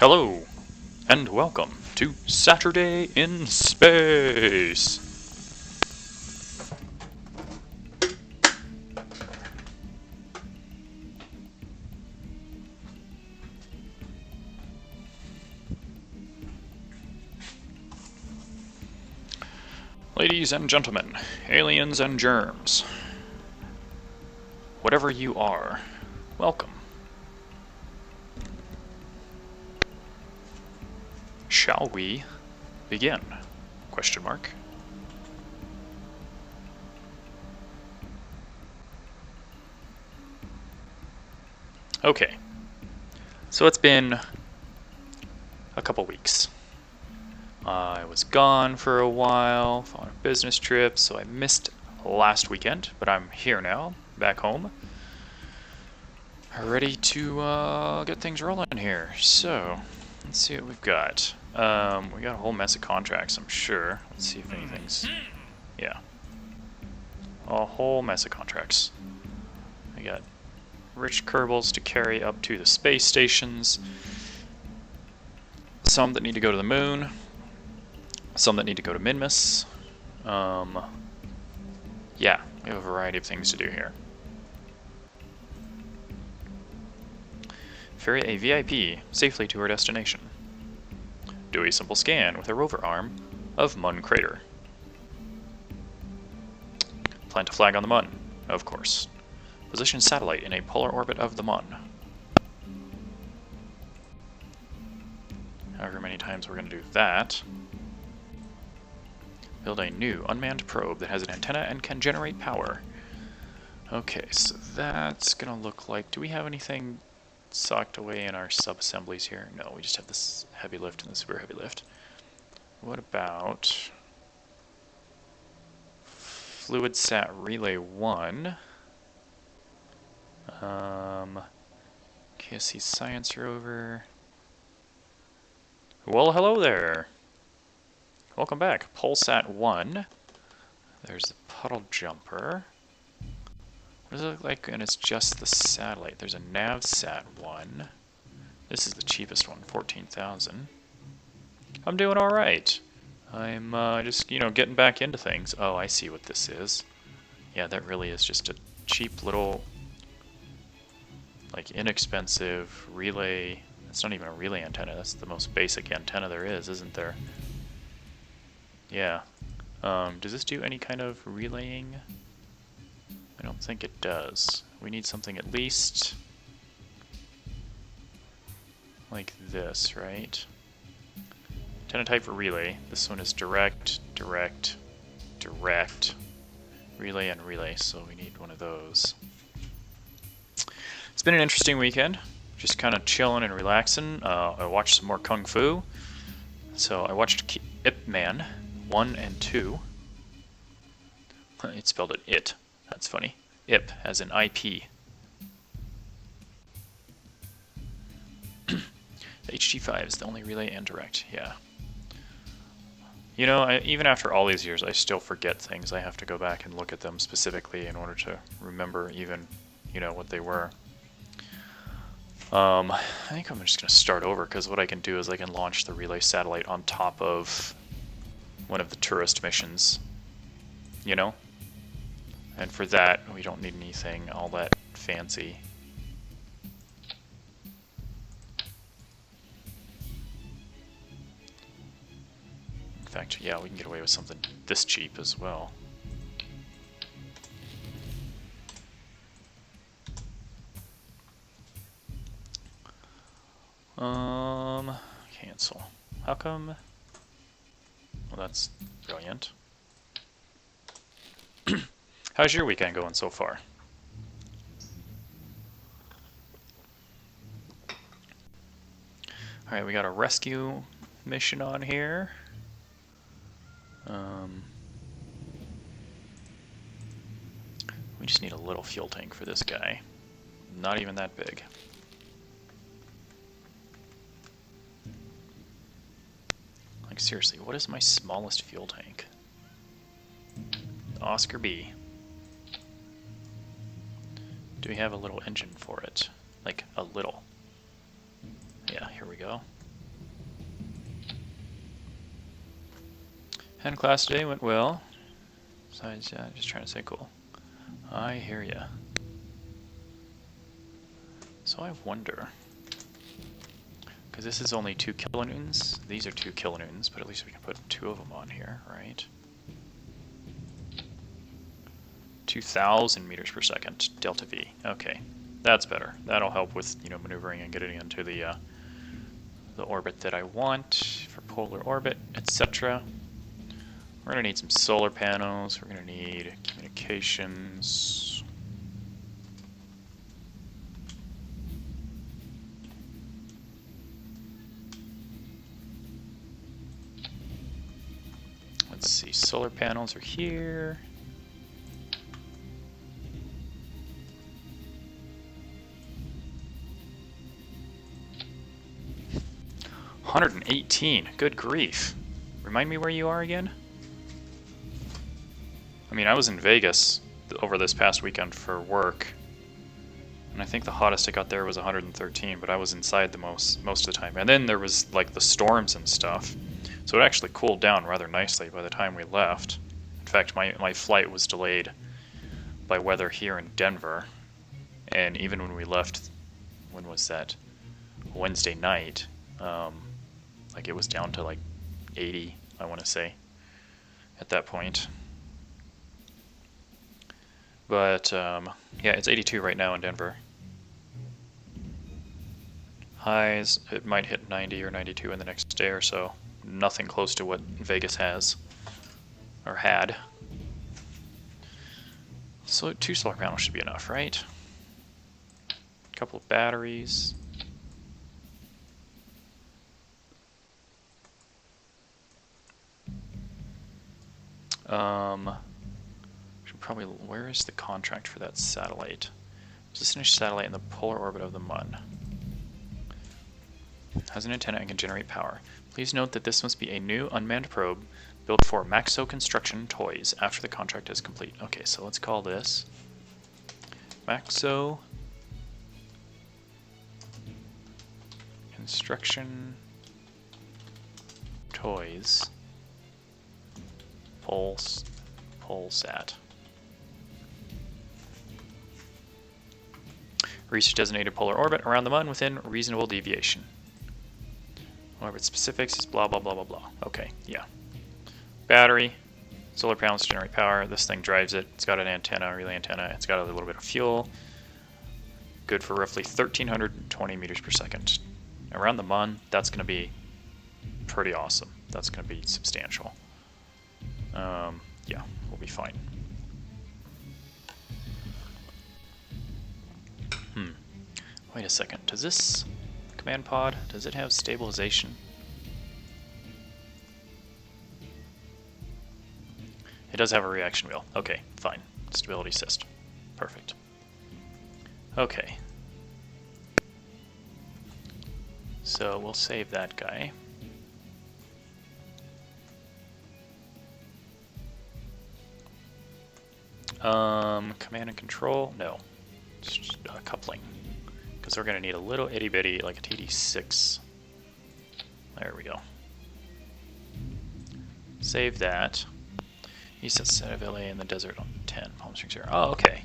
Hello, and welcome to Saturday in Space! Ladies and gentlemen, aliens and germs, whatever you are, welcome. Shall we begin? Question mark. Okay, so it's been a couple weeks. I was gone for a while on a business trip, so I missed last weekend, but I'm here now, back home, ready to get things rolling here. So, let's see what we've got. We got a whole mess of contracts, I'm sure. Let's see if anything's... yeah. A whole mess of contracts. We got rich Kerbals to carry up to the space stations. Some that need to go to the moon. Some that need to go to Minmus. Yeah, we have a variety of things to do here. Ferry a VIP safely to her destination. Do a simple scan with a rover arm of Mun Crater. Plant a flag on the Mun, of course. Position satellite in a polar orbit of the Mun. However many times we're going to do that. Build a new unmanned probe that has an antenna and can generate power. Okay, so that's going to look like... do we have anything socked away in our sub-assemblies here? No, we just have this heavy lift and the super heavy lift. What about Fluid Sat Relay 1? KSC Science Rover. Well, hello there. Welcome back. Polsat 1. There's the Puddle Jumper. What does it look like? And it's just the satellite. There's a NavSat 1. This is the cheapest one, 14,000. I'm doing alright. I'm just, getting back into things. Oh, I see what this is. Yeah, that really is just a cheap little, inexpensive relay. It's not even a relay antenna. That's the most basic antenna there is, isn't there? Yeah. Does this do any kind of relaying? I don't think it does. We need something at least like this, right? Antenna type for relay. This one is direct, direct, direct, relay, and relay, so we need one of those. It's been an interesting weekend. Just kind of chilling and relaxing. I watched some more Kung Fu. So I watched Ip Man 1 and 2. It spelled it. That's funny. IP, as in IP. The HG5 is the only relay and direct, yeah. Even after all these years, I still forget things. I have to go back and look at them specifically in order to remember even, what they were. I think I'm just going to start over, because what I can do is I can launch the relay satellite on top of one of the tourist missions, And for that, we don't need anything all that fancy. In fact, yeah, we can get away with something this cheap as well. Cancel. How come? Well, that's brilliant. How's your weekend going so far? Alright, we got a rescue mission on here. We just need a little fuel tank for this guy. Not even that big. Like, seriously, what is my smallest fuel tank? Oscar B. Do we have a little engine for it? Like, a little. Yeah, here we go. And class today went well. Besides, just trying to say cool. I hear ya. So I wonder, because this is only 2 kilonewtons. These are 2 kilonewtons, but at least we can put 2 of them on here, right? 2,000 meters per second, delta V. Okay, that's better. That'll help with, you know, maneuvering and getting into the orbit that I want for polar orbit, etc. We're gonna need some solar panels. We're gonna need communications. Let's see, solar panels are here. $118, good grief. Remind me where you are again? I mean, I was in Vegas over this past weekend for work, and I think the hottest I got there was 113, but I was inside the most of the time. And then there was like the storms and stuff, so it actually cooled down rather nicely by the time we left. In fact, my flight was delayed by weather here in Denver, and even when we left, when was that? Wednesday night, like it was down to like 80, I want to say, at that point. But yeah, it's 82 right now in Denver. Highs, it might hit 90 or 92 in the next day or so. Nothing close to what Vegas has, or had. So 2 solar panels should be enough, right? A couple of batteries. Should probably, where is the contract for that satellite? Position satellite in the polar orbit of the Mun. Has an antenna and can generate power. Please note that this must be a new unmanned probe built for Maxo Construction Toys after the contract is complete. Okay, so let's call this Maxo Construction Toys Polsat. Reach designated polar orbit around the Mun within reasonable deviation. Orbit specifics is blah blah blah blah blah. Okay, yeah. Battery, solar panels to generate power. This thing drives it. It's got an antenna, relay antenna. It's got a little bit of fuel. Good for roughly 1,320 meters per second. Around the Mun, that's going to be pretty awesome. That's going to be substantial. Yeah, we'll be fine. Wait a second. Does this command pod, does it have stabilization? It does have a reaction wheel. Okay, fine. Stability assist. Perfect. Okay. So we'll save that guy. Command and control? No. Just coupling. Because we're going to need a little itty bitty, like a TD6. There we go. Save that. East outside of LA in the desert on 10. Palm Springs here. Oh, okay.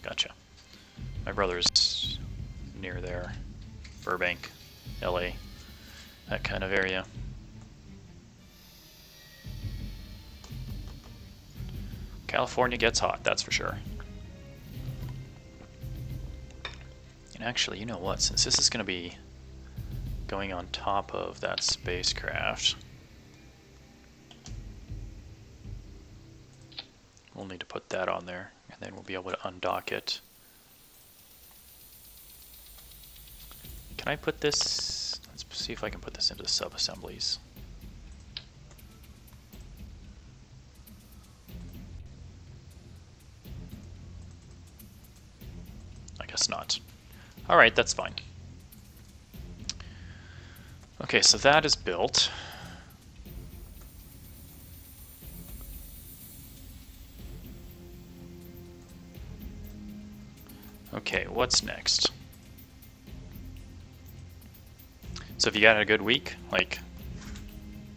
Gotcha. My brother's near there. Burbank, LA. That kind of area. California gets hot, that's for sure. And actually, you know what? Since this is going to be going on top of that spacecraft, we'll need to put that on there, and then we'll be able to undock it. Can I put this? Let's see if I can put this into sub-assemblies. I guess not. Alright, that's fine. Okay, so that is built. Okay, what's next? So if you got a good week, like,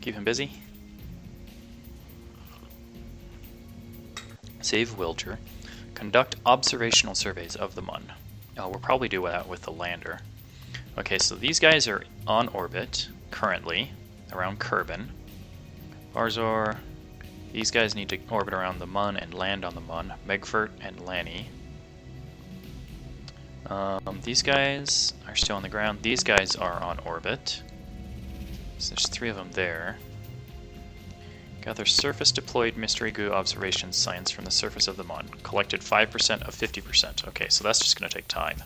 keep him busy? Save Wilger. Conduct observational surveys of the Mun. Oh, we'll probably do that with the lander. Okay, so these guys are on orbit currently around Kerbin. Barzor. These guys need to orbit around the Mun and land on the Mun. Megfurt and Lanny. These guys are still on the ground. These guys are on orbit. So there's 3 of them there. Gather surface deployed mystery goo observation science from the surface of the Mun. Collected 5% of 50%. Okay, so that's just going to take time,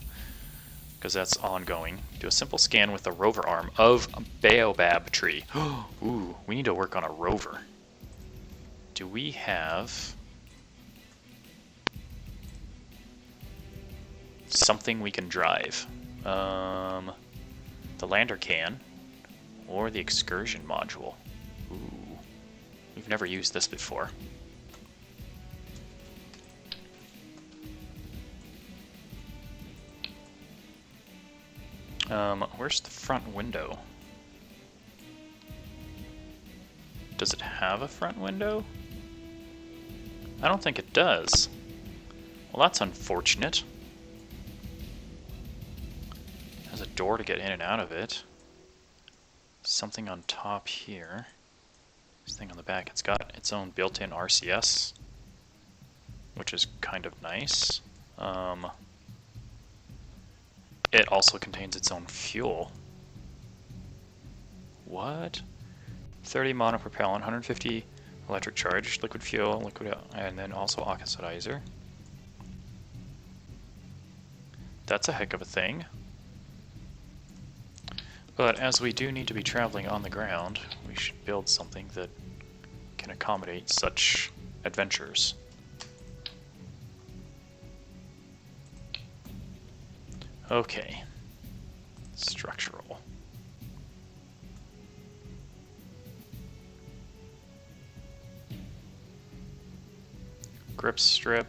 because that's ongoing. Do a simple scan with the rover arm of a baobab tree. Ooh, we need to work on a rover. Do we have something we can drive? The lander can, or the excursion module. Ooh, we've never used this before. Where's the front window? Does it have a front window? I don't think it does. Well, that's unfortunate. There's a door to get in and out of it. Something on top here. This thing on the back, it's got its own built-in RCS, which is kind of nice. It also contains its own fuel. What? 30 monopropellant, 150 electric charge, liquid fuel, liquid, and then also oxidizer. That's a heck of a thing. But as we do need to be traveling on the ground, we should build something that can accommodate such adventures. Okay. Structural. Grip strip.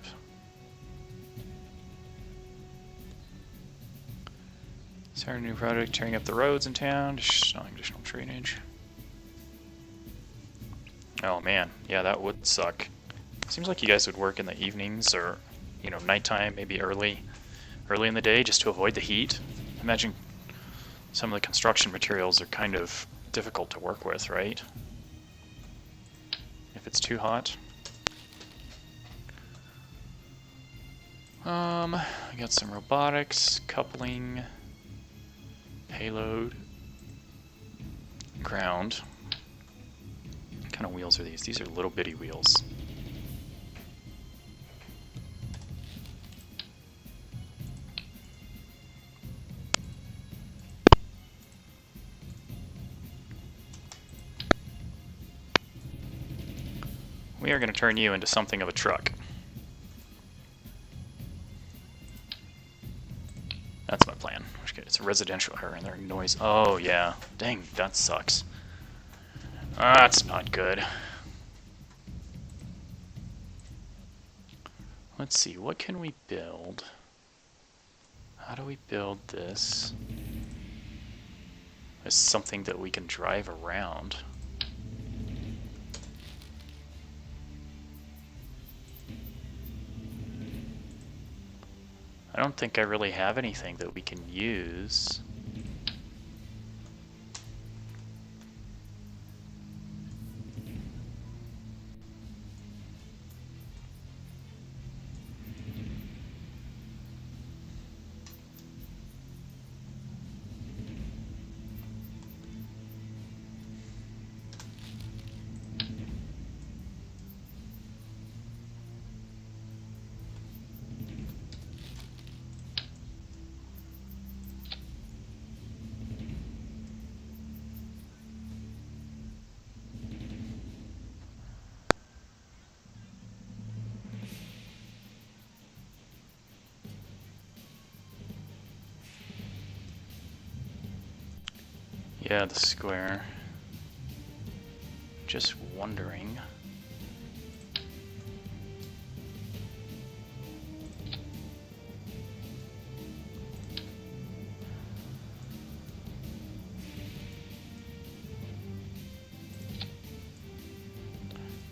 Start a new project, tearing up the roads in town, installing additional drainage. Oh man, yeah, that would suck. Seems like you guys would work in the evenings or, you know, nighttime, maybe early in the day, just to avoid the heat. Imagine some of the construction materials are kind of difficult to work with, right? If it's too hot. I got some robotics, coupling, payload, ground. What kind of wheels are these? These are little bitty wheels. We are going to turn you into something of a truck. That's my plan. It's a residential area and there's noise. Oh yeah, dang, that sucks. That's not good. Let's see, what can we build? How do we build this? As something that we can drive around. I don't think I really have anything that we can use. Yeah, the square. Just wondering.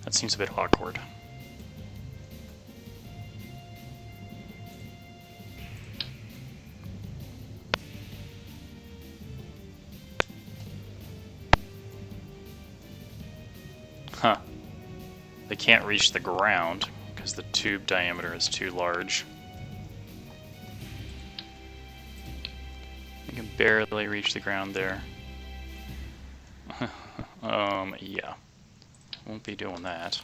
That seems a bit awkward. Huh. They can't reach the ground because the tube diameter is too large. You can barely reach the ground there. Yeah. Won't be doing that.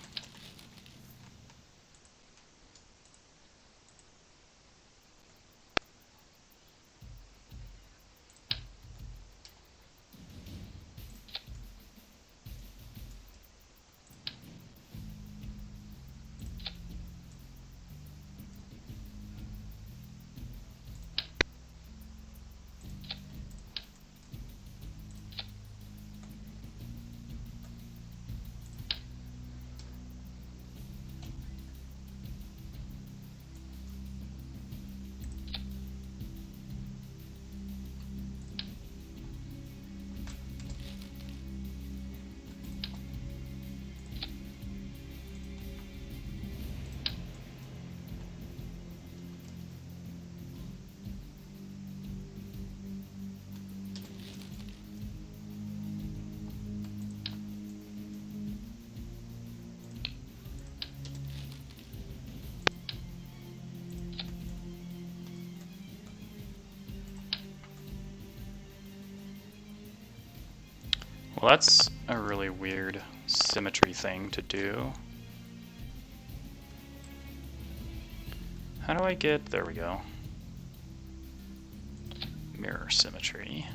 Well, that's a really weird symmetry thing to do. How do I get... there we go. Mirror symmetry.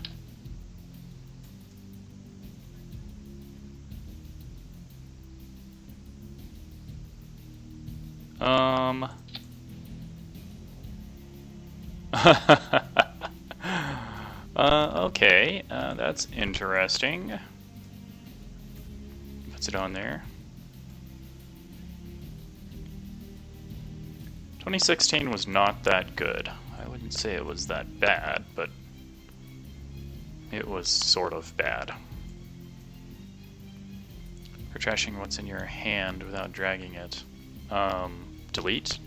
Okay, that's interesting. Puts it on there. 2016 was not that good. I wouldn't say it was that bad, but it was sort of bad. For trashing what's in your hand without dragging it. Delete.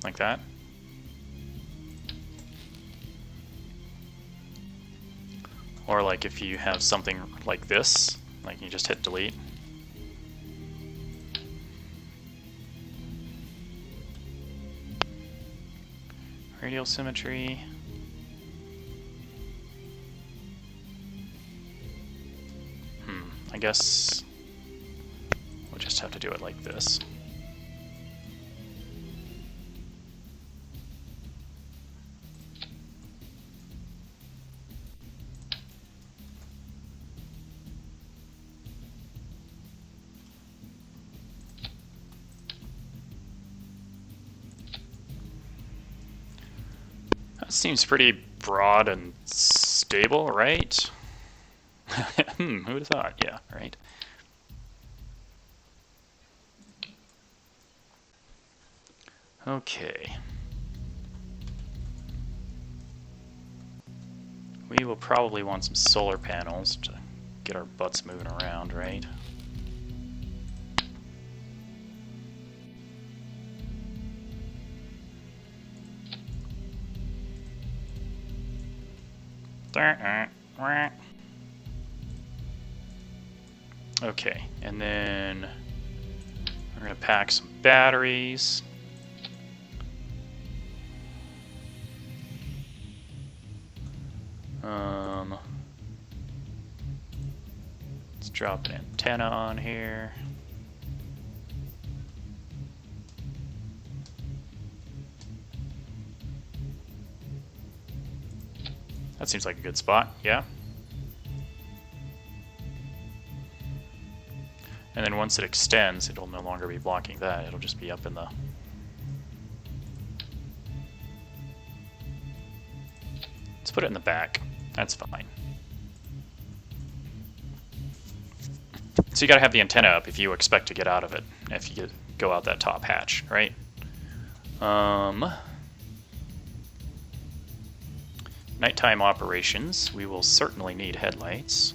Like that. Or like if you have something like this, like you just hit delete. Radial symmetry. I guess we'll just have to do it like this. That seems pretty broad and stable, right? Who would have thought? Yeah, right. Okay. We will probably want some solar panels to get our butts moving around, right? Okay, and then we're going to pack some batteries. Let's drop an antenna on here. That seems like a good spot, yeah. And then once it extends, it'll no longer be blocking that. It'll just be up in the... Let's put it in the back. That's fine. So you gotta have the antenna up if you expect to get out of it, if you go out that top hatch, right? Nighttime operations, we will certainly need headlights.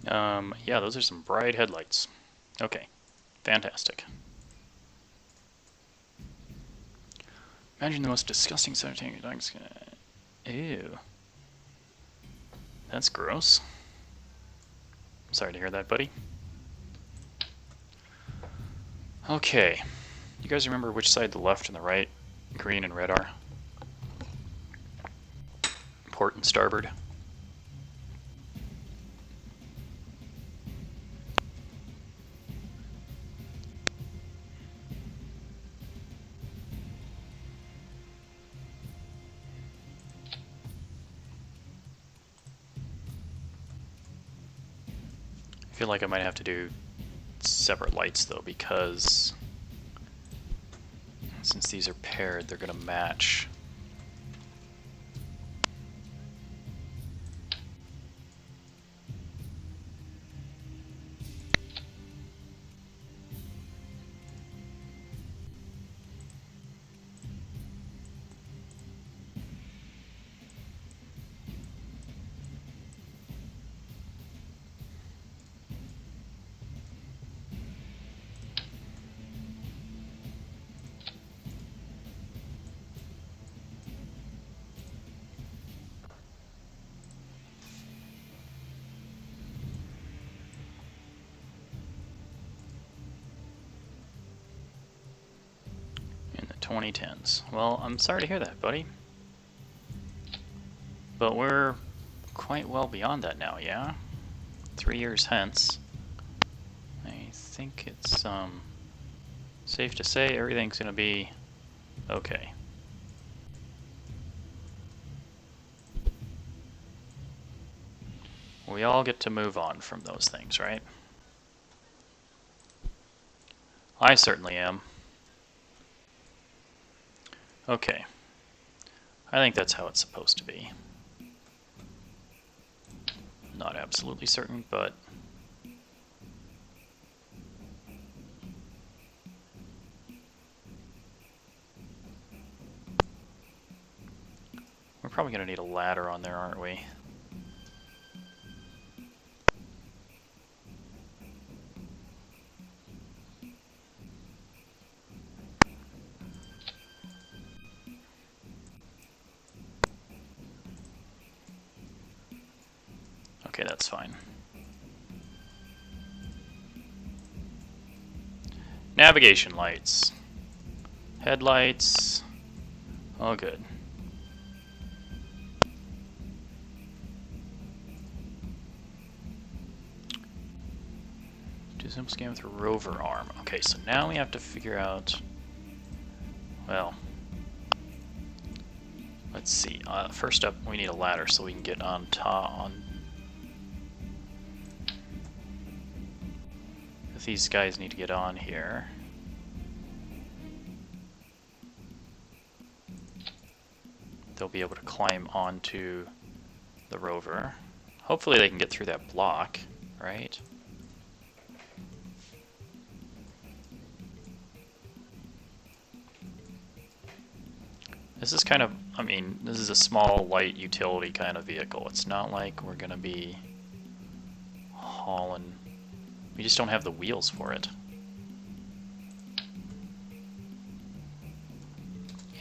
Yeah, those are some bright headlights. Okay, fantastic. Imagine the most disgusting cemetery dogs. Ew. That's gross. Sorry to hear that, buddy. Okay. You guys remember which side the left and the right, green and red are? Port and starboard. I feel like I might have to do separate lights though, because since these are paired, they're going to match. In the 2010s. Well, I'm sorry to hear that, buddy. But we're quite well beyond that now, yeah? 3 years hence. I think it's safe to say everything's going to be okay. We all get to move on from those things, right? I certainly am. Okay. I think that's how it's supposed to be. Not absolutely certain, but we're probably going to need a ladder on there, aren't we? Okay, that's fine. Navigation lights. Headlights. All good. Do simple scan with a rover arm. Okay, so now we have to figure out, well, let's see. First up, we need a ladder so we can get on top. If these guys need to get on here. They'll be able to climb onto the rover. Hopefully they can get through that block, right? This is kind of, I mean, this is a small, light utility kind of vehicle. It's not like we're going to be hauling. We just don't have the wheels for it.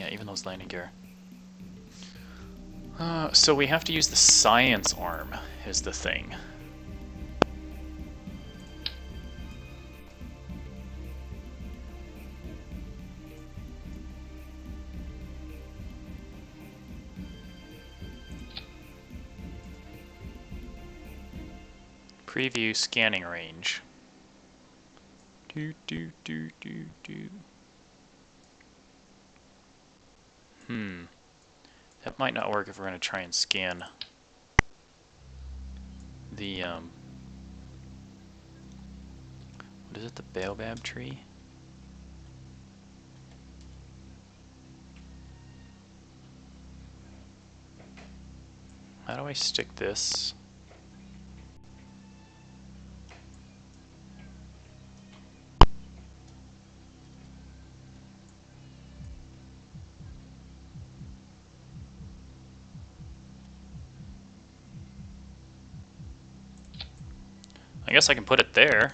Yeah, even those landing gear. So we have to use the science arm, is the thing. Preview scanning range. That might not work if we're going to try and scan the, what is it, the baobab tree? How do I stick this? guess I can put it there.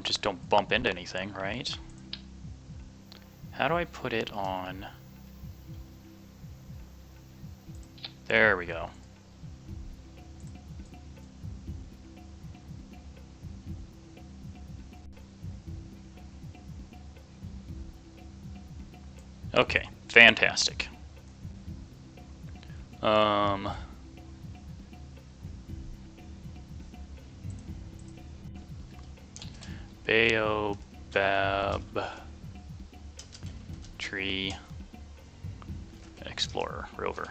Just don't bump into anything, right? How do I put it on? There we go. Okay, fantastic. Baobab Tree Explorer rover.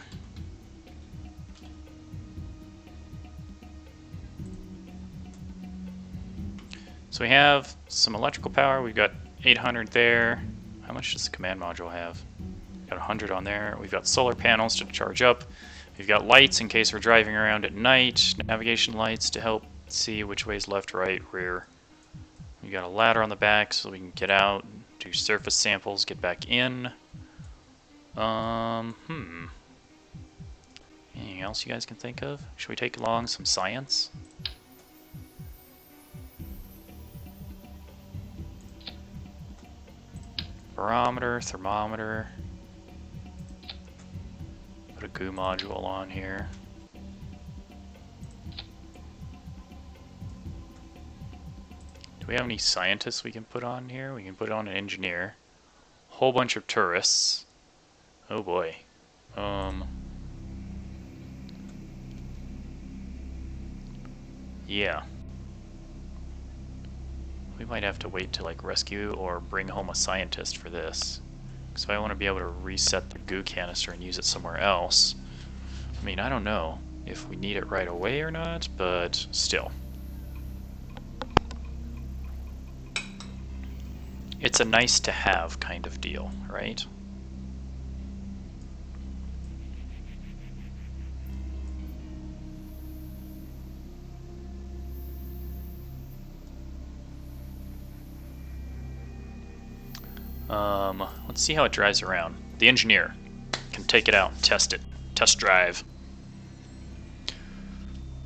So we have some electrical power. We've got 800 there. How much does the command module have? We've got 100 on there. We've got solar panels to charge up. We've got lights in case we're driving around at night. Navigation lights to help see which way is left, right, rear. We got a ladder on the back so we can get out, do surface samples, get back in. Anything else you guys can think of? Should we take along some science? Barometer, thermometer. Put a goo module on here. Do we have any scientists we can put on here? We can put on an engineer. Whole bunch of tourists. Oh boy. Yeah. We might have to wait to like rescue or bring home a scientist for this. Because I want to be able to reset the goo canister and use it somewhere else. I mean, I don't know if we need it right away or not, but still. It's a nice to have kind of deal, right? Let's see how it drives around. The engineer can take it out and test it. Test drive.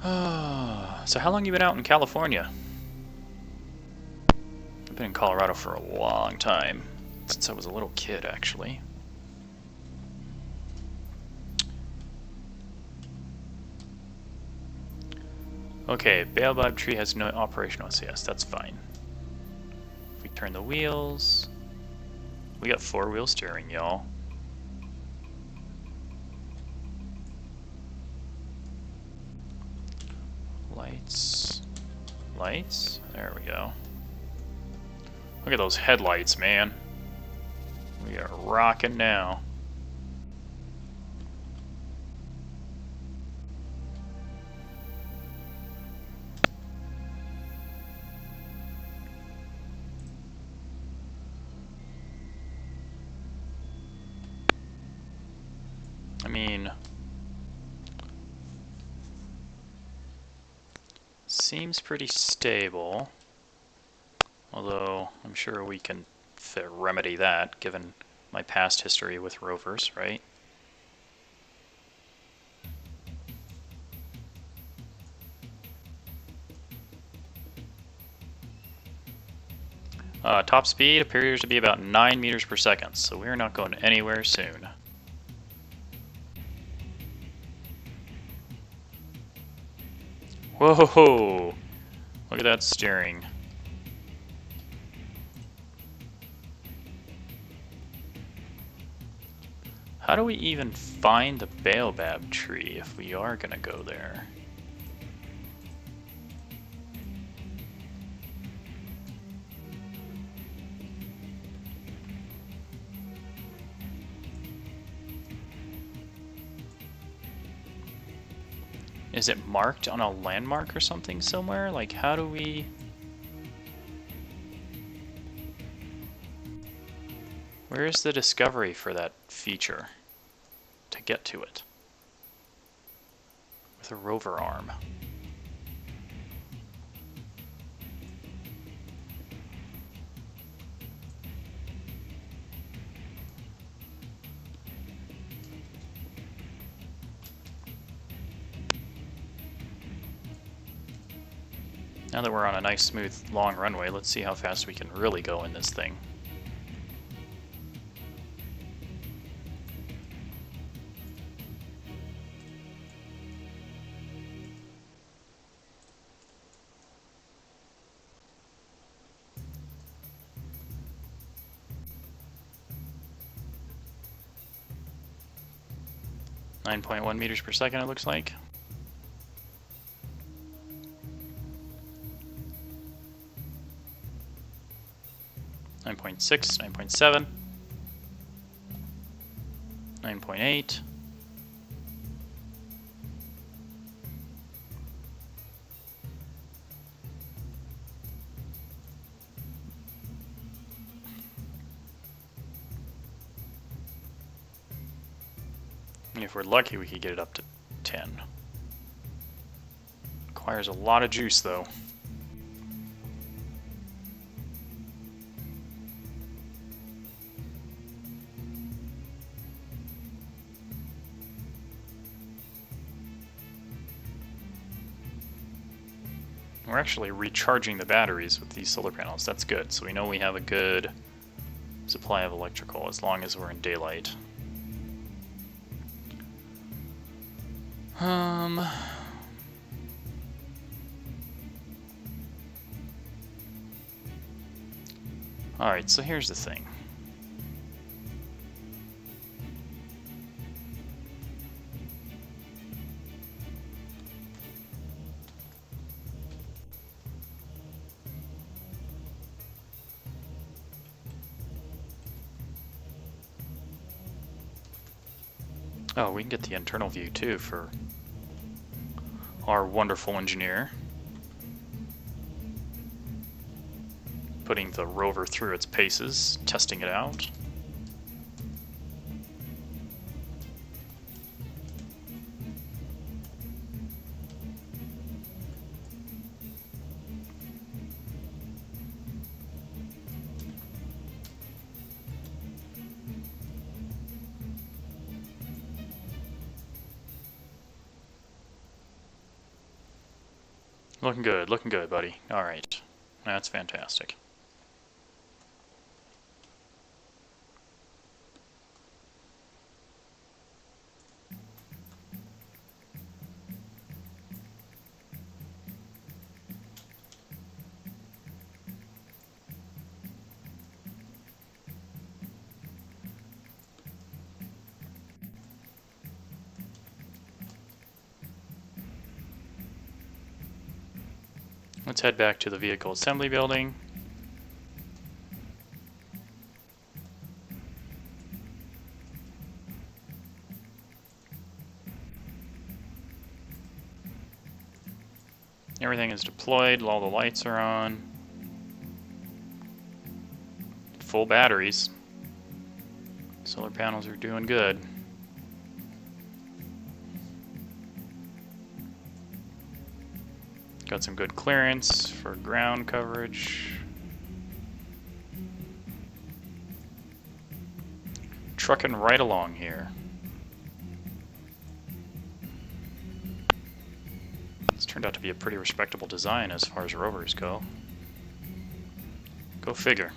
So how long have you been out in California? I've been in Colorado for a long time. Since I was a little kid, actually. Okay, Baobab Tree has no operational SAS. That's fine. If we turn the wheels... We got four-wheel steering, y'all. Lights. Lights? There we go. Look at those headlights, man. We are rocking now. I mean, seems pretty stable, although I'm sure we can remedy that given my past history with rovers, right? Top speed appears to be about 9 meters per second, so we're not going anywhere soon. Whoa! Look at that steering. How do we even find the Baobab tree if we are gonna go there? Is it marked on a landmark or something somewhere? Like, how do we... Where is the discovery for that feature to get to it? With a rover arm. Now that we're on a nice, smooth, long runway, let's see how fast we can really go in this thing. .1 meters per second, it looks like. .6, 9.7, 9.8. And if we're lucky, we could get it up to 10. Requires a lot of juice, though. We're actually recharging the batteries with these solar panels. That's good. So we know we have a good supply of electrical as long as we're in daylight. Alright, so here's the thing. Oh, we can get the internal view too for our wonderful engineer. Putting the rover through its paces, testing it out. Looking good, buddy. Alright, that's fantastic. Let's head back to the vehicle assembly building. Everything is deployed, all the lights are on. Full batteries. Solar panels are doing good. Got some good clearance for ground coverage. Trucking right along here. It's turned out to be a pretty respectable design as far as rovers go. Go figure.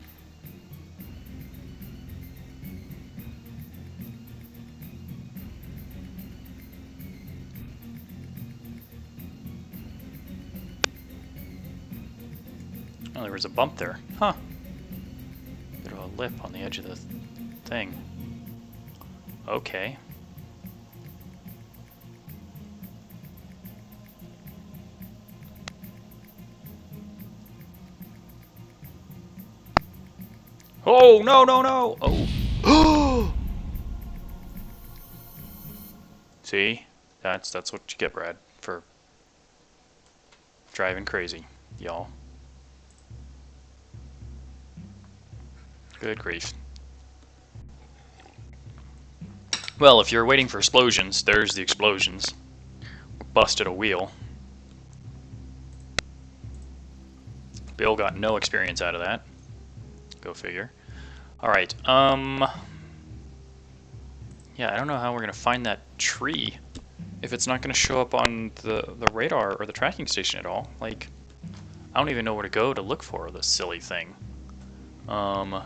Oh, there was a bump there. Huh. Bit of a lip on the edge of the thing. Okay. Oh, no, no, no! Oh. See? That's what you get, Brad, for driving crazy, y'all. Good grief. Well, if you're waiting for explosions, there's the explosions. Busted a wheel. Bill got no experience out of that. Go figure. Alright, yeah, I don't know how we're gonna find that tree if it's not gonna show up on the radar or the tracking station at all. Like, I don't even know where to go to look for this silly thing. Alright,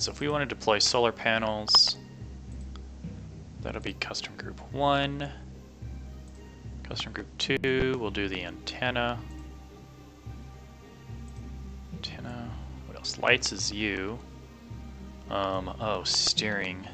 so if we want to deploy solar panels, that'll be custom group 1. Custom group 2, we'll do the antenna. What else? Lights is you. Oh, steering.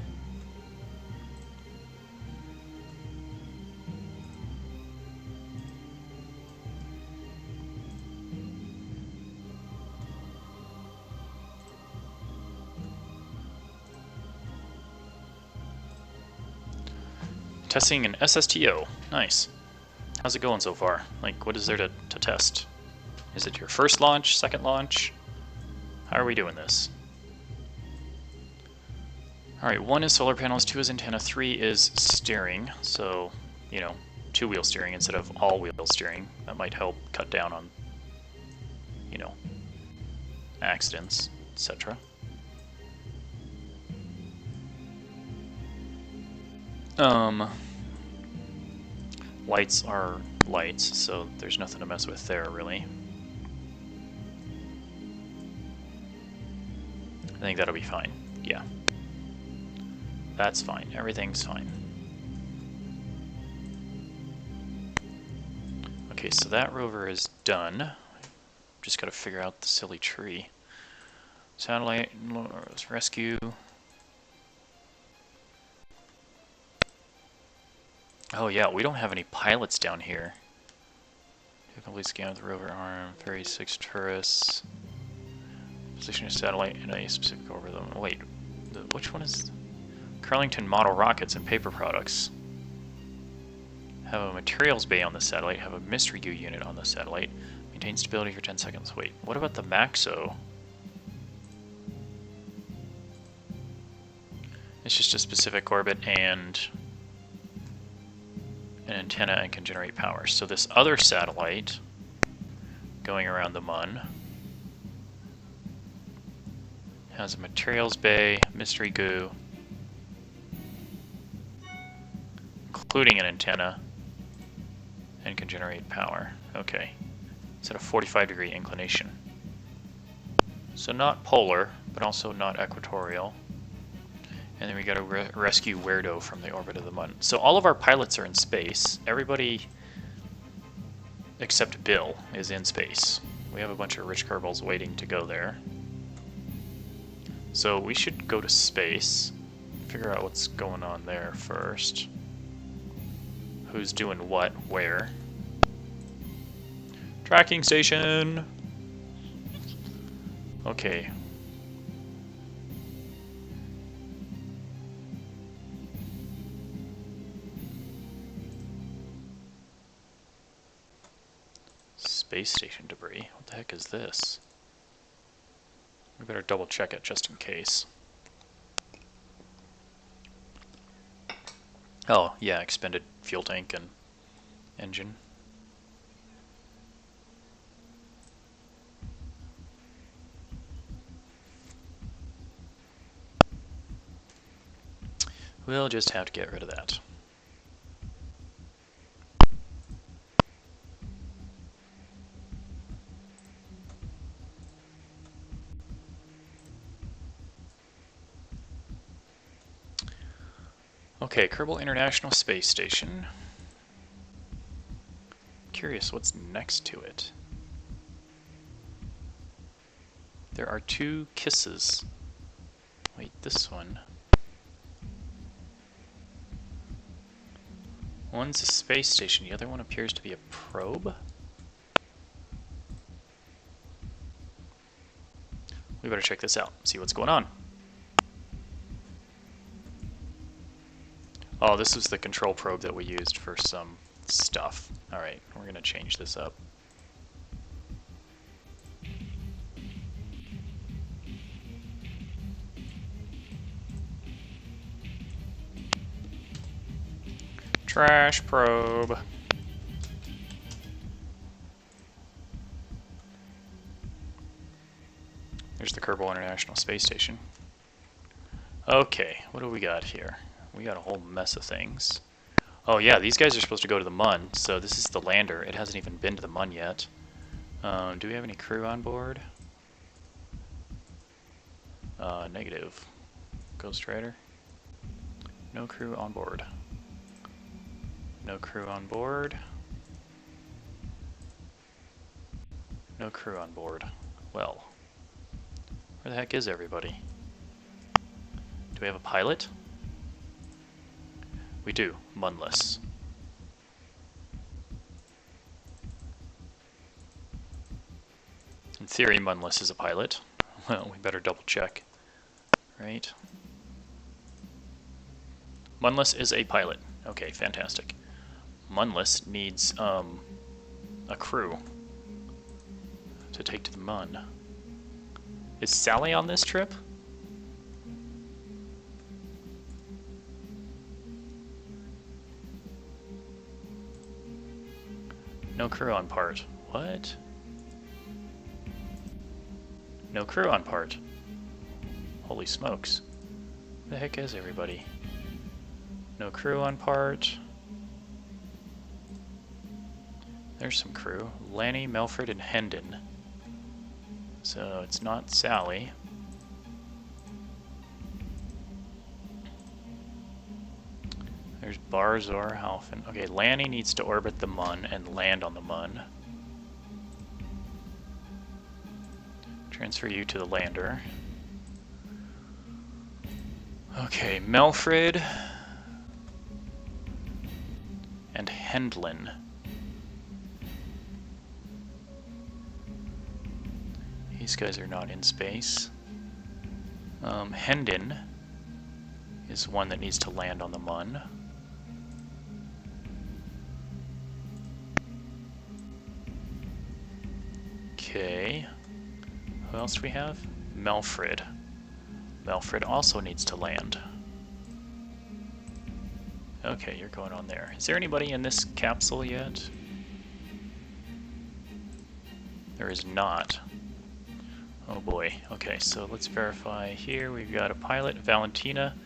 Testing an SSTO. Nice. How's it going so far? Like, what is there to test? Is it your first launch, second launch? How are we doing this? Alright, 1 is solar panels, 2 is antenna, 3 is steering. So, you know, 2-wheel steering instead of all-wheel steering. That might help cut down on, you know, accidents, etc. Lights are lights, so there's nothing to mess with there, really. I think that'll be fine. Yeah. That's fine. Everything's fine. Okay, so that rover is done. Just gotta figure out the silly tree. Satellite rescue. Oh yeah, we don't have any pilots down here. Complete scan of the rover arm, 36 tourists. Position a satellite in a specific orbit. Wait, which one is... Carlington model rockets and paper products. Have a materials bay on the satellite, have a mystery goo unit on the satellite. Maintain stability for 10 seconds. Wait, what about the Maxo? It's just a specific orbit and an antenna and can generate power. So this other satellite going around the Mun has a materials bay, mystery goo, including an antenna, and can generate power. Okay. It's at a 45-degree inclination. So not polar, but also not equatorial. And then we got to rescue Weirdo from the orbit of the Mun. So all of our pilots are in space. Everybody except Bill is in space. We have a bunch of rich Kerbals waiting to go there. So we should go to space, figure out what's going on there first. Who's doing what, where. Tracking station! Okay. Space station debris. What the heck is this? We better double check it just in case. Oh, yeah, expended fuel tank and engine. We'll just have to get rid of that. Okay, Kerbal International Space Station. Curious what's next to it. There are 2 kisses. Wait, this one. One's a space station, the other one appears to be a probe. We better check this out, see what's going on. Oh, this is the control probe that we used for some stuff. Alright, we're going to change this up. Trash probe. There's the Kerbal International Space Station. Okay, what do we got here? We got a whole mess of things. Oh yeah, these guys are supposed to go to the Mun, so this is the lander. It hasn't even been to the Mun yet. Do we have any crew on board? Negative. Ghost Rider? No crew on board. No crew on board. No crew on board. Well, where the heck is everybody? Do we have a pilot? We do. Munless. In theory, Munless is a pilot. Well, we better double check. Right? Munless is a pilot. Okay, fantastic. Munless needs a crew to take to the Mun. Is Sally on this trip? No crew on part. What? No crew on part. Holy smokes. Where the heck is everybody? No crew on part. There's some crew. Lanny, Melfred, and Hendon. So it's not Sally. There's Barzor, Halfin. Okay, Lanny needs to orbit the Mun and land on the Mun. Transfer you to the lander. Okay, Melfred and Hendlin. These guys are not in space. Hendon is one that needs to land on the Mun. Okay. Who else do we have? Melfred. Melfred also needs to land. Okay, you're going on there. Is there anybody in this capsule yet? There is not. Oh boy. Okay, so let's verify here. We've got a pilot, Valentina.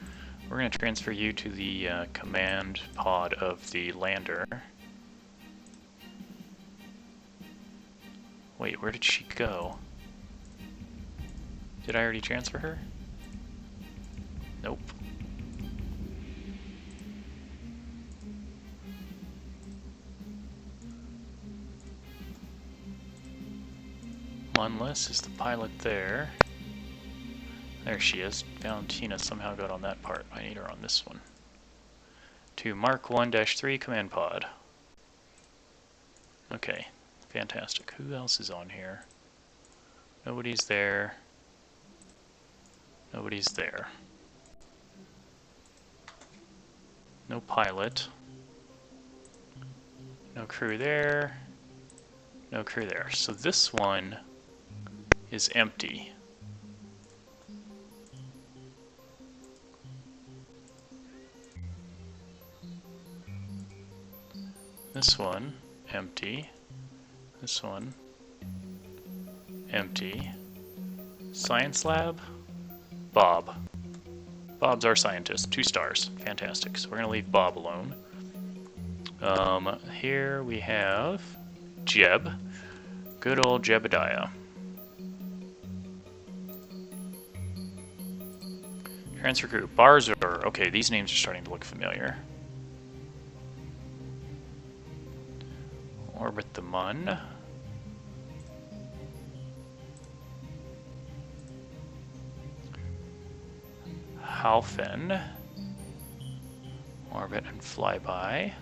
We're going to transfer you to the command pod of the lander. Wait, where did she go? Did I already transfer her? Nope. Munless is the pilot there. There she is. Valentina somehow got on that part. I need her on this one. To Mark 1-3 command pod. Okay, fantastic. Who else is on here? Nobody's there. Nobody's there. No pilot. No crew there. No crew there. So this one is empty. This one, empty. This one, empty. Science lab, Bob. Bob's our scientist, 2 stars, fantastic. So we're gonna leave Bob alone. Here we have Jeb, good old Jebediah. Transfer crew, Barzor. Okay, these names are starting to look familiar. Orbit the Mun. Halfin. Orbit and flyby.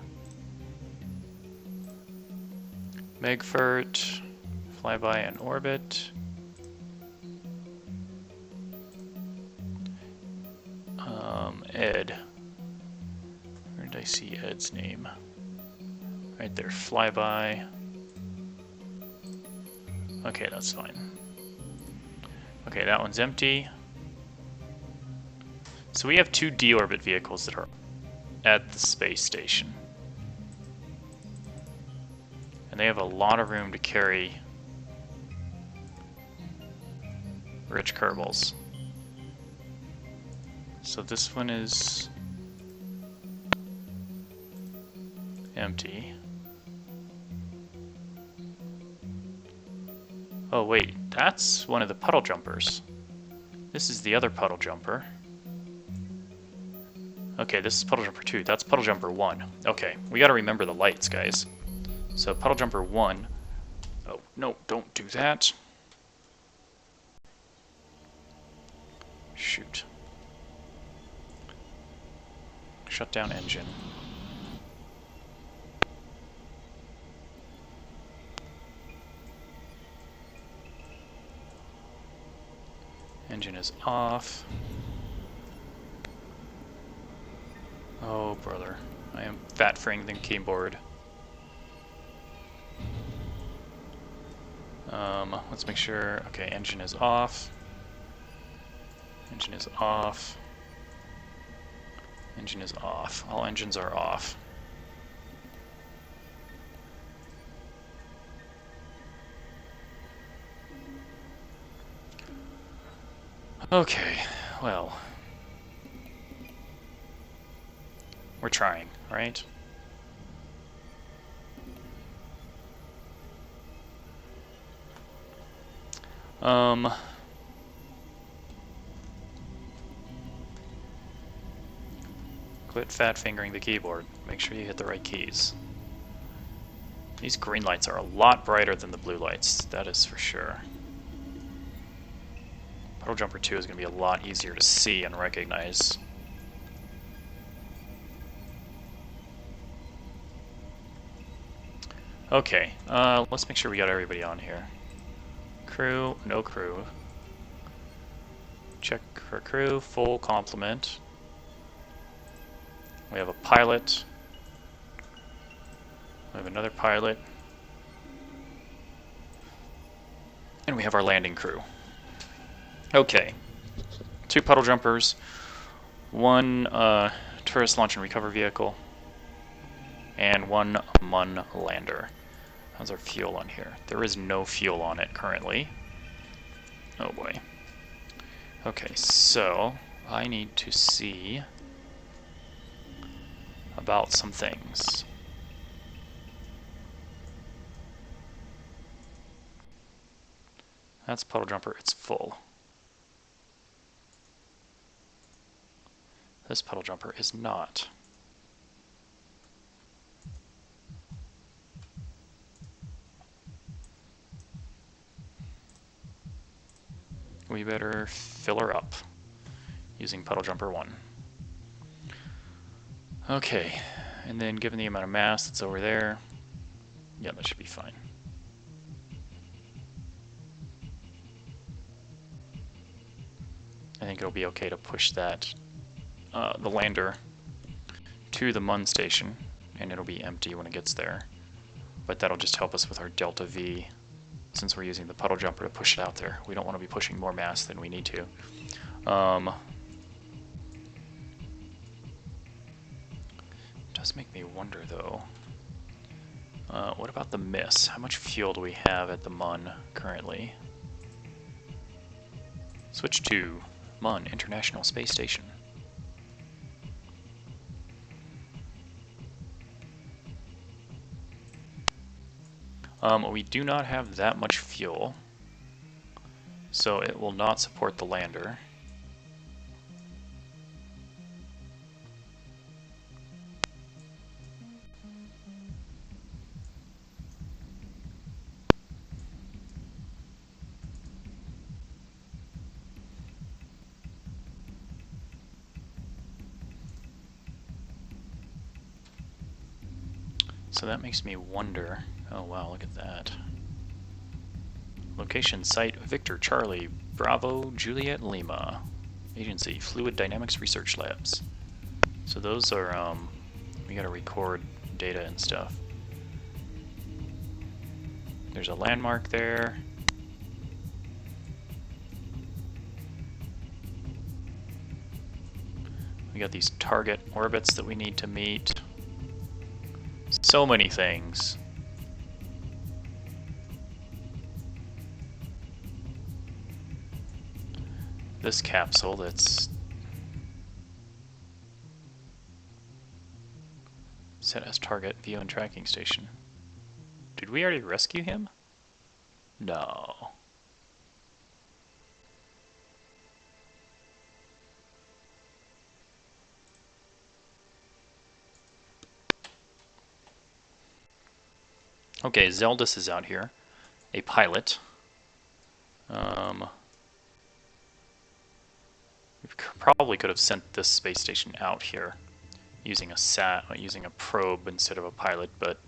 Megfert. Flyby and orbit. Ed. Where did I see Ed's name? Right there, flyby. Okay, that's fine. Okay, that one's empty. So we have 2 deorbit vehicles that are at the space station. And they have a lot of room to carry rich Kerbals. So this one is empty. Oh wait, that's one of the puddle jumpers. This is the other puddle jumper. Okay, this is puddle jumper 2. That's puddle jumper 1. Okay, we gotta remember the lights, guys. So puddle jumper 1. Oh, no, don't do that. Shoot. Shut down engine. Engine is off. Oh, brother. I am fat-freeing the keyboard. Let's make sure... Okay, engine is off. Engine is off. Engine is off. All engines are off. Okay, well... We're trying, right? Quit fat-fingering the keyboard. Make sure you hit the right keys. These green lights are a lot brighter than the blue lights, that is for sure. Puddle Jumper 2 is going to be a lot easier to see and recognize. Okay, let's make sure we got everybody on here. Crew, no crew. Check for crew, full complement. We have a pilot. We have another pilot. And we have our landing crew. Okay. 2 puddle jumpers, 1 tourist launch and recover vehicle, and 1 MUN lander. How's our fuel on here? There is no fuel on it currently. Oh boy. Okay, so I need to see about some things. That's puddle jumper, it's full. This puddle jumper is not. We better fill her up using puddle jumper 1. Okay, and then given the amount of mass that's over there, yeah, that should be fine. I think it'll be okay to push that, the lander, to the MUN station, and it'll be empty when it gets there. But that'll just help us with our delta V, since we're using the puddle jumper to push it out there. We don't want to be pushing more mass than we need to. Does make me wonder though, what about the miss? How much fuel do we have at the MUN currently? Switch to MUN International Space Station. We do not have that much fuel, so it will not support the lander. So that makes me wonder, oh wow, look at that. Location site Victor Charlie Bravo Juliet Lima. Agency Fluid Dynamics Research Labs. So those are, we gotta record data and stuff. There's a landmark there. We got these target orbits that we need to meet. So many things. This capsule that's Set as target, view and tracking station. Did we already rescue him? No. Okay, Zeldis is out here. A pilot. We probably could have sent this space station out here using a probe instead of a pilot, but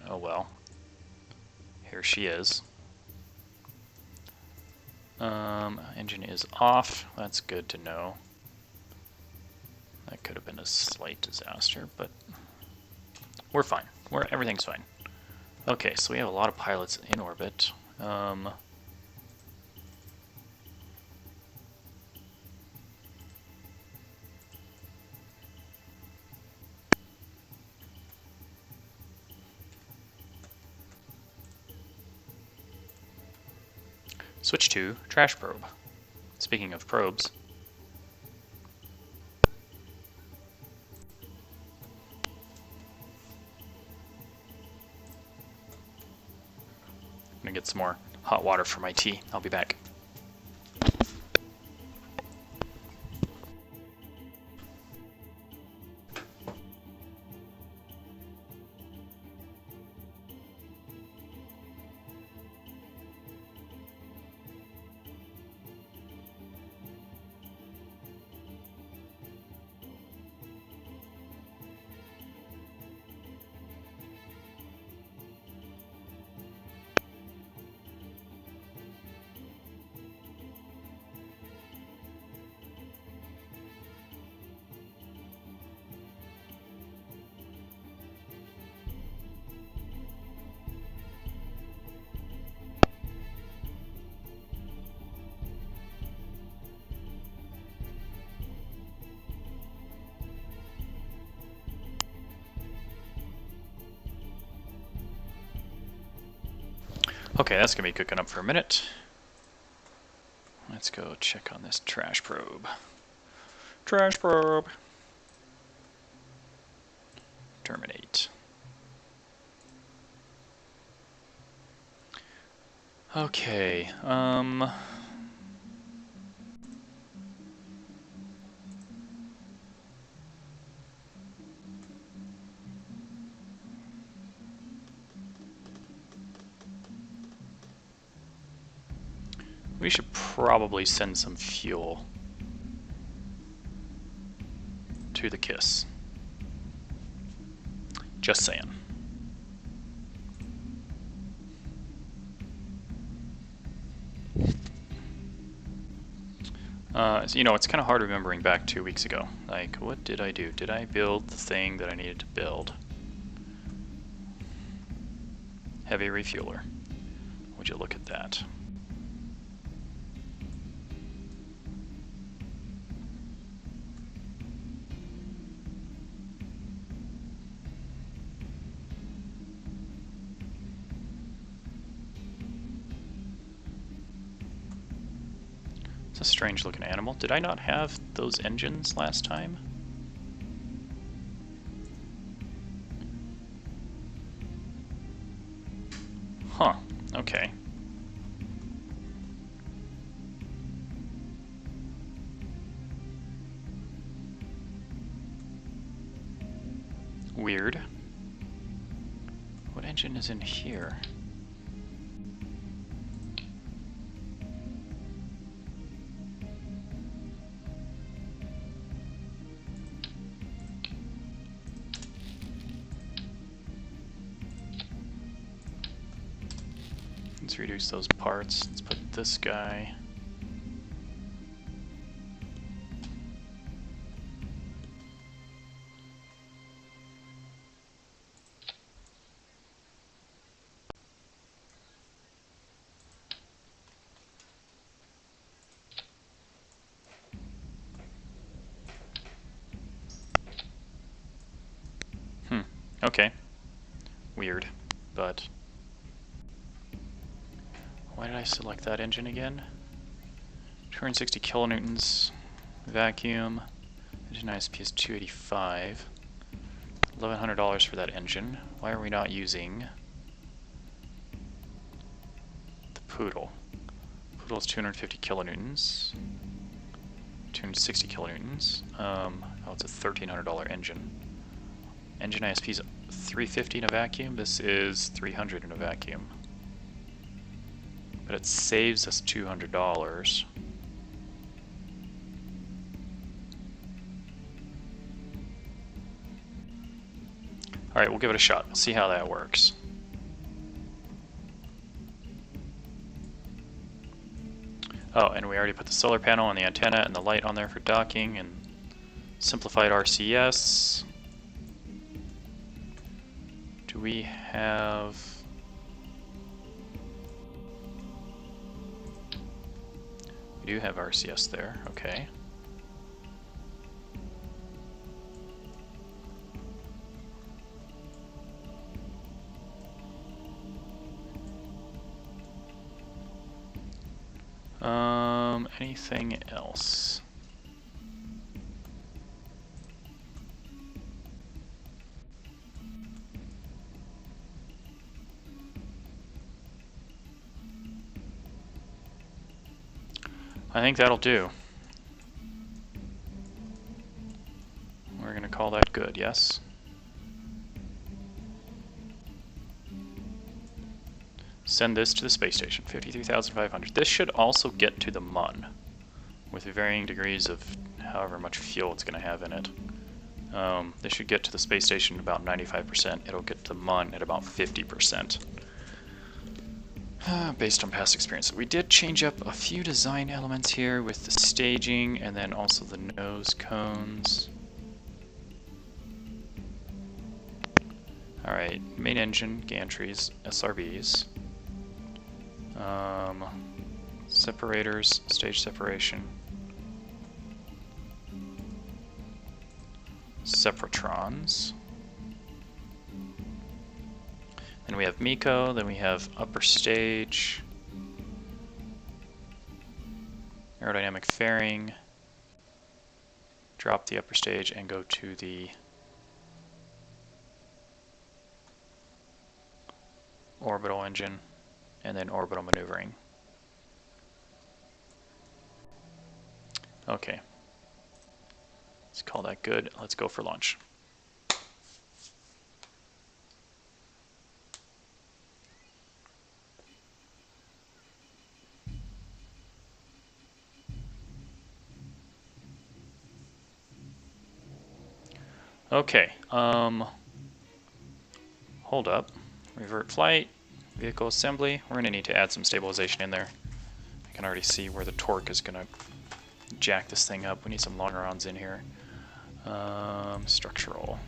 oh well. Here she is. Engine is off. That's good to know. That could have been a slight disaster, but we're fine. Everything's fine. Okay, so we have a lot of pilots in orbit. Switch to trash probe. Speaking of probes. I'm gonna get some more hot water for my tea. I'll be back. Okay, that's gonna be cooking up for a minute. Let's go check on this trash probe. Trash probe. Terminate. Okay, we should probably send some fuel to the KISS. Just saying. You know, it's kind of hard remembering back 2 weeks ago. Like, what did I do? Did I build the thing that I needed to build? Heavy refueler. Would you look at that? It's a strange looking animal. Did I not have those engines last time? Huh, okay. Weird. What engine is in here? Let's reduce those parts. Let's put this guy. Okay. Weird, but why did I select that engine again? 260 kilonewtons, vacuum, engine ISP is 285. $1,100 for that engine. Why are we not using the Poodle? Poodle is 250 kilonewtons. 260 kilonewtons. Oh, it's a $1,300 engine. Engine ISP is 350 in a vacuum. This is 300 in a vacuum. But it saves us $200. Alright, we'll give it a shot. We'll see how that works. Oh, and we already put the solar panel and the antenna and the light on there for docking and simplified RCS. Do we have... We do have RCS there, okay. Anything else? I think that'll do. We're gonna call that good, yes? Send this to the space station, 53,500. This should also get to the MUN, with varying degrees of however much fuel it's going to have in it. This should get to the space station about 95%. It'll get to the MUN at about 50%. Based on past experience. We did change up a few design elements here with the staging and then also the nose cones. Alright, main engine, gantries, SRBs. Separators, stage separation. Separatrons. Then we have MECO, then we have upper stage. Aerodynamic fairing. Drop the upper stage and go to the orbital engine, and then orbital maneuvering. Okay. Let's call that good. Let's go for launch. Okay, hold up. Revert flight, vehicle assembly. We're going to need to add some stabilization in there. I can already see where the torque is going to jack this thing up. We need some longerons in here. Structural.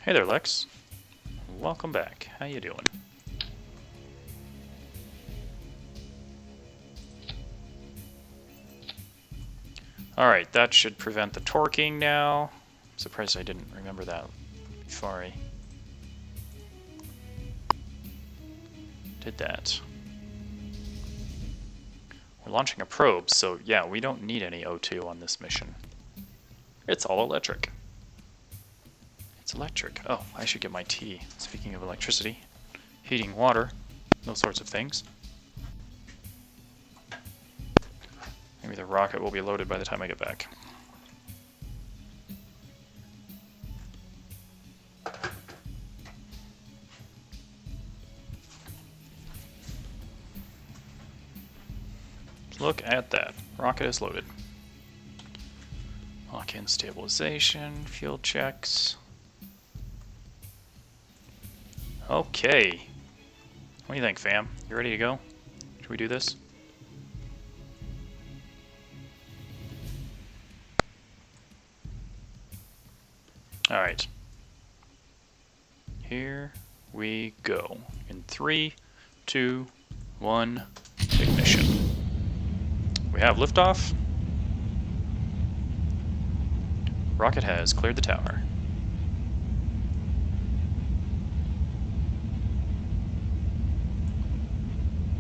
Hey there, Lex. Welcome back. How you doing? Alright, that should prevent the torquing now. I'm surprised I didn't remember that before I did that. We're launching a probe, so yeah, we don't need any O2 on this mission. It's all electric. It's electric. Oh, I should get my tea. Speaking of electricity, heating water, those sorts of things. Maybe the rocket will be loaded by the time I get back. Look at that. Rocket is loaded. Lock-in stabilization, fuel checks. Okay. What do you think, fam? You ready to go? Should we do this? Alright. Here we go. In 3, 2, 1, ignition. We have liftoff. Rocket has cleared the tower.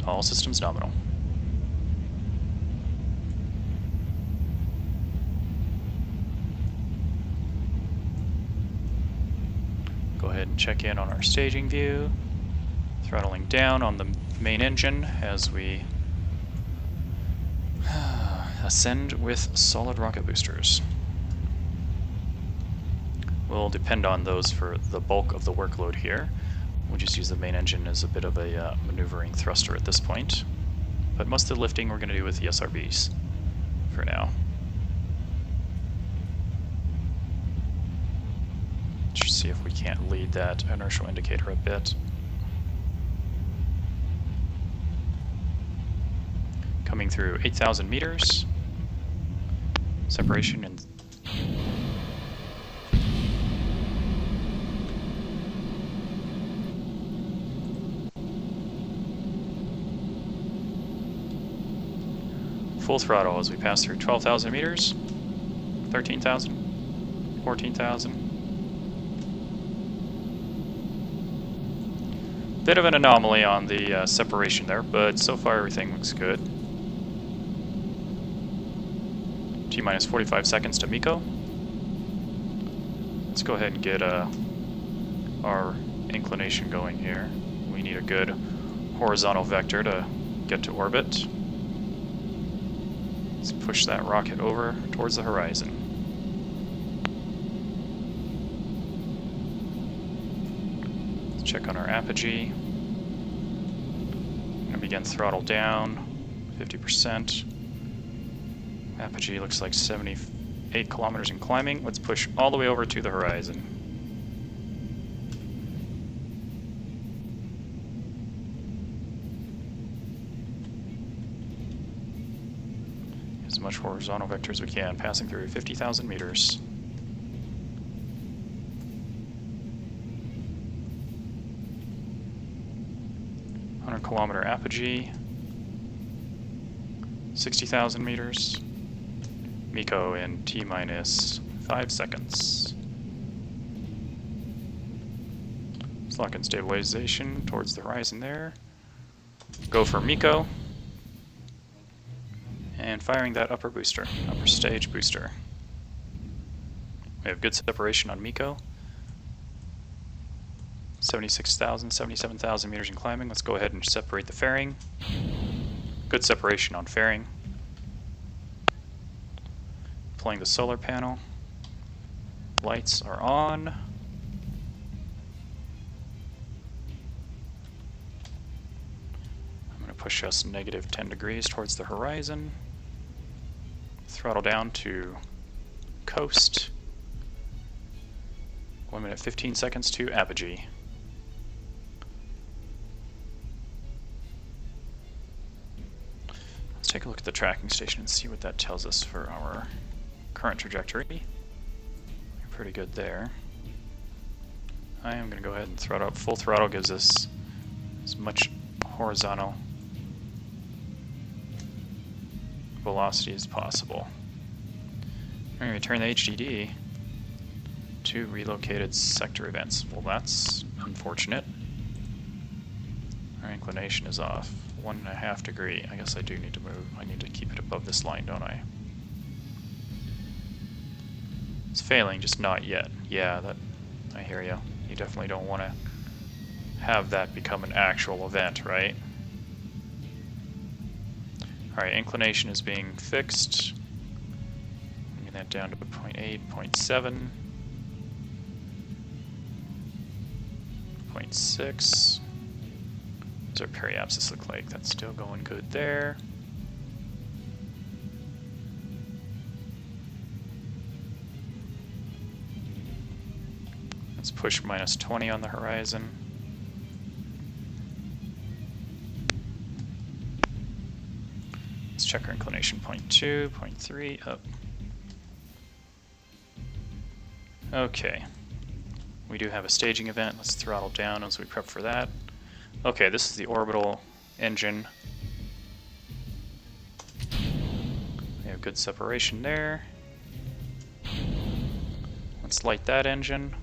All systems nominal. Go ahead and check in on our staging view. Throttling down on the main engine as we ascend with solid rocket boosters. We'll depend on those for the bulk of the workload here. We'll just use the main engine as a bit of a maneuvering thruster at this point. But most of the lifting we're going to do with the SRBs for now. Just see if we can't lead that inertial indicator a bit. Coming through 8,000 meters. Separation in full throttle as we pass through 12,000 meters, 13,000, 14,000. Bit of an anomaly on the separation there, but so far everything looks good. T-minus 45 seconds to MECO. Let's go ahead and get our inclination going here. We need a good horizontal vector to get to orbit. Let's push that rocket over towards the horizon. Let's check on our apogee. I'm going to begin throttle down, 50%. Apogee looks like 78 kilometers in climbing. Let's push all the way over to the horizon. As much horizontal vector as we can, passing through 50,000 meters. Kilometer apogee, 60,000 meters. MECO in T-minus 5 seconds. Let's lock in stabilization towards the horizon there. Go for MECO. And firing that upper booster, upper stage booster. We have good separation on MECO. 76,000, 77,000 meters in climbing. Let's go ahead and separate the fairing. Good separation on fairing. Deploying the solar panel. Lights are on. I'm going to push us negative 10 degrees towards the horizon. Throttle down to coast. 1 minute 15 seconds to apogee. Let's take a look at the tracking station and see what that tells us for our current trajectory. Pretty good there. I am going to go ahead and throttle up. Full throttle gives us as much horizontal velocity as possible. I'm going to return the HDD to relocated sector events. Well, that's unfortunate. Our inclination is off. 1.5 degree. I guess I do need to move. I need to keep it above this line, don't I? It's failing, just not yet. Yeah, that I hear you. You definitely don't want to have that become an actual event, right? Alright, inclination is being fixed. Bringing that down to 0.8, 0.7, 0.6. What does our periapsis look like? That's still going good there. Let's push minus 20 on the horizon. Let's check our inclination, 0.2, 0.3, up. Okay. We do have a staging event. Let's throttle down as we prep for that. Okay, this is the orbital engine. We have good separation there. Let's light that engine.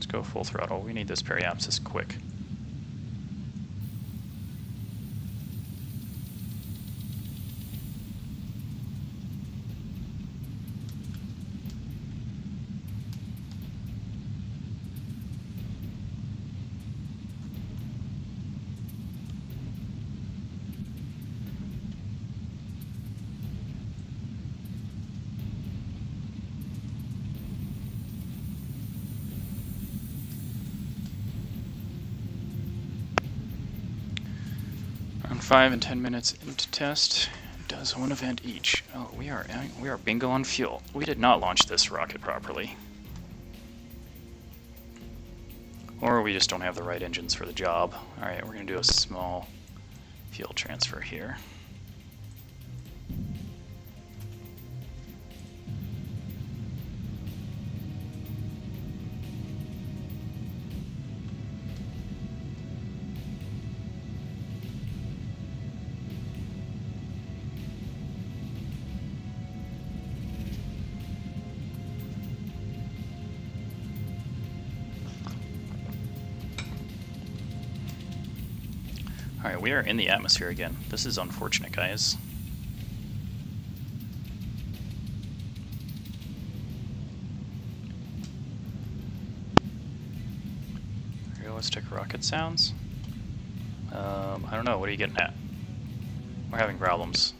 go full throttle. We need this periapsis quick. Around 5 and 10 minutes into test, it does one event each. Oh, we are bingo on fuel. We did not launch this rocket properly. Or we just don't have the right engines for the job. Alright, we're going to do a small fuel transfer here. Alright, we are in the atmosphere again. This is unfortunate, guys. Realistic rocket sounds? I don't know, what are you getting at? We're having problems.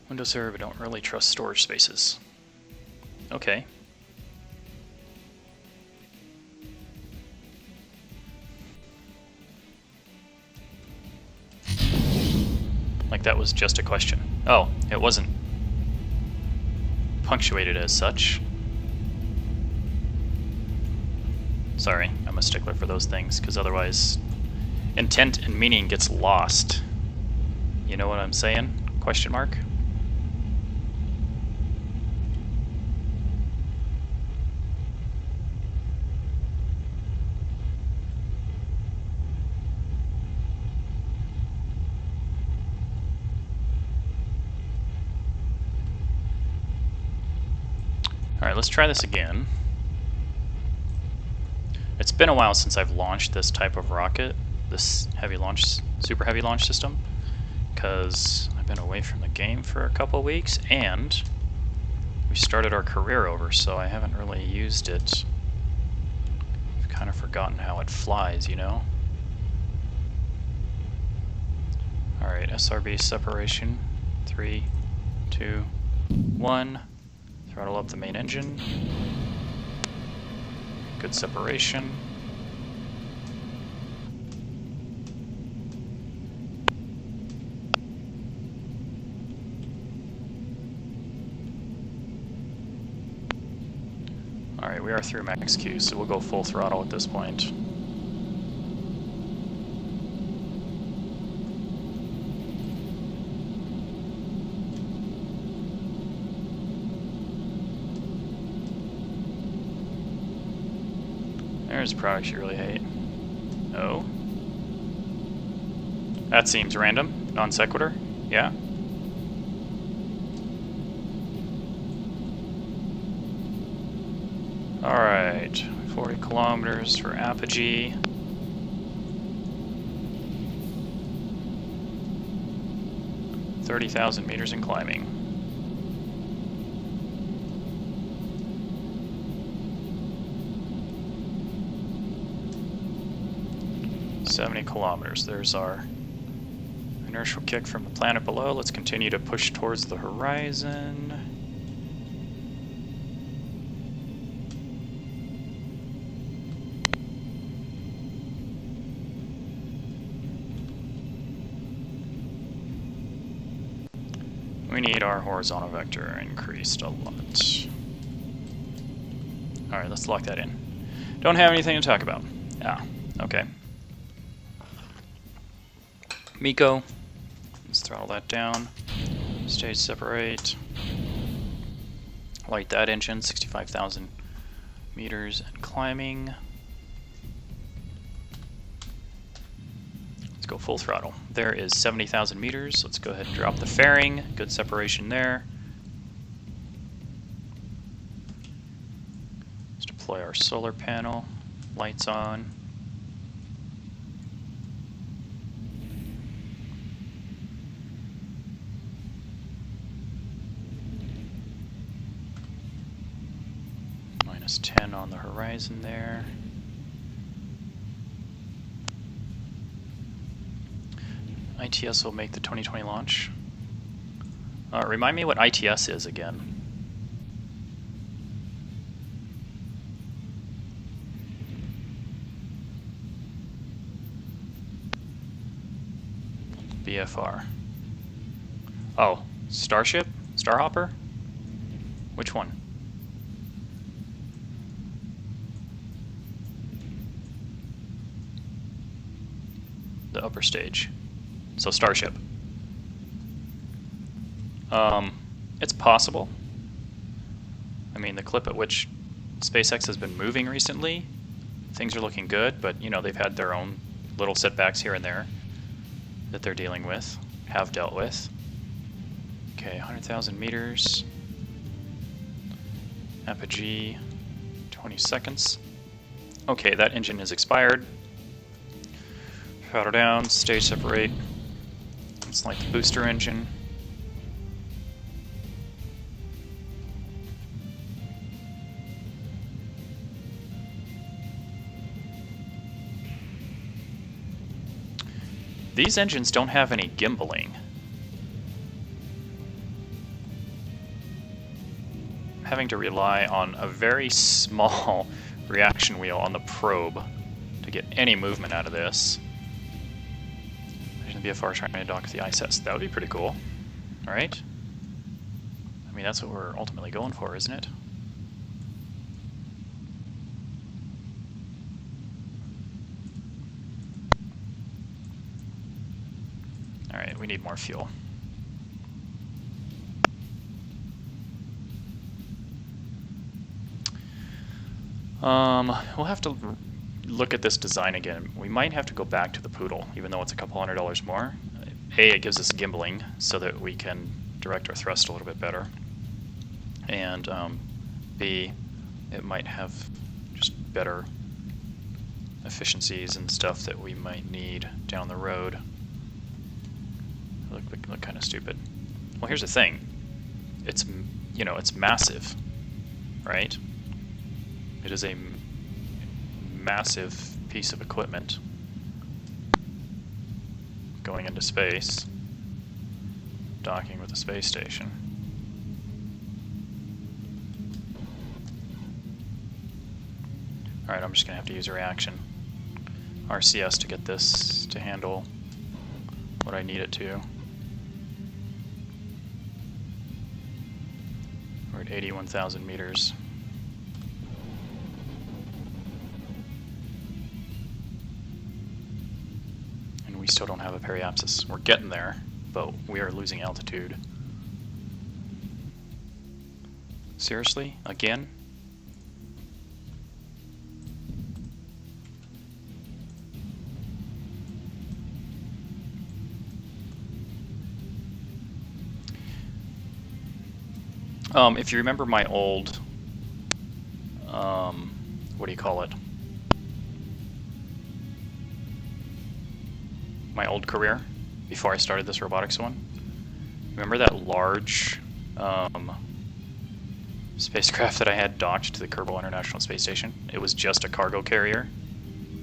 Windows server, but don't really trust storage spaces. Okay. Like that was just a question. Oh, it wasn't punctuated as such. Sorry, I'm a stickler for those things, because otherwise intent and meaning gets lost. You know what I'm saying? Question mark? Alright, let's try this again. It's been a while since I've launched this type of rocket, this super heavy launch system, because I've been away from the game for a couple of weeks, and we started our career over, so I haven't really used it. I've kind of forgotten how it flies, you know? Alright, SRB separation. 3, 2, 1. Throttle up the main engine. Good separation. Alright, we are through max Q, so we'll go full throttle at this point. There's products you really hate. Oh. That seems random. Non sequitur. Yeah. Alright. 40 kilometers for Apogee. $30,000 meters in climbing. $70 kilometers. There's our inertial kick from the planet below. Let's continue to push towards the horizon. We need our horizontal vector increased a lot. Alright, let's lock that in. Don't have anything to talk about. Ah, okay. MECO, let's throttle that down. Stage separate. Light that engine, 65,000 meters and climbing. Let's go full throttle. There is 70,000 meters. Let's go ahead and drop the fairing. Good separation there. Deploy our solar panel. Lights on. -10 on the horizon there. ITS will make the 2020 launch. Remind me what ITS is again. BFR. Oh, Starship? Starhopper? Which one? The upper stage. So Starship. It's possible. I mean, the clip at which SpaceX has been moving recently, things are looking good, but you know, they've had their own little setbacks here and there that they're dealing with, have dealt with. Okay, 100,000 meters. Apogee, 20 seconds. Okay, that engine is expired. Throttle down, stage separate. Let's light the booster engine. These engines don't have any gimbaling. I'm having to rely on a very small reaction wheel on the probe to get any movement out of this. There's the BFR trying to dock with the ISS. That would be pretty cool, right? I mean, that's what we're ultimately going for, isn't it? Alright, we need more fuel. We'll have to look at this design again. We might have to go back to the Poodle, even though it's a couple $100 more. A, it gives us gimbaling so that we can direct our thrust a little bit better. And B, it might have just better efficiencies and stuff that we might need down the road. Look kind of stupid. Well, here's the thing. It's, you know, it's massive, right? It is a massive piece of equipment going into space, docking with the space station. Alright, I'm just going to have to use a reaction RCS to get this to handle what I need it to. We're at 81,000 meters. And we still don't have a periapsis. We're getting there, but we are losing altitude. Seriously? Again? If you remember my old, what do you call it? My old career, before I started this robotics one. Remember that large spacecraft that I had docked to the Kerbal International Space Station? It was just a cargo carrier.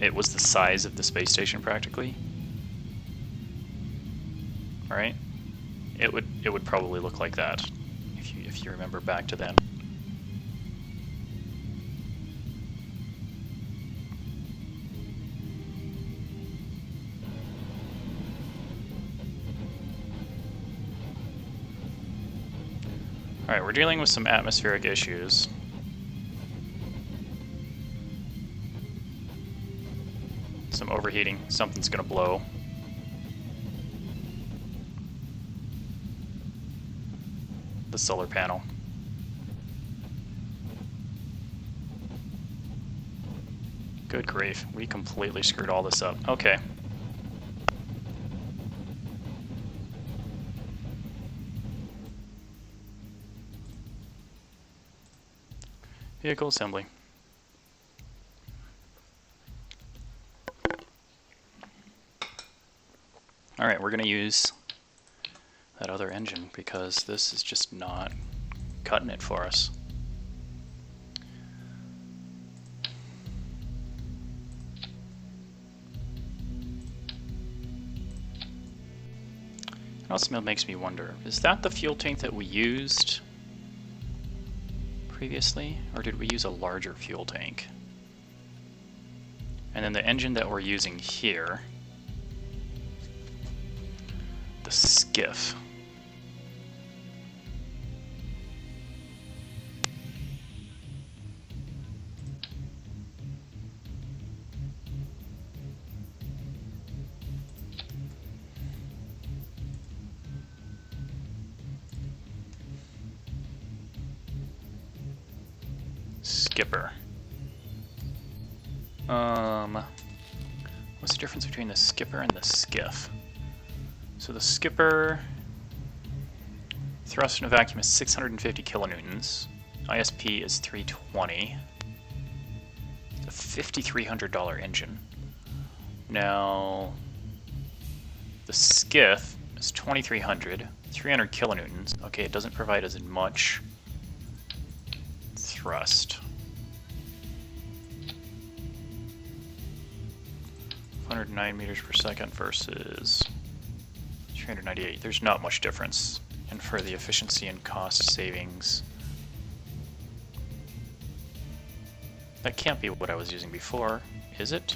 It was the size of the space station practically. Right? It would probably look like that. If you remember back to then. Alright, we're dealing with some atmospheric issues. Some overheating, something's gonna blow. The solar panel. Good grief, we completely screwed all this up. Okay. Vehicle assembly. we're going to use that other engine because this is just not cutting it for us. It also makes me wonder, is that the fuel tank that we used previously, or did we use a larger fuel tank? And then the engine that we're using here, the skiff. Skipper. What's the difference between the skipper and the skiff? So the skipper thrust in a vacuum is 650 kilonewtons. ISP is 320. It's a $5,300 engine. Now the skiff is 2,300, 300 kilonewtons. Okay, it doesn't provide as much thrust. 109 meters per second versus 398. There's not much difference. And for the efficiency and cost savings, that can't be what I was using before, is it?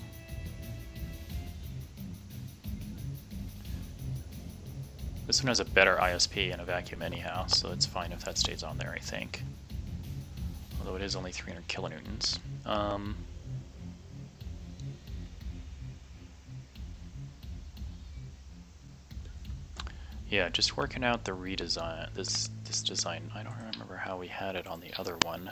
This one has a better ISP in a vacuum anyhow, so it's fine if that stays on there, I think. Although it is only 300 kilonewtons. Yeah, just working out the redesign, this design. I don't remember how we had it on the other one.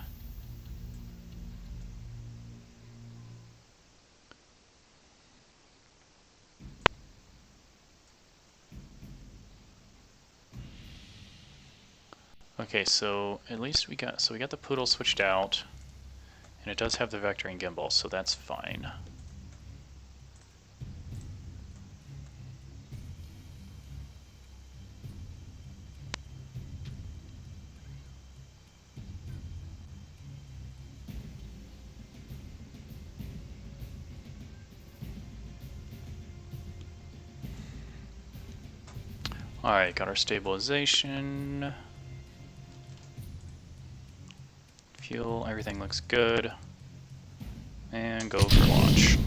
Okay, so at least we got the Poodle switched out, and it does have the vectoring gimbal, so that's fine. Alright, got our stabilization. Fuel, everything looks good. And go for launch.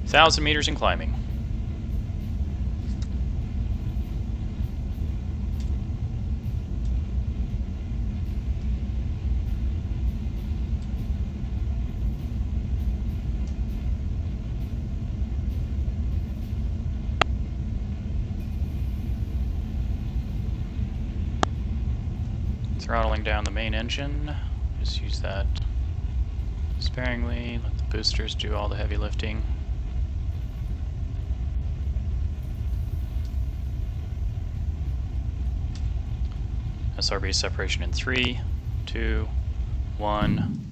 Thousand meters and climbing. Throttling down the main engine. Just use that sparingly. Let the boosters do all the heavy lifting. SRB separation in 3, 2, 1.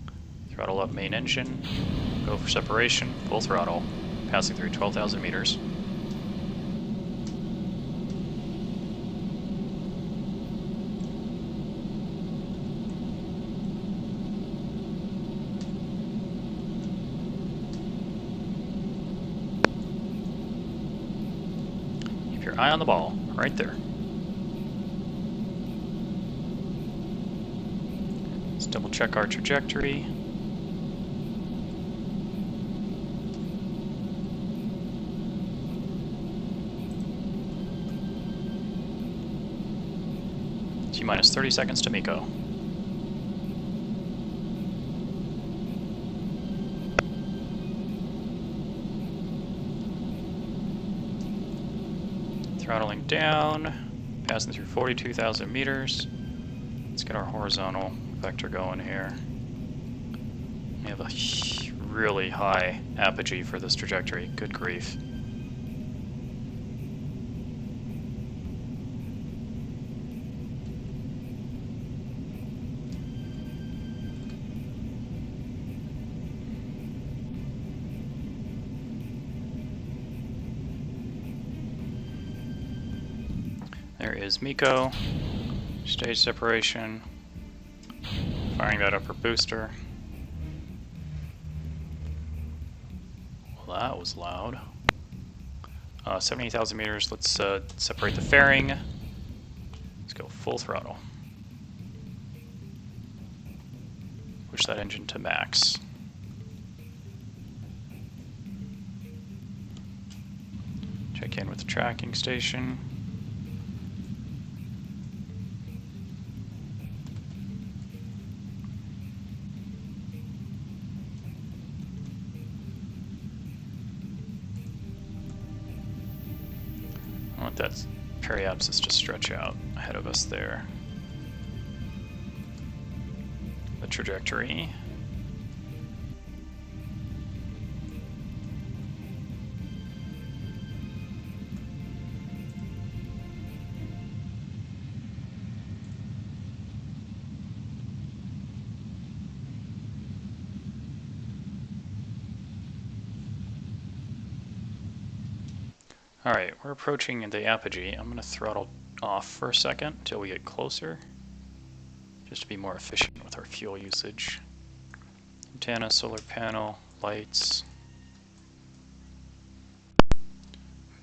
Throttle up main engine. Go for separation. Full throttle. Passing through 12,000 meters. Keep your eye on the ball. Right there. Double check our trajectory. T-minus 30 seconds to MECO. Throttling down, passing through 42,000 meters. Let's get our horizontal vector going here. We have a really high apogee for this trajectory. Good grief. There is Miko. Stage separation. Firing that upper booster. Well, that was loud. 78,000 meters. Let's separate the fairing. Let's go full throttle. Push that engine to max. Check in with the tracking station. I want that periapsis to stretch out ahead of us there. The trajectory. Alright, we're approaching the apogee. I'm going to throttle off for a second until we get closer, just to be more efficient with our fuel usage. Antenna, solar panel, lights.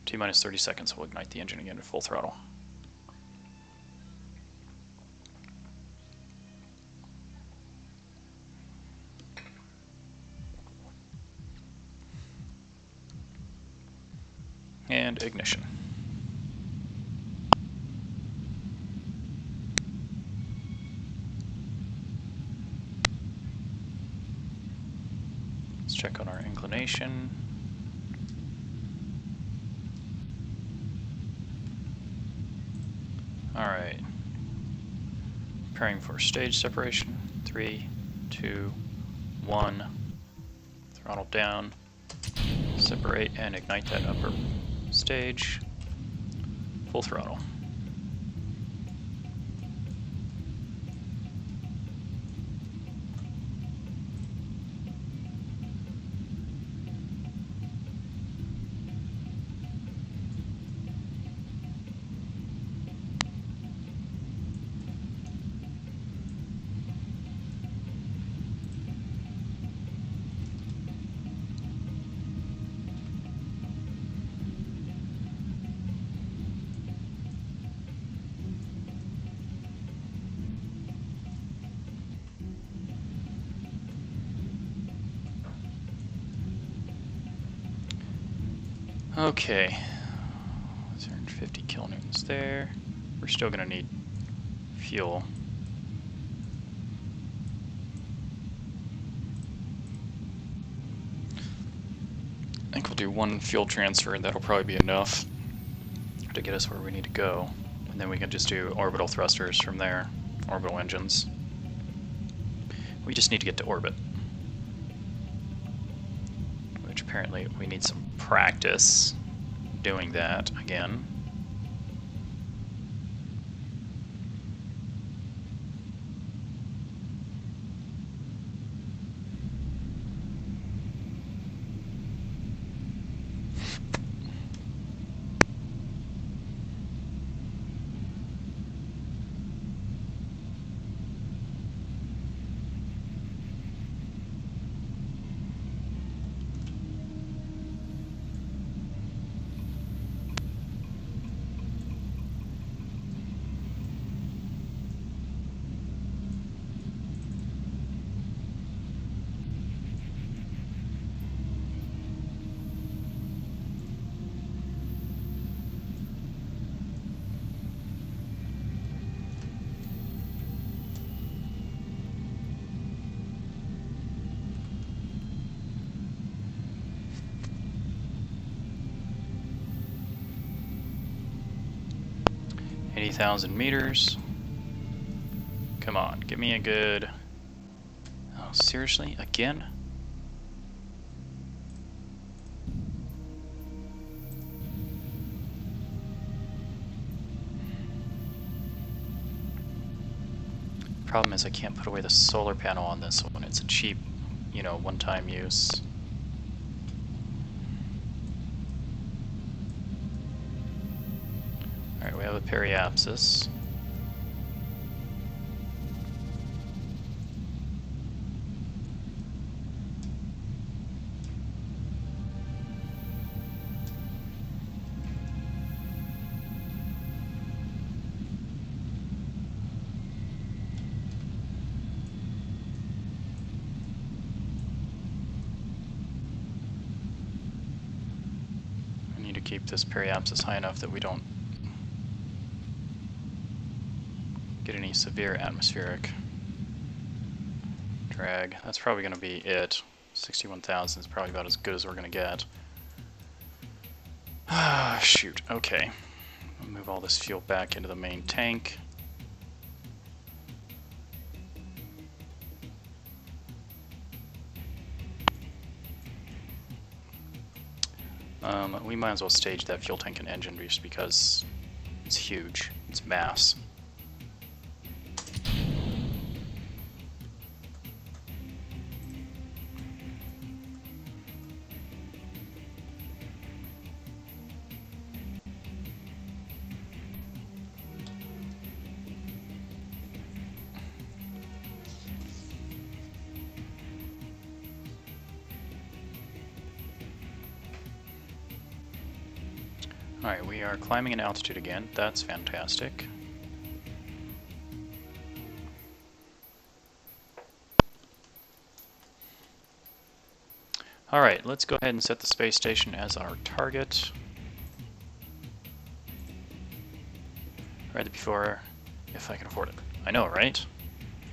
T-minus 30 seconds, we'll ignite the engine again at full throttle. And ignition. Let's check on our inclination. Alright. Preparing for stage separation. 3, 2, 1. Throttle down. Separate and ignite that upper stage. Full throttle. Okay, 250 kilonewtons there. We're still going to need fuel. I think we'll do one fuel transfer and that'll probably be enough to get us where we need to go. And then we can just do orbital thrusters from there, orbital engines. We just need to get to orbit. Which apparently we need some practice doing that again. $80,000 meters. Come on, give me a good... Oh Seriously? Again? Problem is I can't put away the solar panel on this one. It's a cheap, you know, one-time use. Alright, we have a periapsis. I need to keep this periapsis high enough that we don't get any severe atmospheric drag. That's probably going to be it. 61,000 is probably about as good as we're going to get. Ah, shoot. Okay. I'll move all this fuel back into the main tank. We might as well stage that fuel tank and engine just because it's huge. It's mass. Alright, we are climbing in altitude again. That's fantastic. Alright, let's go ahead and set the space station as our target. Right before, if I can afford it. I know, right?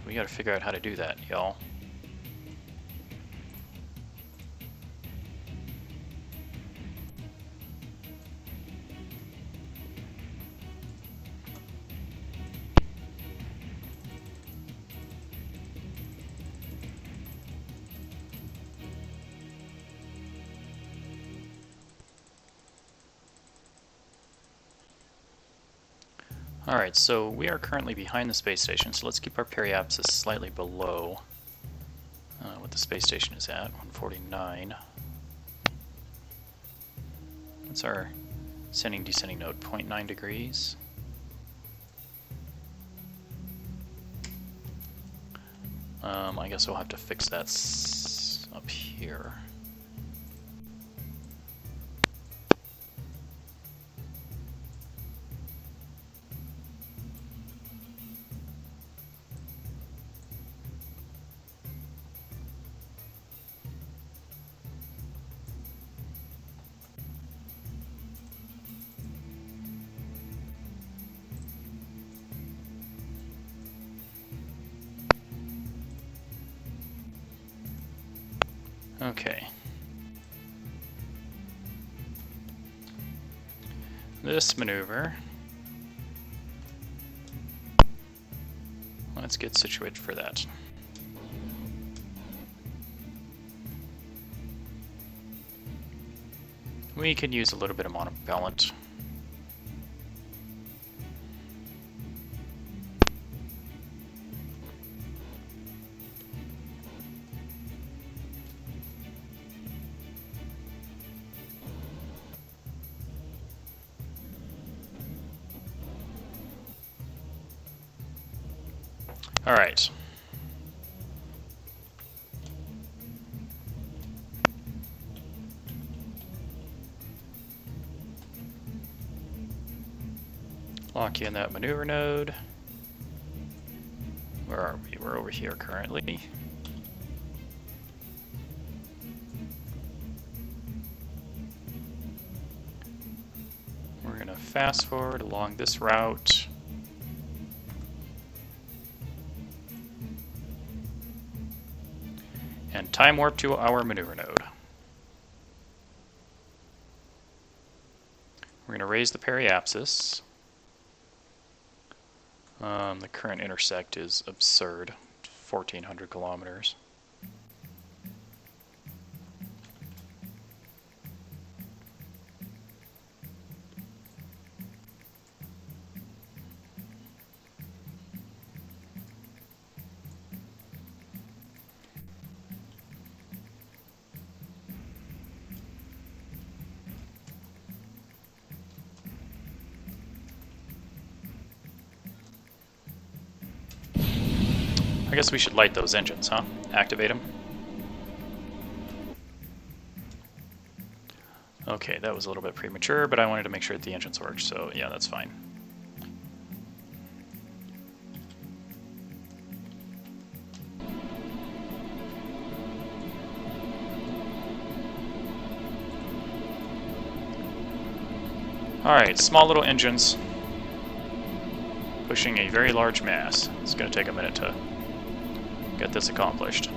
We gotta figure out how to do that, y'all. Alright, so we are currently behind the space station, so let's keep our periapsis slightly below what the space station is at, 149. That's our ascending descending node, 0.9 degrees. I guess we'll have to fix that up here. Okay. This maneuver. Let's get situated for that. We could use a little bit of monopropellant. All right. Lock in that maneuver node. Where are we? We're over here currently. We're going to fast forward along this route. And time warp to our maneuver node. We're going to raise the periapsis. The current intersect is absurd, 1,400 kilometers. guess we should light those engines, huh? Activate them. Okay, that was a little bit premature, but I wanted to make sure that the engines worked, so yeah, that's fine. Alright, small little engines pushing a very large mass. It's going to take a minute to get this accomplished.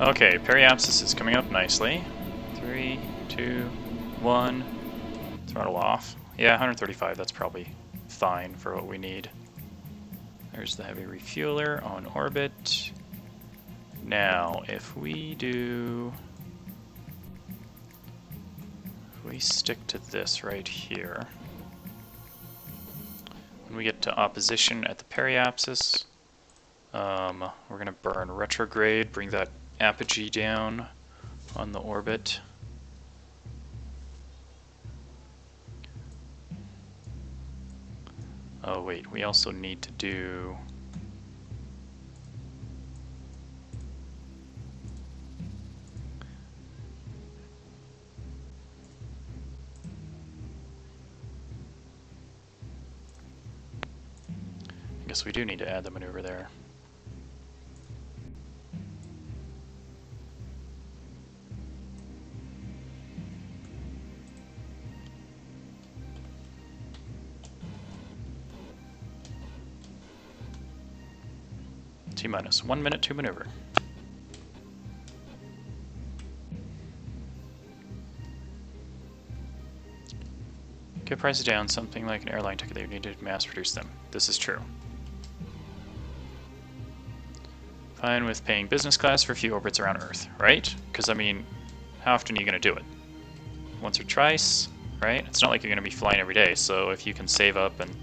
Okay, periapsis is coming up nicely. 3, 2, 1, throttle off. Yeah, 135, that's probably fine for what we need. There's the heavy refueler on orbit. Now, if we stick to this right here, when we get to opposition at the periapsis, we're going to burn retrograde, bring that apogee down on the orbit. Oh wait, we also need to do I guess we do need to add the maneuver there. T-minus 1 minute to maneuver. Get prices down, something like an airline ticket. They needed to mass produce them. This is true. Fine with paying business class for a few orbits around Earth, right? Because, I mean, how often are you going to do it? Once or twice, right? It's not like you're going to be flying every day, so if you can save up and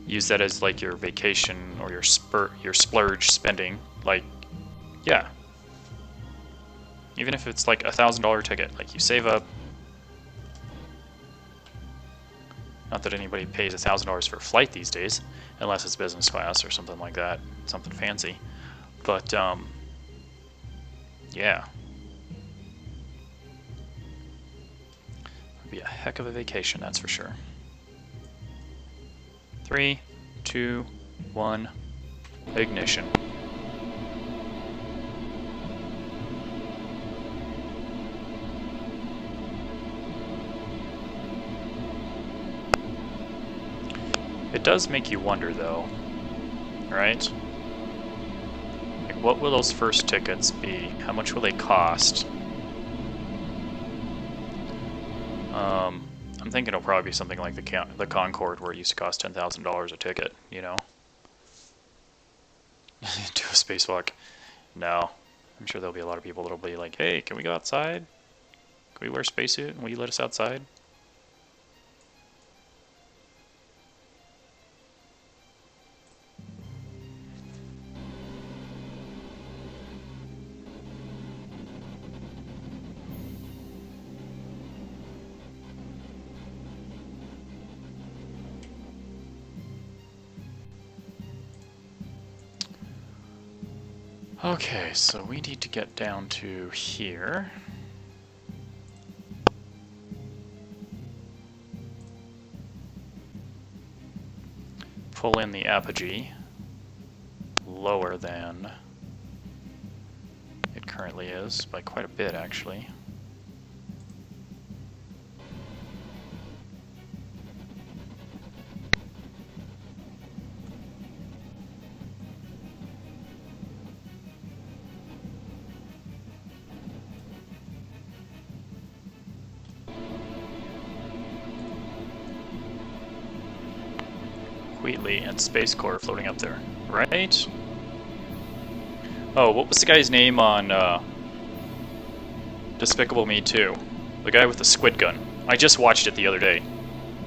use that as like your vacation or your splurge spending, like, yeah. Even if it's like $1,000 ticket, like you save up. Not that anybody pays $1,000 for a flight these days, unless it's business class or something like that, something fancy. But, yeah. It'd be a heck of a vacation, that's for sure. 3, 2, 1, ignition. It does make you wonder, though, right? Like, what will those first tickets be? How much will they cost? I'm thinking it'll probably be something like the Concorde, where it used to cost $10,000 a ticket, you know? Do a spacewalk. No. I'm sure there'll be a lot of people that'll be like, hey, can we go outside? Can we wear a spacesuit? Will you let us outside? Okay, so we need to get down to here. Pull in the apogee lower than it currently is, by quite a bit actually. Wheatley and Space Corps floating up there, right? Oh, what was the guy's name on Despicable Me 2? The guy with the squid gun. I just watched it the other day,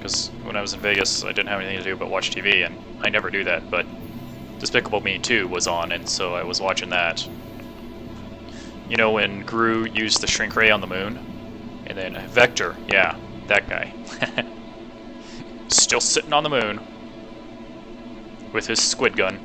because when I was in Vegas, I didn't have anything to do but watch TV, and I never do that, but Despicable Me 2 was on, and so I was watching that. You know when Gru used the shrink ray on the moon? And then Vector, yeah, that guy. Still sitting on the moon with his squid gun.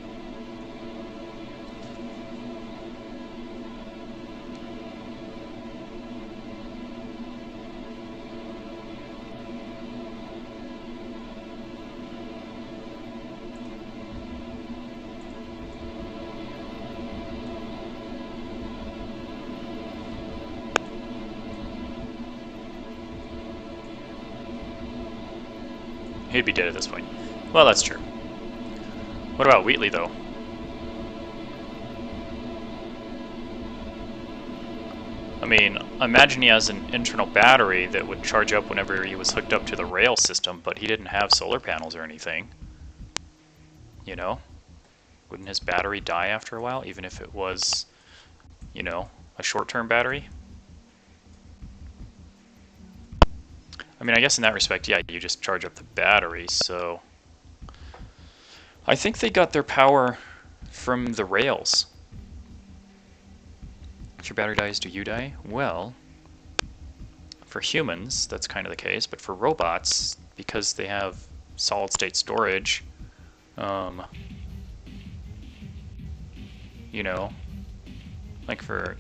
He'd be dead at this point. Well, that's true. What about Wheatley, though? I mean, imagine he has an internal battery that would charge up whenever he was hooked up to the rail system, but he didn't have solar panels or anything. You know? Wouldn't his battery die after a while, even if it was, you know, a short-term battery? I mean, I guess in that respect, yeah, you just charge up the battery, so... I think they got their power from the rails. If your battery dies, do you die? Well, for humans, that's kind of the case, but for robots, because they have solid-state storage, you know, like for...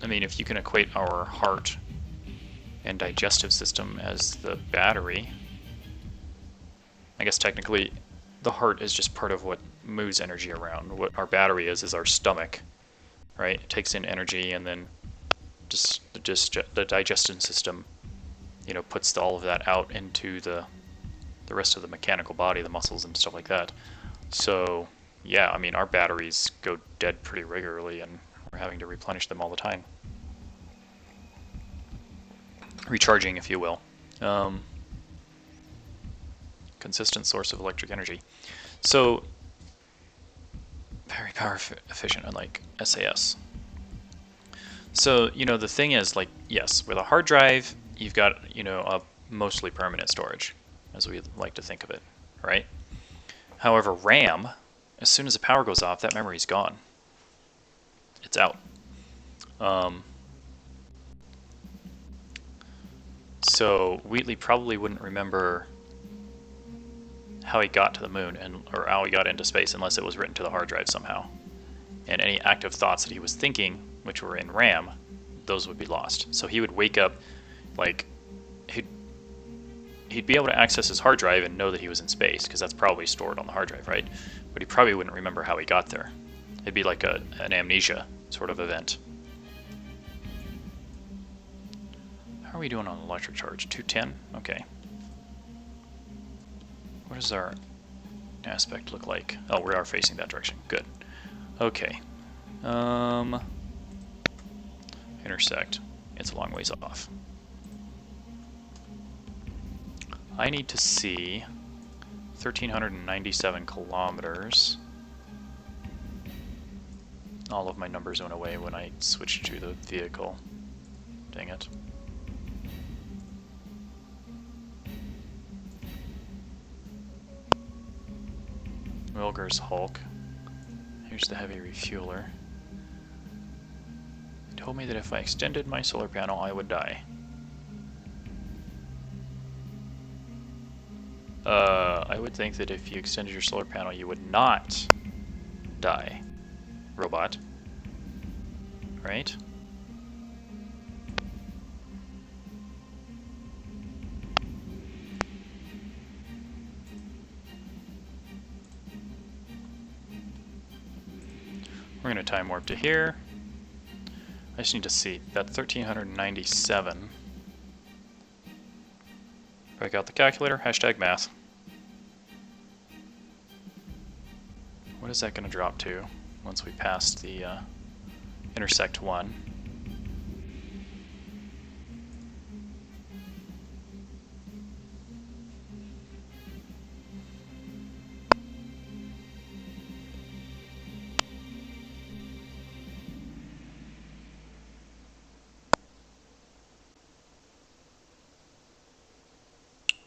I mean, if you can equate our heart and digestive system as the battery, I guess technically the heart is just part of what moves energy around. What our battery is our stomach, right? It takes in energy and then just the digestion system, you know, puts all of that out into the rest of the mechanical body, the muscles and stuff like that. So yeah, I mean, our batteries go dead pretty regularly and we're having to replenish them all the time. Recharging, if you will. Consistent source of electric energy. So, very power efficient, unlike SAS. So, you know, the thing is, like, yes, with a hard drive, you've got, you know, a mostly permanent storage, as we like to think of it, right? However, RAM, as soon as the power goes off, that memory's gone. It's out. So Wheatley probably wouldn't remember how he got to the moon or how he got into space unless it was written to the hard drive somehow. And any active thoughts that he was thinking, which were in RAM, those would be lost. So he would wake up, like, he'd be able to access his hard drive and know that he was in space, because that's probably stored on the hard drive, right? But he probably wouldn't remember how he got there. It'd be like an amnesia sort of event. How are we doing on electric charge? 210? Okay. What does our aspect look like? Oh, we are facing that direction. Good. Okay. Intersect. It's a long ways off. I need to see 1,397 kilometers. All of my numbers went away when I switched to the vehicle. Dang it. Wilger's Hulk. Here's the heavy refueler. He told me that if I extended my solar panel, I would die. I would think that if you extended your solar panel, you would not die, robot. Right? We're going to time warp to here. I just need to see that 1,397. Break out the calculator, hashtag math. What is that going to drop to once we pass the intersect 1?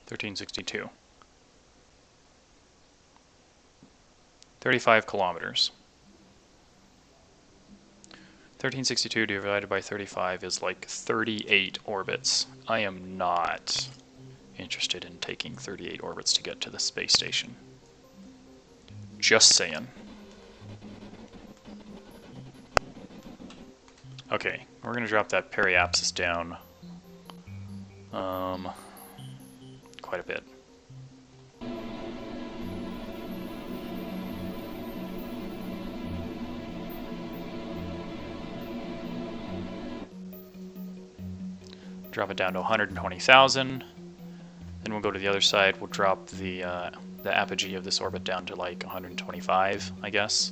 1362. 35 kilometers. 1362 divided by 35 is like 38 orbits. I am not interested in taking 38 orbits to get to the space station. Just saying. Okay, we're going to drop that periapsis down quite a bit. Drop it down to 120,000. Then we'll go to the other side. We'll drop the apogee of this orbit down to like 125, I guess.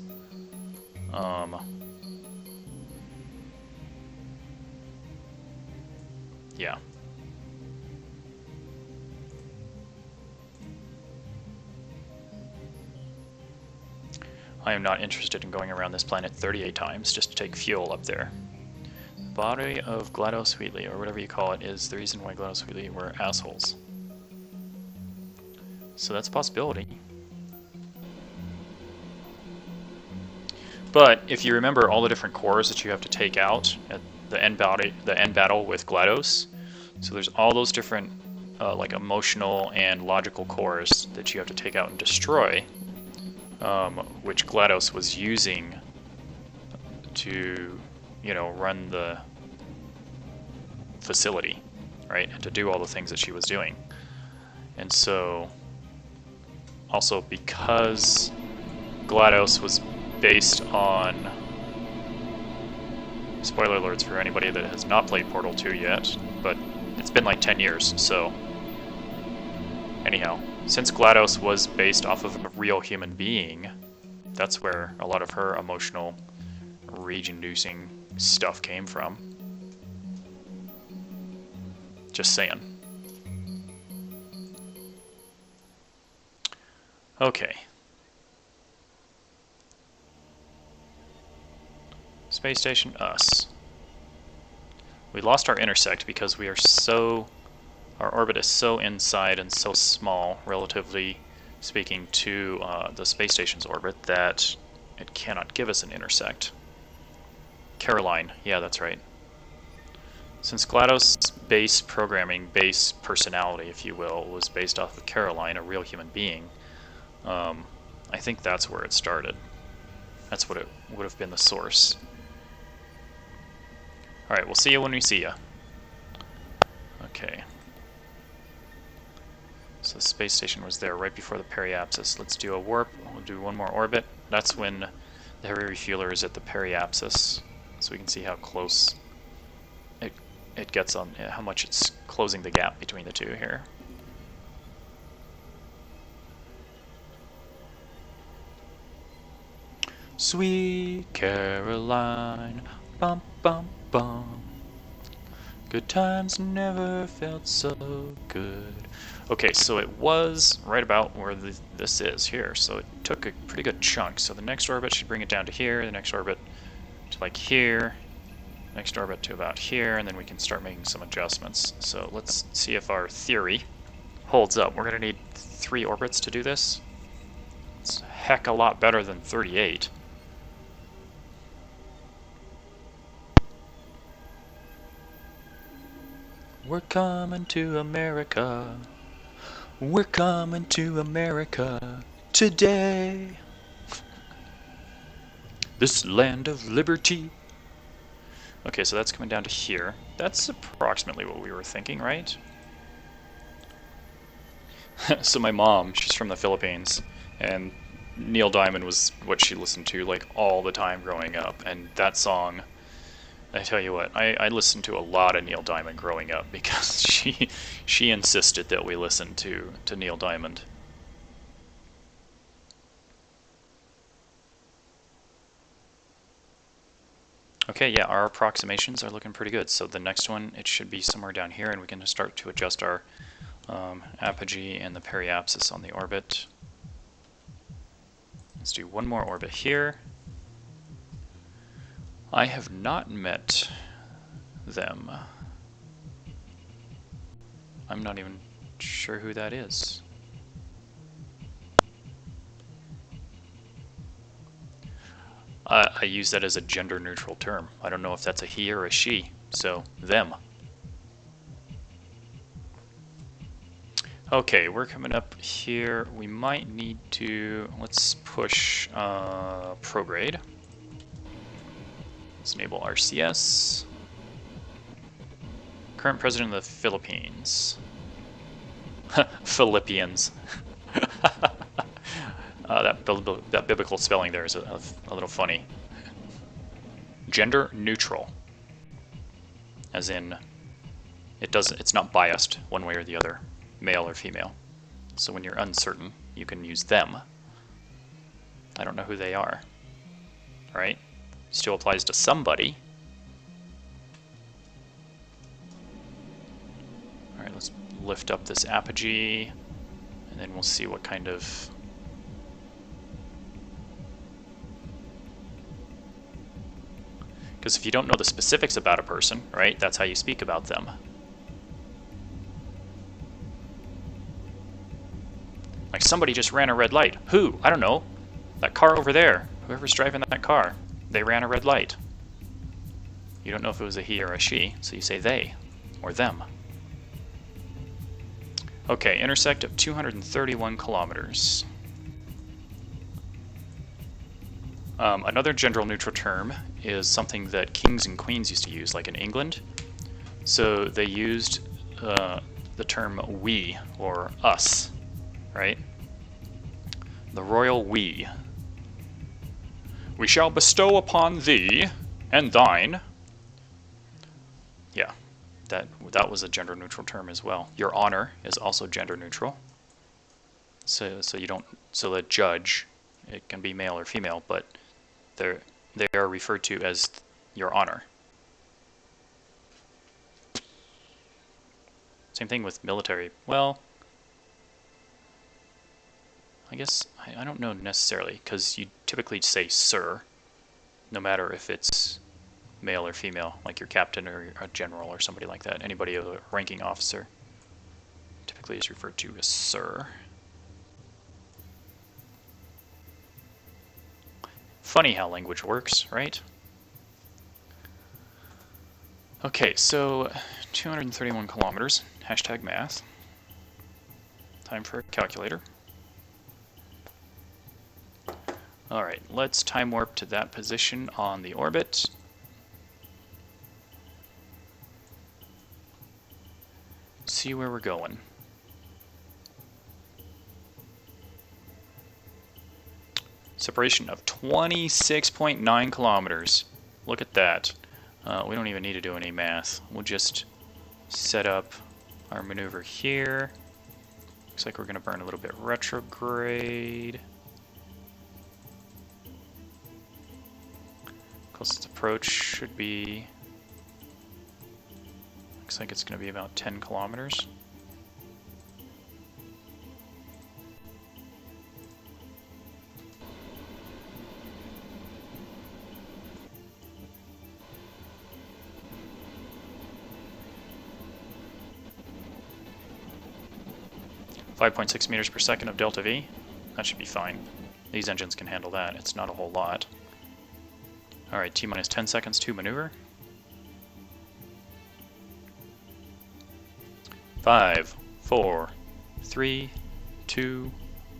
Yeah. I am not interested in going around this planet 38 times just to take fuel up there. The body of GLaDOS Wheatley, or whatever you call it, is the reason why GLaDOS Wheatley were assholes. So that's a possibility. But if you remember all the different cores that you have to take out at the end battle with GLaDOS, so there's all those different like emotional and logical cores that you have to take out and destroy, which GLaDOS was using to, you know, run the facility, right, and to do all the things that she was doing. And so, also because GLaDOS was based on, spoiler alerts for anybody that has not played Portal 2 yet, but it's been like 10 years, so anyhow, since GLaDOS was based off of a real human being, that's where a lot of her emotional, rage-inducing stuff came from. Just saying. Okay. Space station, us. We lost our intersect because we are so... Our orbit is so inside and so small, relatively speaking, to the space station's orbit that it cannot give us an intersect. Caroline, yeah, that's right. Since GLaDOS' base programming, base personality, if you will, was based off of Caroline, a real human being, I think that's where it started. That's what it would have been the source. Alright, we'll see you when we see you. Okay. So the space station was there right before the periapsis. Let's do a warp. We'll do one more orbit. That's when the heavy refueler is at the periapsis. So we can see how close it gets on, how much it's closing the gap between the two here. Sweet Caroline, bum bum bum. Good times never felt so good. Okay, so it was right about where this is here, so it took a pretty good chunk. So the next orbit should bring it down to here, the next orbit to like here, next orbit to about here, and then we can start making some adjustments. So let's see if our theory holds up. We're going to need 3 orbits to do this. It's a heck a lot better than 38. We're coming to America. We're coming to America today. This land of liberty. Okay, so that's coming down to here. That's approximately what we were thinking, right? So my mom, she's from the Philippines, and Neil Diamond was what she listened to like all the time growing up, and that song, I tell you what, I listened to a lot of Neil Diamond growing up because she insisted that we listen to Neil Diamond. Okay, yeah, our approximations are looking pretty good. So the next one, it should be somewhere down here, and we can start to adjust our apogee and the periapsis on the orbit. Let's do one more orbit here. I have not met them. I'm not even sure who that is. I use that as a gender-neutral term. I don't know if that's a he or a she, so them. Okay, we're coming up here. We might need to, let's push prograde. Let's enable RCS. Current president of the Philippines. Philippians. That biblical spelling there is a little funny. Gender neutral, as in it's not biased one way or the other, male or female. So when you're uncertain, you can use them. I don't know who they are. All right, still applies to somebody. All right, let's lift up this apogee, and then we'll see what kind of because if you don't know the specifics about a person, right, that's how you speak about them. Like somebody just ran a red light. Who? I don't know. That car over there. Whoever's driving that car. They ran a red light. You don't know if it was a he or a she, so you say they or them. Okay, intersect of 231 kilometers. Another gender-neutral term is something that kings and queens used to use, like in England. So they used the term we, or us, right? The royal we. We shall bestow upon thee and thine. Yeah, that was a gender-neutral term as well. Your honor is also gender-neutral. So the judge, it can be male or female, but they are referred to as your honor. Same thing with military. Well, I guess I don't know necessarily, because you typically say sir, no matter if it's male or female, like your captain or a general or somebody like that. Anybody a ranking officer typically is referred to as sir. Funny how language works, right? Okay, so 231 kilometers, hashtag math. Time for a calculator. All right, let's time warp to that position on the orbit. See where we're going. Separation of 26.9 kilometers. Look at that. We don't even need to do any math. We'll just set up our maneuver here. Looks like we're going to burn a little bit retrograde. Closest approach should be... Looks like it's going to be about 10 kilometers. .6 meters per second of delta V. That should be fine. These engines can handle that. It's not a whole lot. Alright, T-minus 10 seconds to maneuver. 5, 4, 3, 2,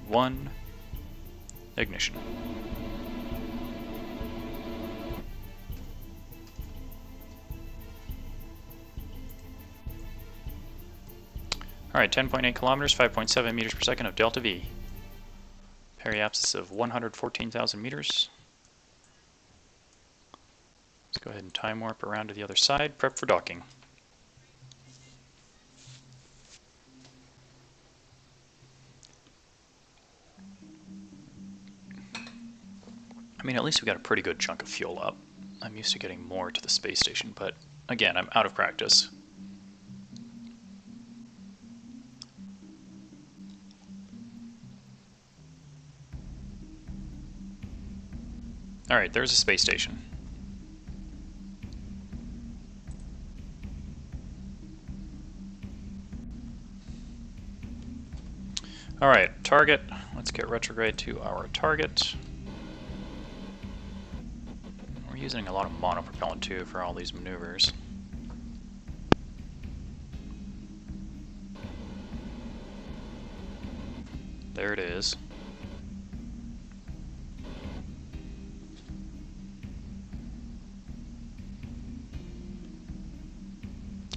1. Ignition. Alright, 10.8 kilometers, 5.7 meters per second of delta V. Periapsis of 114,000 meters. Let's go ahead and time warp around to the other side, prep for docking. I mean, at least we got a pretty good chunk of fuel up. I'm used to getting more to the space station, but again, I'm out of practice. Alright, there's a space station. Alright, target. Let's get retrograde to our target. We're using a lot of monopropellant too for all these maneuvers. There it is.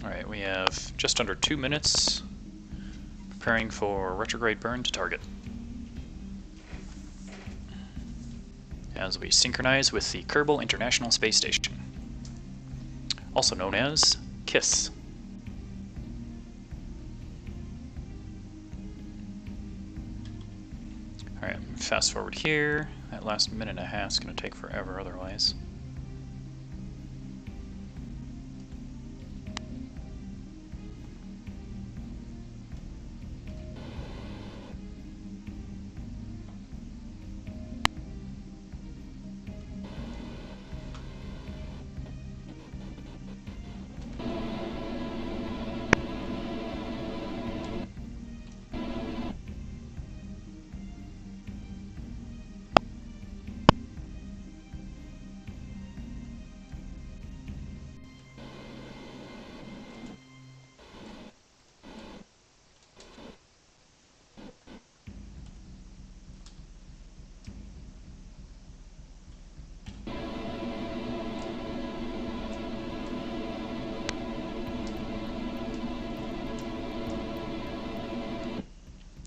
Alright, we have just under 2 minutes preparing for retrograde burn to target. As we synchronize with the Kerbal International Space Station, also known as KISS. Alright, fast forward here. That last minute and a half is going to take forever otherwise.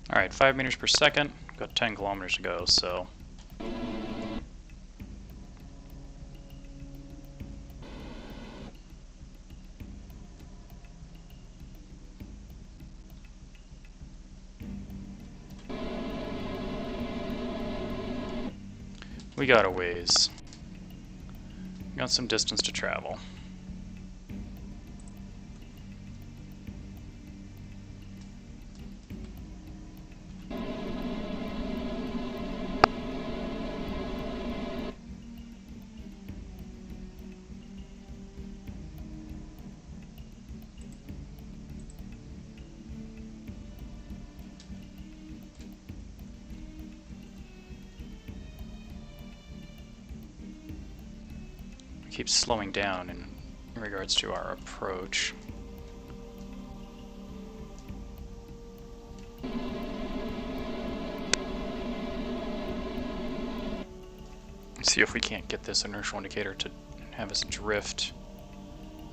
Alright, 5 meters per second. Got 10 kilometers to go, so... we got a ways. Got some distance to travel. Keeps slowing down in regards to our approach. See if we can't get this inertial indicator to have us drift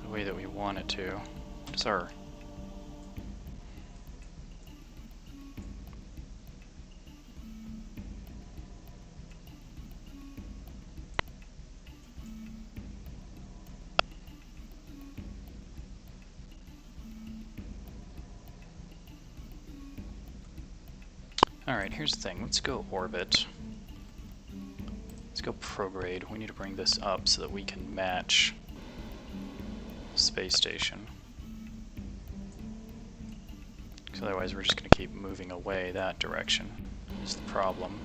the way that we want it to. What's our... Alright, here's the thing. Let's go orbit. Let's go prograde. We need to bring this up so that we can match the space station. Because otherwise we're just going to keep moving away that direction. Is the problem.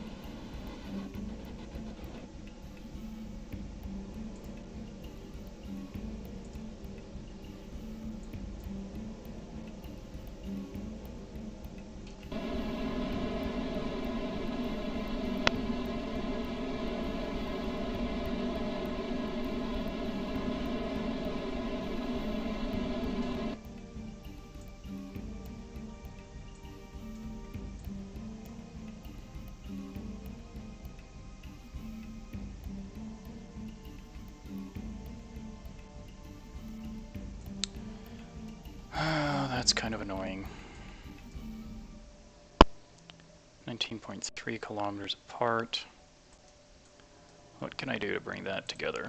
That's kind of annoying. 19.3 kilometers apart. What can I do to bring that together?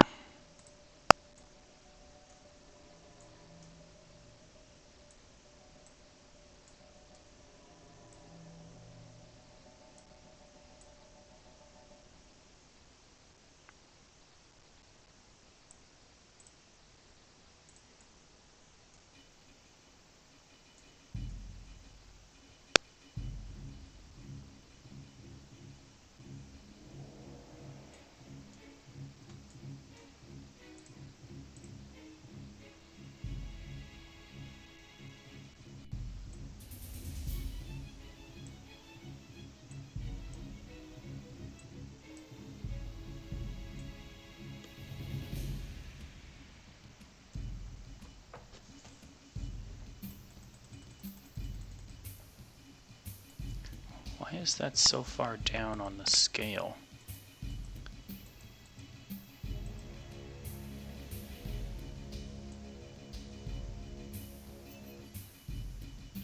is that so far down on the scale?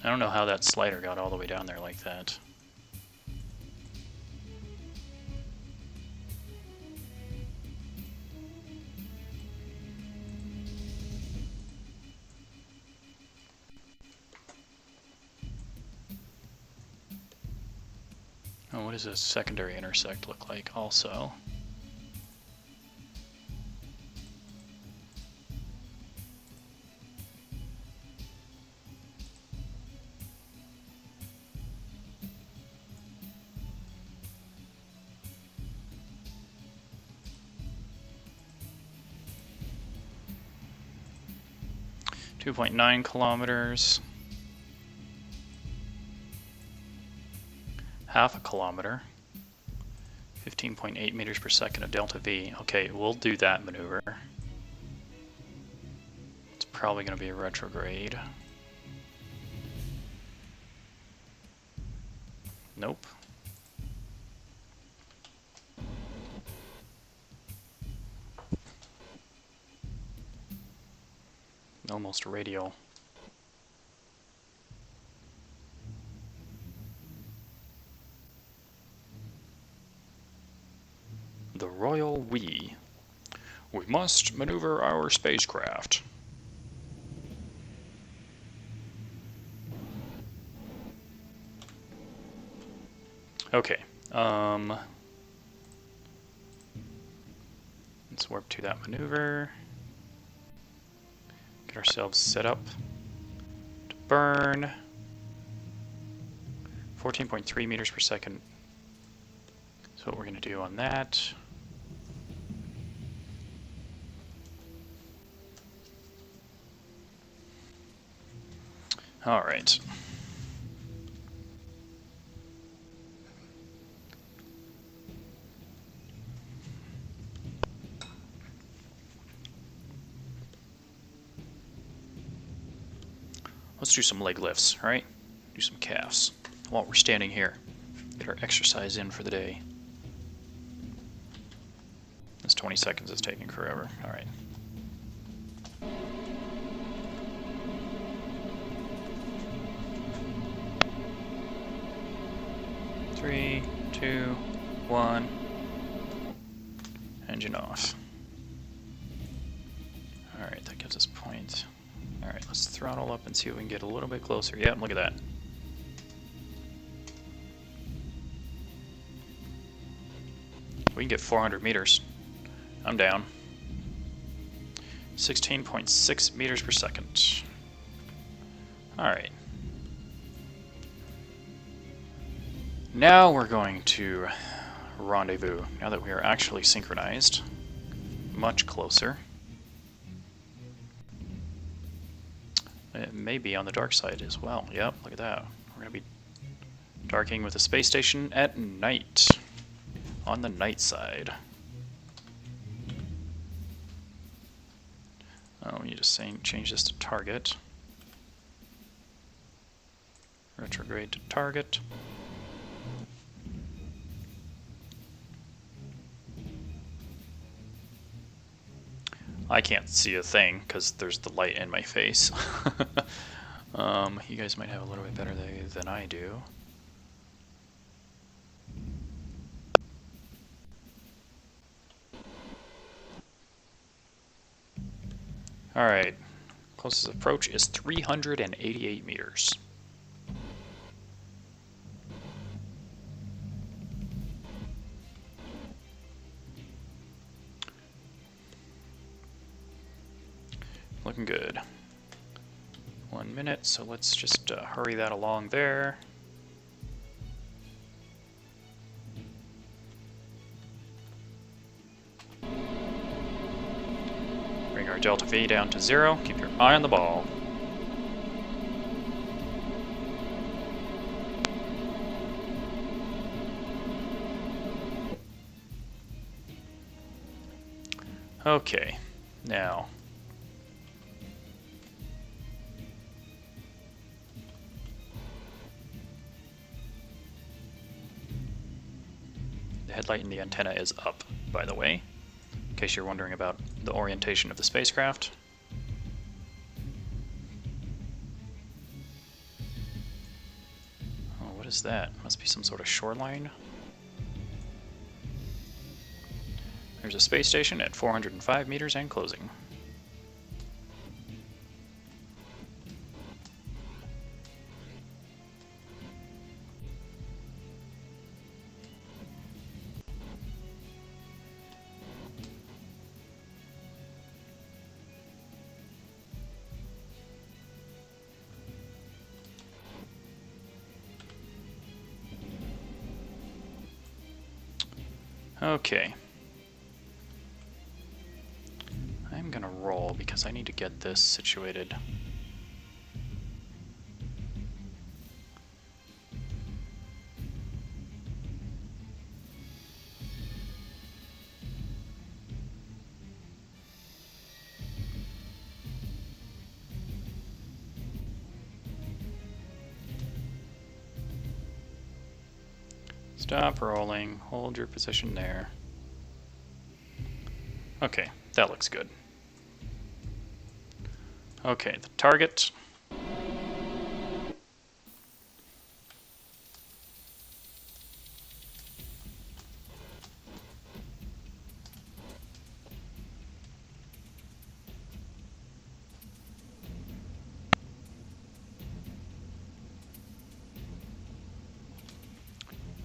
I don't know how that slider got all the way down there like that. Oh, what does a secondary intersect look like also? .9 kilometers. Half a kilometer. 15.8 meters per second of delta V. Okay, we'll do that maneuver. It's probably going to be a retrograde. Nope. Almost radial. The Royal We. We must maneuver our spacecraft. Okay. Let's warp to that maneuver. Get ourselves set up to burn. 14.3 meters per second. That's what we're going to do on that. All right. Let's do some leg lifts, all right? Do some calves while we're standing here. Get our exercise in for the day. This 20 seconds is taking forever. All right. Three, two, one. Engine off. All right, that gives us point. All right, let's throttle up and see if we can get a little bit closer. Yep, look at that. We can get 400 meters. I'm down. 16.6 meters per second. All right. Now we're going to rendezvous. Now that we are actually synchronized, much closer. It may be on the dark side as well. Yep, look at that. We're going to be darking with the space station at night. On the night side. Oh, we need to change this to target. Retrograde to target. I can't see a thing because there's the light in my face. You guys might have a little bit better than I do. Alright, closest approach is 388 meters. Looking good. 1 minute, so let's just hurry that along there. Bring our delta V down to 0. Keep your eye on the ball. Okay, now headlight and the antenna is up, by the way, in case you're wondering about the orientation of the spacecraft. Oh, what is that? Must be some sort of shoreline. There's a space station at 405 meters and closing. Okay. I'm gonna roll because I need to get this situated. Stop rolling, hold your position there. Okay, that looks good. Okay, the target.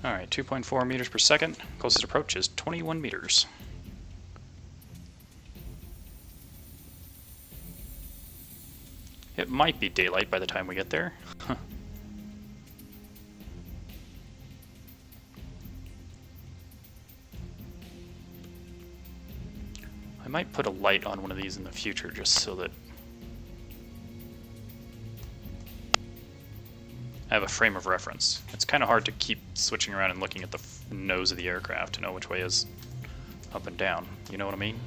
Alright, 2.4 meters per second. Closest approach is 21 meters. It might be daylight by the time we get there. I might put a light on one of these in the future just so that I have a frame of reference. It's kind of hard to keep switching around and looking at the nose of the aircraft to know which way is up and down. You know what I mean?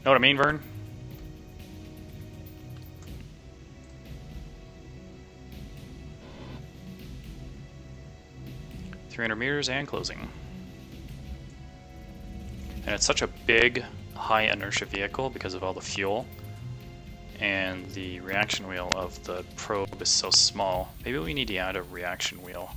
Know what I mean, Vern? .300 meters and closing. And it's such a big, high inertia vehicle because of all the fuel. And the reaction wheel of the probe is so small. Maybe we need to add a reaction wheel.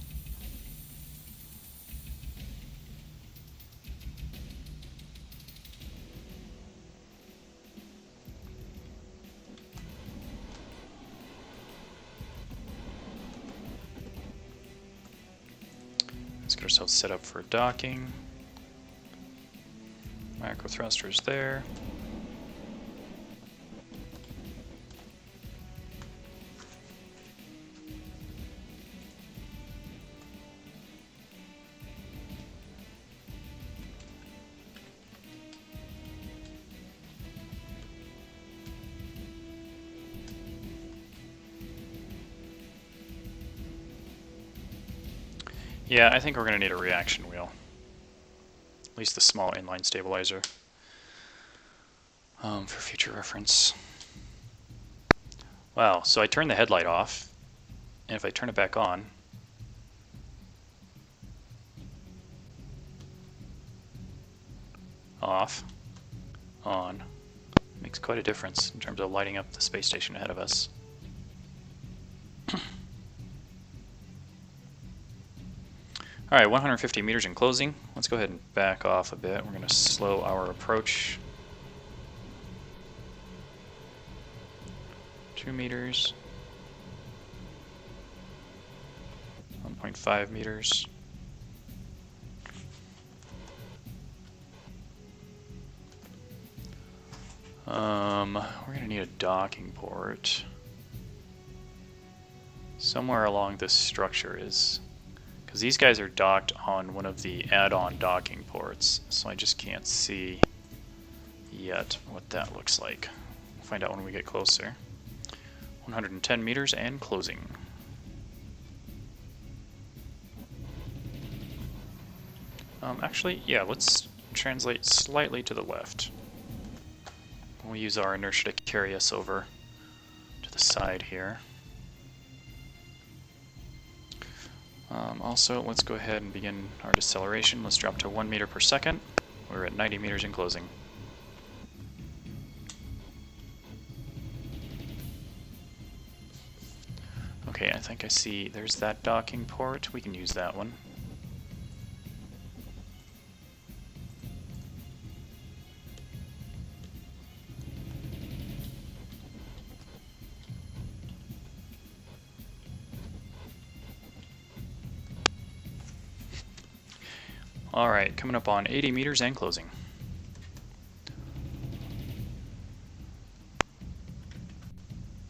Let's get ourselves set up for docking. Macro thrusters there. Yeah, I think we're going to need a reaction wheel. At least the small inline stabilizer. For future reference. Wow, so I turned the headlight off, and if I turn it back on, off, on, makes quite a difference in terms of lighting up the space station ahead of us. Alright, 150 meters in closing. Let's go ahead and back off a bit. We're going to slow our approach. 2 meters. 1.5 meters. We're going to need a docking port. Somewhere along this structure is... because these guys are docked on one of the add-on docking ports, so I just can't see yet what that looks like. We'll find out when we get closer. 110 meters and closing. Actually, yeah, let's translate slightly to the left. We'll use our inertia to carry us over to the side here. Also, let's go ahead and begin our deceleration. Let's drop to 1 meter per second. We're at 90 meters in closing. Okay, I think I see there's that docking port. We can use that one. Alright, coming up on 80 meters and closing.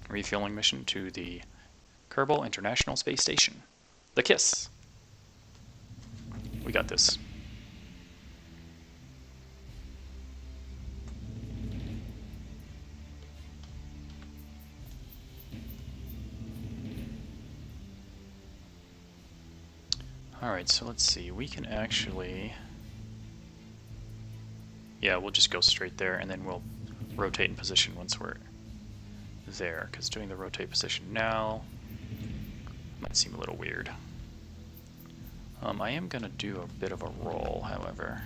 Refueling mission to the Kerbal International Space Station. The KISS. We got this. Alright, so let's see. We can actually... Yeah, we'll just go straight there, and then we'll rotate in position once we're there, because doing the rotate position now might seem a little weird. I am going to do a bit of a roll, however.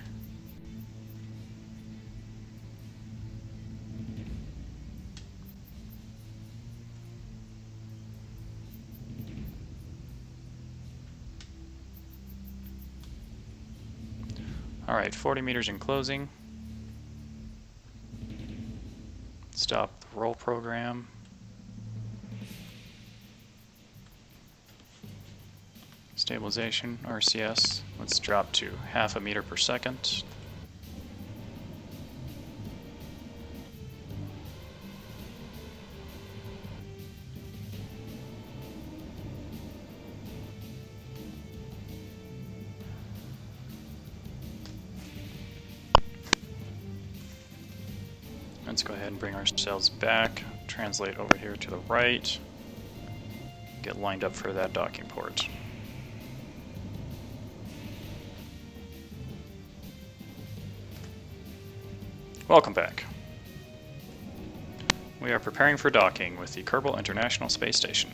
Alright, 40 meters in closing. Stop the roll program. Stabilization, RCS. Let's drop to 0.5 meter per second. Let's go ahead and bring ourselves back, translate over here to the right, get lined up for that docking port. Welcome back. We are preparing for docking with the Kerbal International Space Station.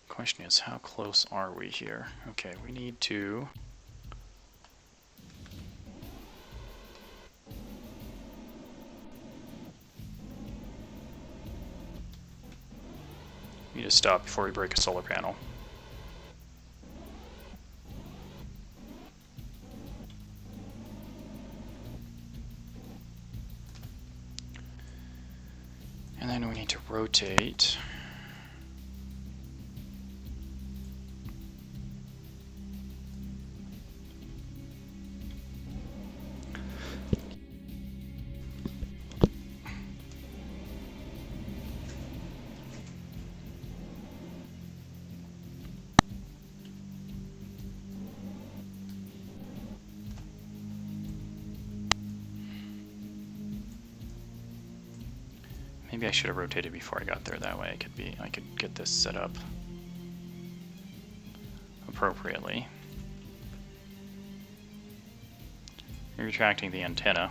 Question is, how close are we here? Okay, we need to... We need to stop before we break a solar panel. And then we need to rotate. Maybe I should have rotated before I got there. That way I could get this set up appropriately. Retracting the antenna.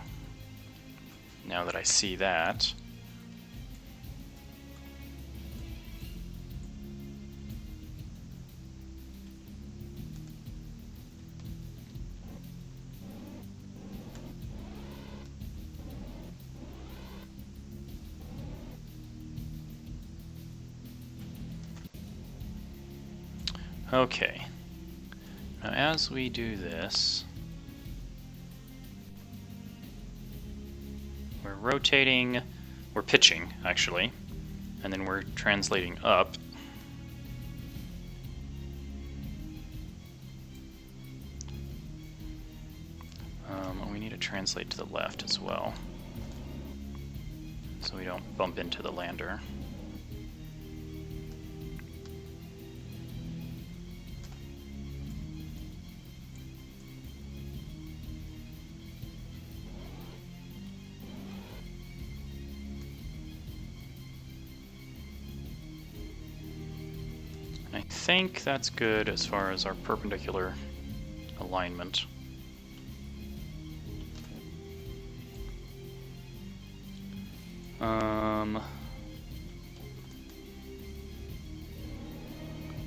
Now that I see that. Okay, now as we do this, we're rotating, we're pitching actually, and then we're translating up. We need to translate to the left as well, so we don't bump into the lander. I think that's good as far as our perpendicular alignment.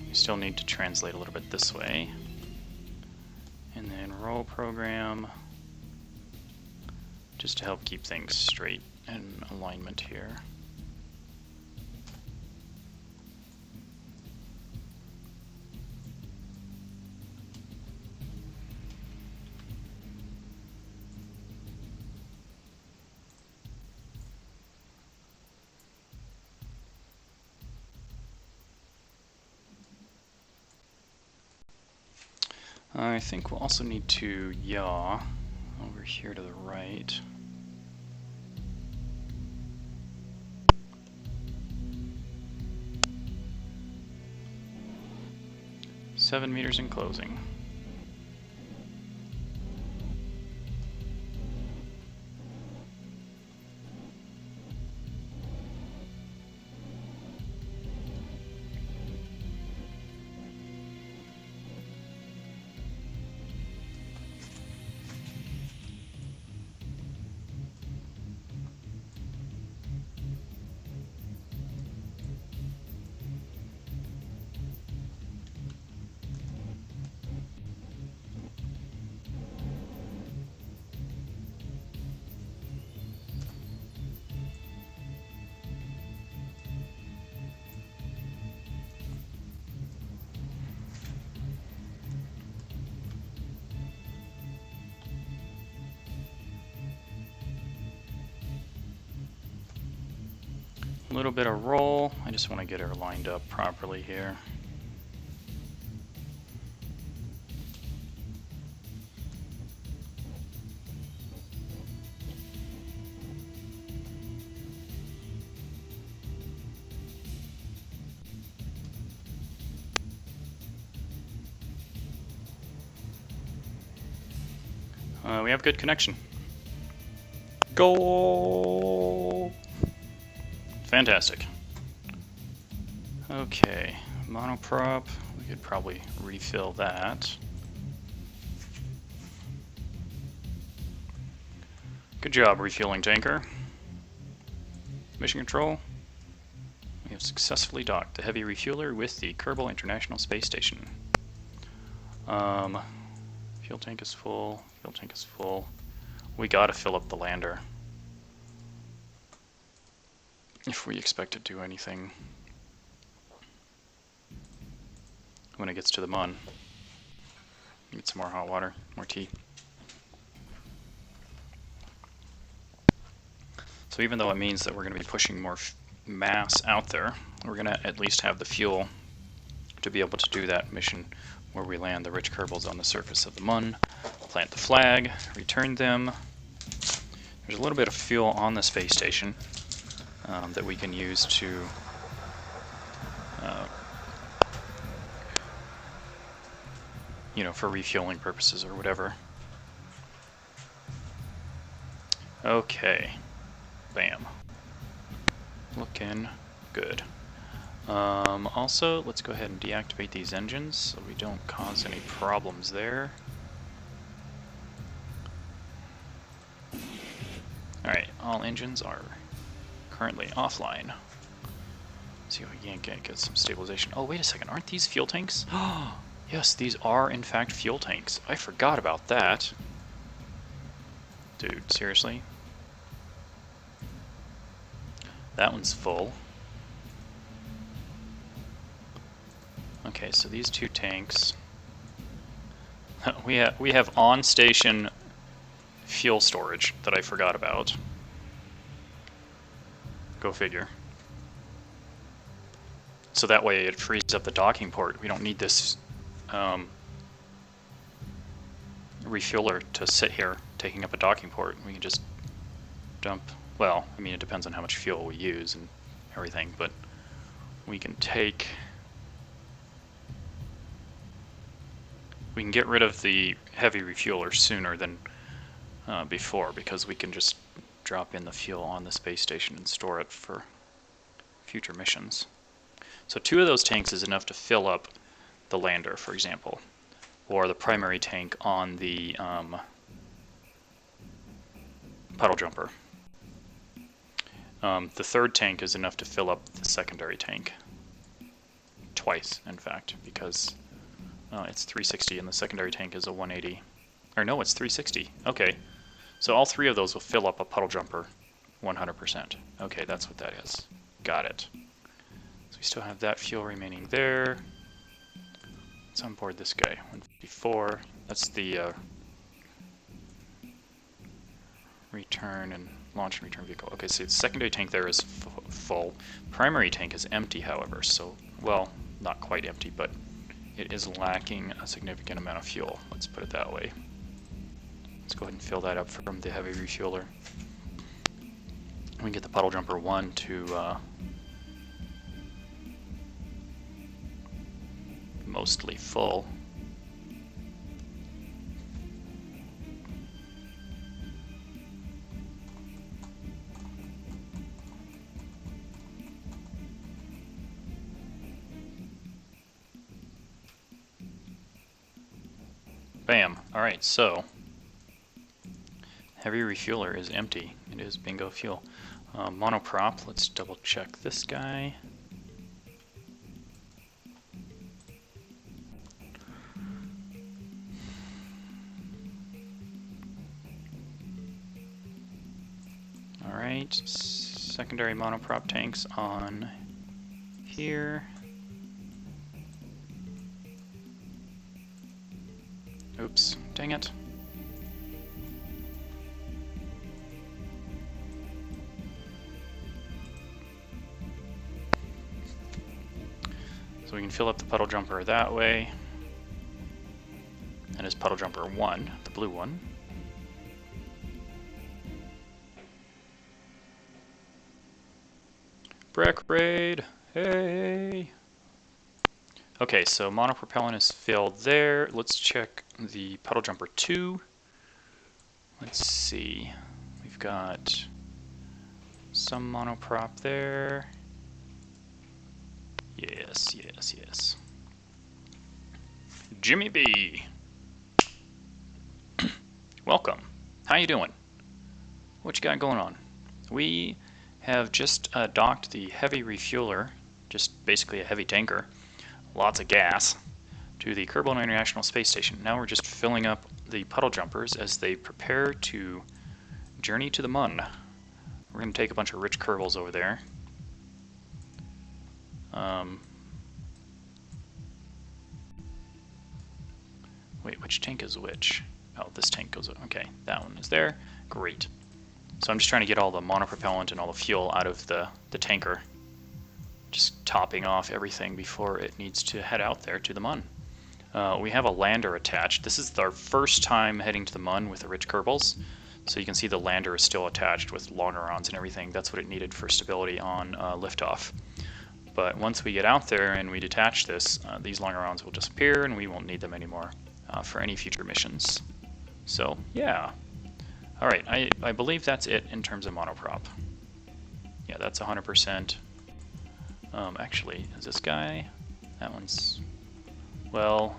We still need to translate a little bit this way. And then roll program, just to help keep things straight in alignment here. I think we'll also need to yaw over here to the right. Seven meters in closing. A little bit of roll. I just want to get her lined up properly here. We have good connection. Go! Fantastic. Okay, monoprop, we could probably refill that. Good job, refueling tanker. Mission control. We have successfully docked the heavy refueler with the Kerbal International Space Station. Fuel tank is full, fuel tank is full. We gotta fill up the lander if we expect to do anything when it gets to the Mun. Get some more hot water, more tea. So even though it means that we're going to be pushing more mass out there, we're going to at least have the fuel to be able to do that mission where we land the rich Kerbals on the surface of the Mun, plant the flag, return them. There's a little bit of fuel on the space station that we can use to you know, for refueling purposes or whatever. Okay. Bam. Looking good. Also, let's go ahead and deactivate these engines so we don't cause any problems there. Alright, all engines are currently offline. See if we can get some stabilization. Oh, wait a second, aren't these fuel tanks? Yes, these are in fact fuel tanks. I forgot about that. Dude, seriously? That one's full. Okay, so these two tanks. we have on-station fuel storage that I forgot about. Go figure. So that way it frees up the docking port. We don't need this refueler to sit here taking up a docking port. We can just dump, well, I mean it depends on how much fuel we use and everything, but we can get rid of the heavy refueler sooner than before, because we can just drop in the fuel on the space station and store it for future missions. So 2 of those tanks is enough to fill up the lander, for example, or the primary tank on the puddle jumper. The third tank is enough to fill up the secondary tank. Twice, in fact, because it's 360 and the secondary tank is a 180. Or no, it's 360. Okay. So all three of those will fill up a puddle jumper 100%. Okay, that's what that is. Got it. So we still have that fuel remaining there. Let's onboard this guy. 154. That's the return and launch and return vehicle. Okay, so the secondary tank there is full. Primary tank is empty, however. So, well, not quite empty, but it is lacking a significant amount of fuel. Let's put it that way. Let's go ahead and fill that up from the heavy refueler. We can get the puddle jumper 1 to mostly full. Bam. Alright, so heavy refueler is empty. It is bingo fuel. Monoprop, let's double check this guy. Alright, secondary monoprop tanks on here. Oops, dang it. So we can fill up the puddle jumper that way. And his puddle jumper 1, the blue one. Breck raid! Hey! Okay, so monopropellant is filled there. Let's check the puddle jumper 2. Let's see. We've got some monoprop there. Yes, yes, yes. Jimmy B! Welcome. How you doing? What you got going on? We have just docked the heavy refueler, just basically a heavy tanker, lots of gas, to the Kerbal International Space Station. Now we're just filling up the puddle jumpers as they prepare to journey to the Mun. We're going to take a bunch of rich Kerbals over there. Wait, which tank is which? Oh, this tank goes, okay, that one is there. Great. So I'm just trying to get all the monopropellant and all the fuel out of the tanker. Just topping off everything before it needs to head out there to the Mun. We have a lander attached. This is our first time heading to the Mun with the rich Kerbals. So you can see the lander is still attached with longerons and everything. That's what it needed for stability on liftoff. But once we get out there and we detach this, these longerons will disappear and we won't need them anymore for any future missions. So, yeah. Alright, I believe that's it in terms of monoprop. Yeah, that's 100%. Actually, is this guy? That one's... Well,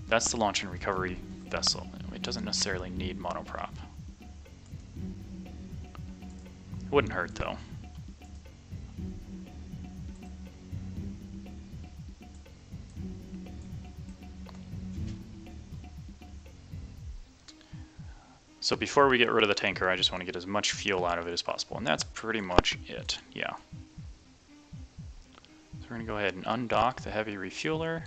that's the launch and recovery vessel. It doesn't necessarily need monoprop. It wouldn't hurt, though. So before we get rid of the tanker, I just want to get as much fuel out of it as possible, and that's pretty much it, yeah. So we're going to go ahead and undock the heavy refueler.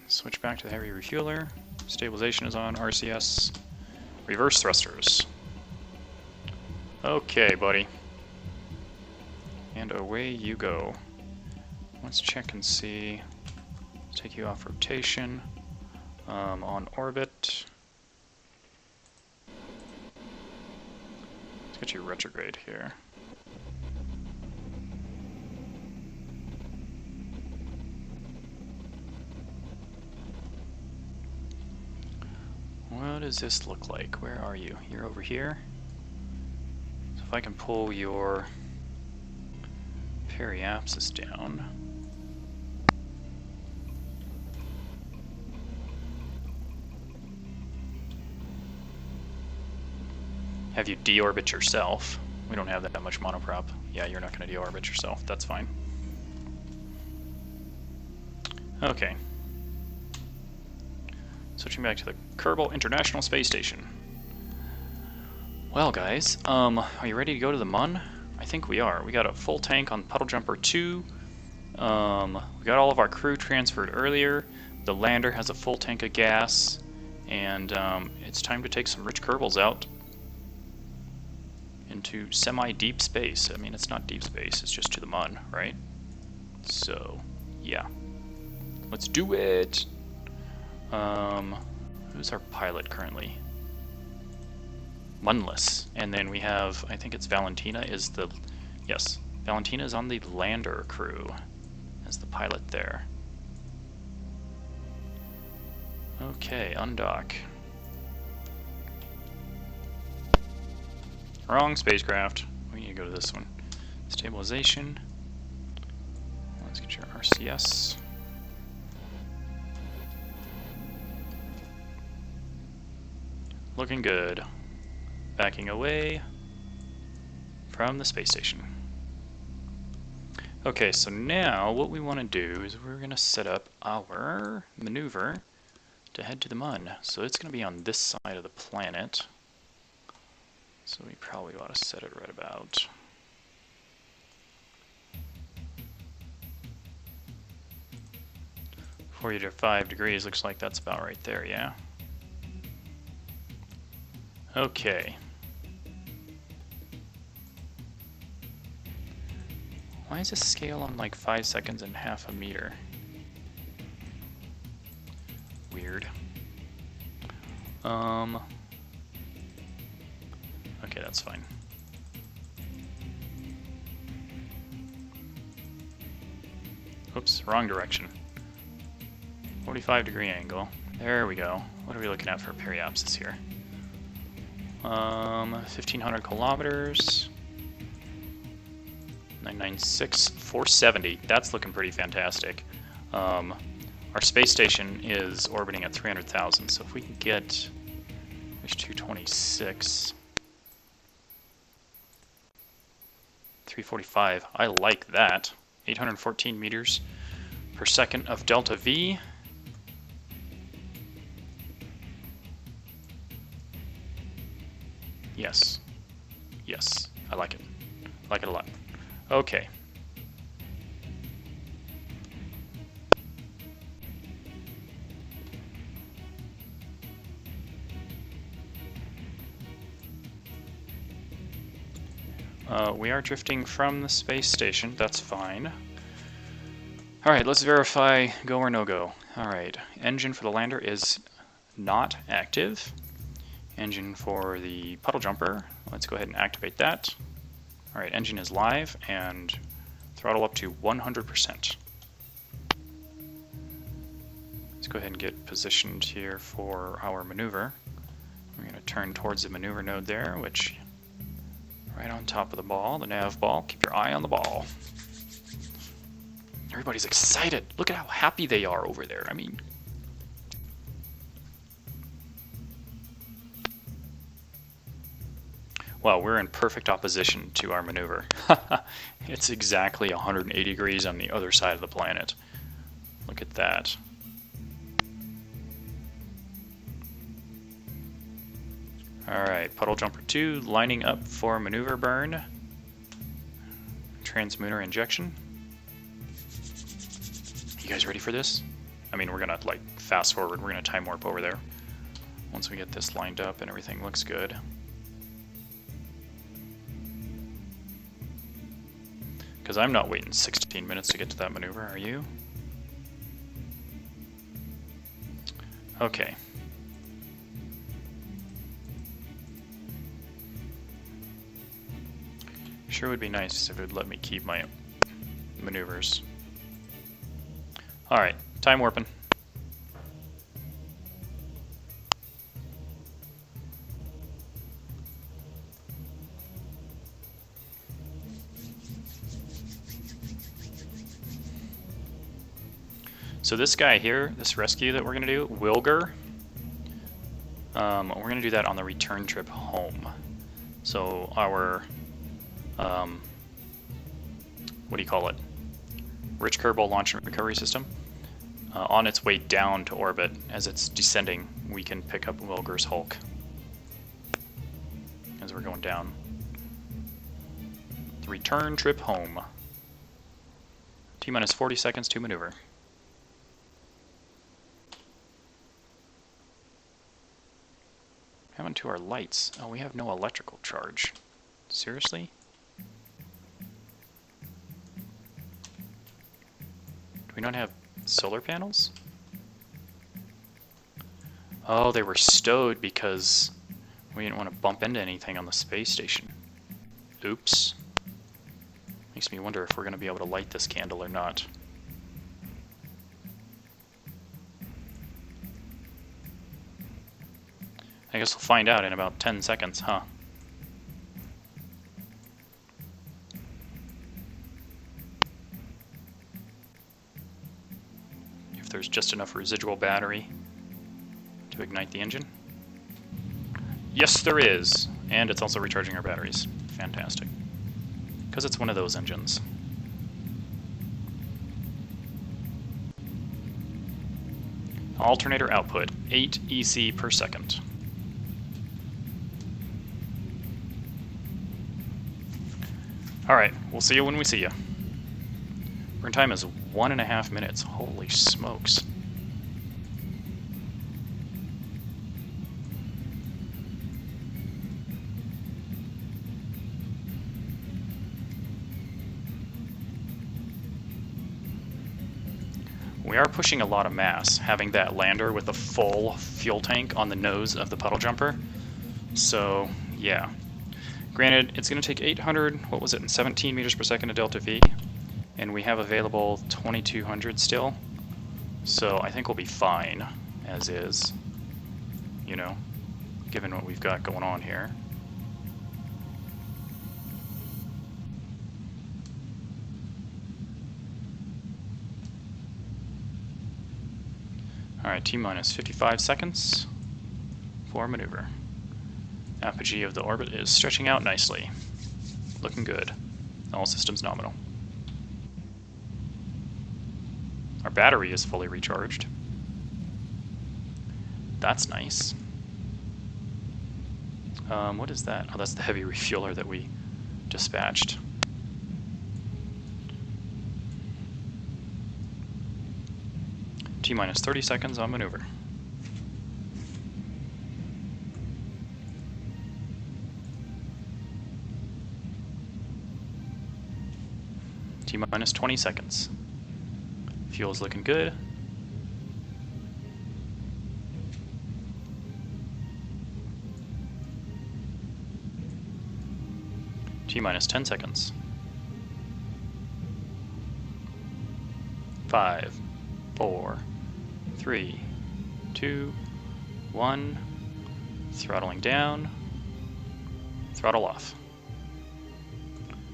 Switch back to the heavy refueler. Stabilization is on, RCS. Reverse thrusters. Okay, buddy. And away you go. Let's check and see. Let's take you off rotation. On orbit. Let's get you retrograde here. What does this look like? Where are you? You're over here. So if I can pull your Periapsis down. Have you deorbit yourself. We don't have that much monoprop. Yeah, you're not going to deorbit yourself. That's fine. Okay. Switching back to the Kerbal International Space Station. Well, guys, are you ready to go to the Mun? I think we are. We got a full tank on Puddle Jumper 2. We got all of our crew transferred earlier. The lander has a full tank of gas. And it's time to take some rich Kerbals out into semi-deep space. I mean, it's not deep space, it's just to the Mun, right? So, yeah. Let's do it! Who's our pilot currently? Munless. And then we have, I think it's Valentina is the... Yes, Valentina is on the lander crew as the pilot there. Okay, undock. Wrong spacecraft. We need to go to this one. Stabilization. Let's get your RCS. Looking good. Backing away from the space station. Okay, so now what we want to do is we're going to set up our maneuver to head to the Mun. So it's going to be on this side of the planet. So we probably ought to set it right about 45 degrees. Looks like that's about right there, yeah? Okay. Why is this scale on like 5 seconds and half a meter? Weird. Okay, that's fine. Oops, wrong direction. 45-degree angle. There we go. What are we looking at for periapsis here? 1,500 kilometers. 996, 470. That's looking pretty fantastic. Our space station is orbiting at 300,000, so if we can get there's 226, 345. I like that. 814 meters per second of delta V. Yes. Yes. I like it. I like it a lot. Okay. We are drifting from the space station. That's fine. Alright, let's verify go or no go. Alright, engine for the lander is not active. Engine for the puddle jumper, let's go ahead and activate that. Alright, engine is live and throttle up to 100%. Let's go ahead and get positioned here for our maneuver. We're going to turn towards the maneuver node there, which right on top of the ball, the nav ball. Keep your eye on the ball. Everybody's excited. Look at how happy they are over there. I mean, well, we're in perfect opposition to our maneuver. It's exactly 180 degrees on the other side of the planet. Look at that. Alright, Puddle Jumper 2 lining up for maneuver burn. Transmuter injection. You guys ready for this? I mean, we're gonna like fast forward, we're gonna time warp over there. Once we get this lined up and everything looks good. Because I'm not waiting 16 minutes to get to that maneuver, are you? Okay. Sure would be nice if it would let me keep my maneuvers. Alright, time warping. So this guy here, this rescue that we're going to do, Wilger, we're going to do that on the return trip home. So our, what do you call it? Rich Kerbal Launch and Recovery System. On its way down to orbit, as it's descending, we can pick up Wilger's Hulk as we're going down. The return trip home. T-minus 40 seconds to maneuver. What happened to our lights? Oh, we have no electrical charge. Seriously? Do we not have solar panels? Oh, they were stowed because we didn't want to bump into anything on the space station. Oops. Makes me wonder if we're going to be able to light this candle or not. I guess we'll find out in about 10 seconds, huh? If there's just enough residual battery to ignite the engine. Yes, there is! And it's also recharging our batteries. Fantastic. Because it's one of those engines. Alternator output, 8 EC per second. Alright, we'll see you when we see you. Burn time is 1.5 minutes. Holy smokes. We are pushing a lot of mass, having that lander with a full fuel tank on the nose of the puddle jumper. So, yeah. Granted, it's going to take 800, what was it, 17 meters per second to delta V, and we have available 2200 still. So I think we'll be fine, as is, you know, given what we've got going on here. Alright, T-minus 55 seconds for maneuver. Apogee of the orbit is stretching out nicely. Looking good. All systems nominal. Our battery is fully recharged. That's nice. What is that? Oh, that's the heavy refueler that we dispatched. T-minus 30 seconds on maneuver. T-minus 20 seconds. Fuel's looking good. T-minus 10 seconds. 5, 4, 3, 2, 1. Throttling down. Throttle off.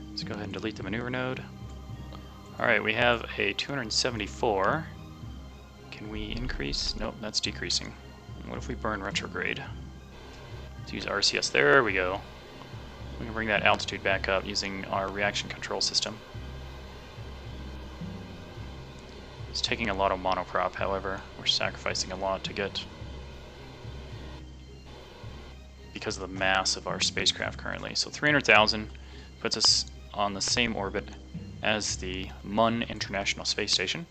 Let's go ahead and delete the maneuver node. Alright, we have a 274. Can we increase? Nope, that's decreasing. What if we burn retrograde? Let's use RCS. There we go. We can bring that altitude back up using our reaction control system. It's taking a lot of monoprop, however. We're sacrificing a lot to get, because of the mass of our spacecraft currently. So 300,000 puts us on the same orbit as the Mun International Space Station.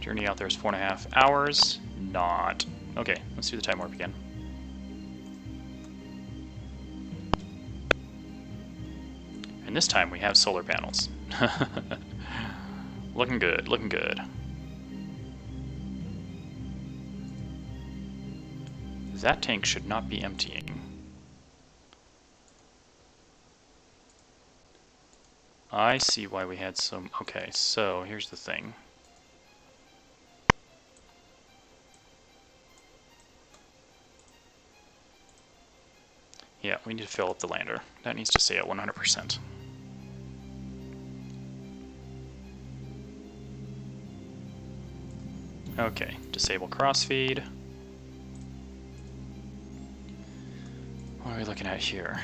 Journey out there is 4.5 hours. Not. Okay, let's do the time warp again. And this time we have solar panels. Looking good, looking good. That tank should not be emptying. I see why we had some... Okay, so here's the thing. Yeah, we need to fill up the lander. That needs to stay at 100%. Okay, disable crossfeed. What are we looking at here?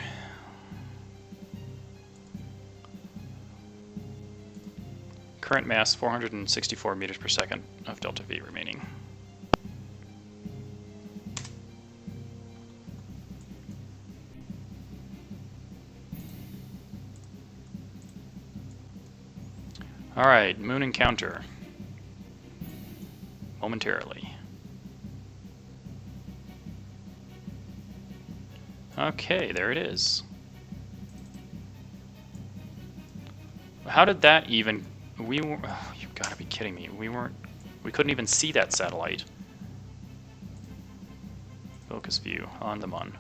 Current mass 464 meters per second of delta V remaining. Alright, moon encounter. Momentarily. Okay, there it is. How did that even... We were... Oh, you've got to be kidding me. We couldn't even see that satellite. Focus view on the Mun.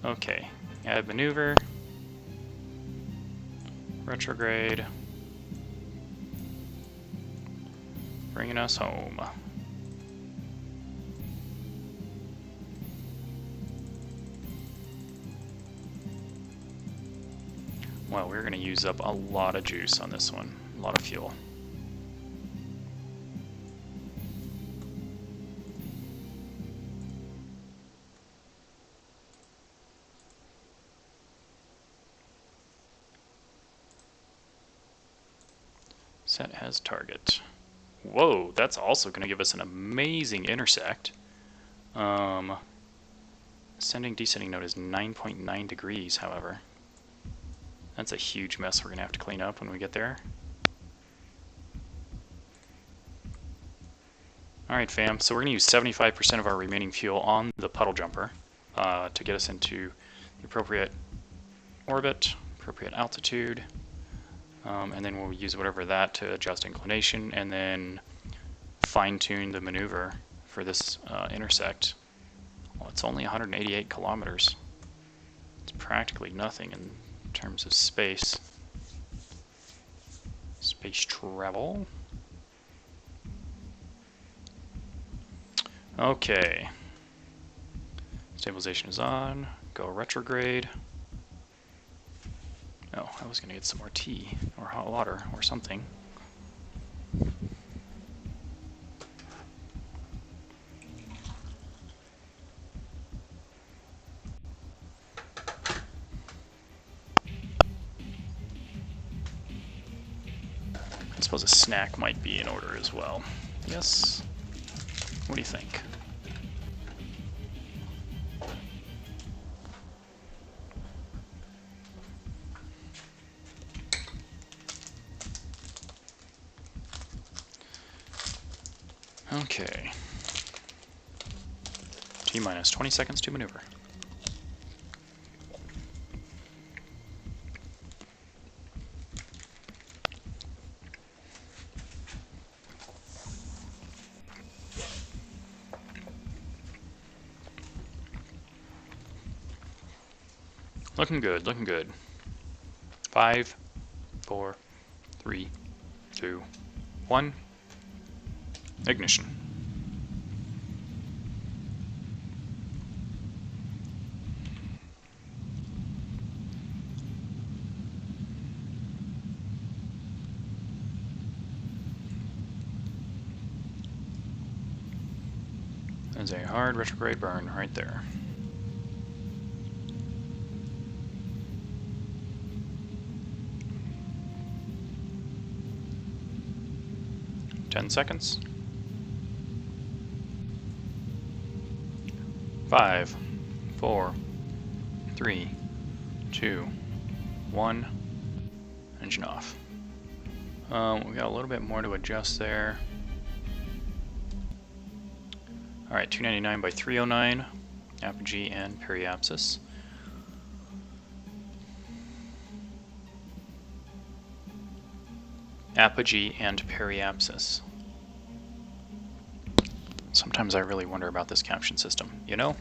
Okay. Add maneuver. Retrograde. Bringing us home. Well, we're going to use up a lot of juice on this one. A lot of fuel. Set as target. Whoa, that's also going to give us an amazing intersect. Ascending, descending node is 9.9 degrees, however. That's a huge mess we're going to have to clean up when we get there. Alright fam, so we're going to use 75% of our remaining fuel on the puddle jumper to get us into the appropriate orbit, appropriate altitude, and then we'll use whatever that to adjust inclination, and then fine-tune the maneuver for this intersect. Well, it's only 188 kilometers. It's practically nothing in terms of space. Space travel. Okay. Stabilization is on. Go retrograde. Oh, I was going to get some more tea or hot water or something. I suppose a snack might be in order as well. Yes? What do you think? Okay. T-minus 20 seconds to maneuver. Looking good, looking good. 5, 4, 3, 2, 1. Ignition. There's a hard retrograde burn right there. Ten seconds. 5, 4, 3, 2, 1. Engine off. We got a little bit more to adjust there. Alright, 299 by 309, apogee and periapsis. Apogee and periapsis. Sometimes I really wonder about this caption system, you know?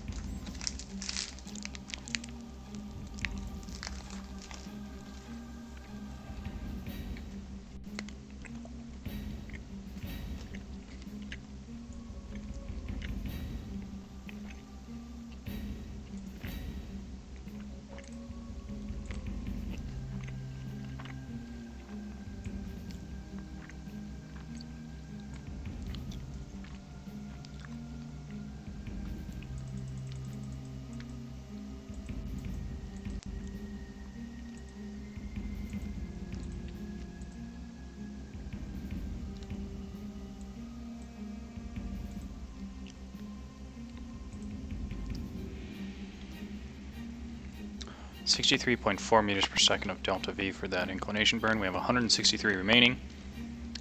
63.4 meters per second of delta V for that inclination burn. We have 163 remaining.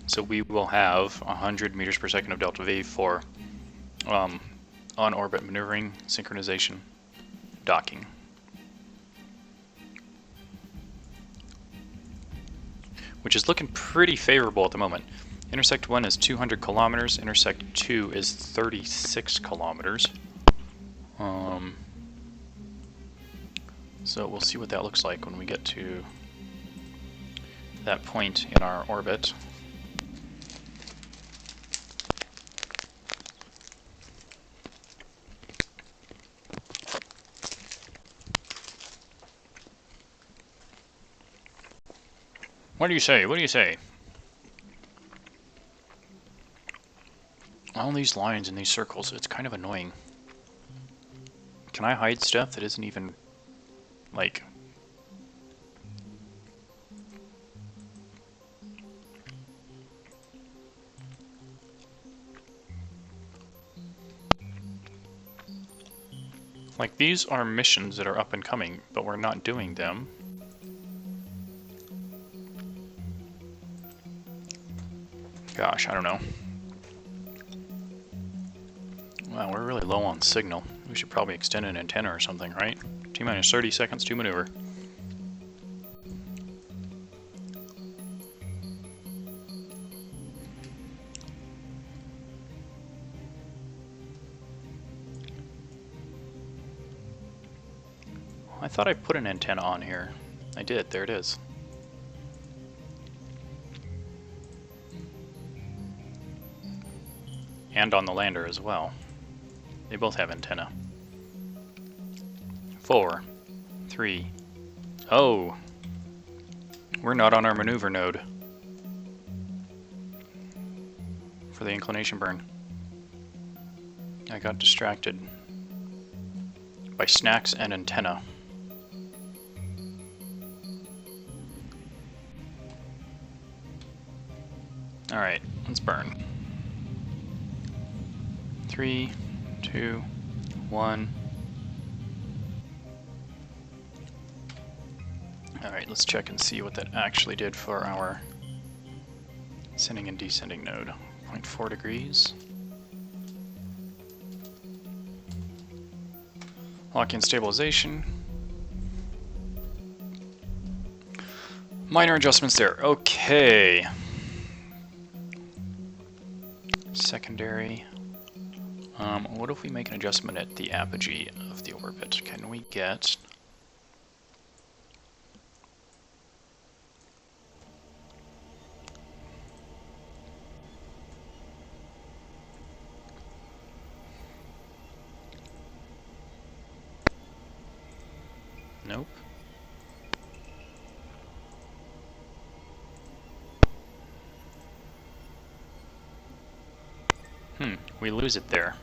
So we will have 100 meters per second of delta V for on-orbit maneuvering, synchronization, docking. Which is looking pretty favorable at the moment. Intersect 1 is 200 kilometers, Intersect 2 is 36 kilometers. So we'll see what that looks like when we get to that point in our orbit. What do you say? What do you say? All these lines and these circles, it's kind of annoying. Can I hide stuff that isn't even, like... Like, these are missions that are up and coming, but we're not doing them. Gosh, I don't know. Wow, we're really low on signal. We should probably extend an antenna or something, right? T-minus 30 seconds to maneuver. I thought I put an antenna on here. I did, there it is. And on the lander as well. They both have antenna. 4, 3. Oh! We're not on our maneuver node for the inclination burn. I got distracted by snacks and antenna. Alright, let's burn. 3, 2, 1. Alright, let's check and see what that actually did for our ascending and descending node. 0.4 degrees. Lock-in stabilization. Minor adjustments there. Okay. Secondary. What if we make an adjustment at the apogee of the orbit? Can we get... Nope. We lose it there.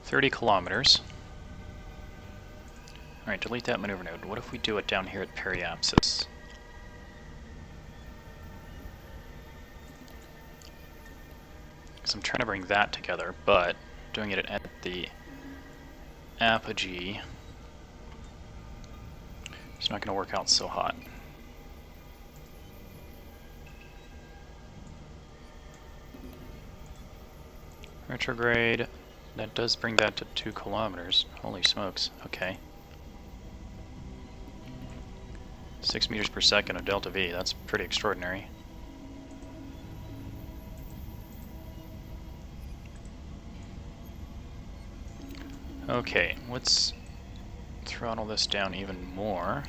.30 kilometers. Alright, delete that maneuver node. What if we do it down here at periapsis? Because I'm trying to bring that together, but doing it at the apogee is not going to work out so hot. Retrograde, that does bring that to 2 kilometers. Holy smokes, okay. 6 meters per second of delta V, that's pretty extraordinary. Okay, let's throttle this down even more.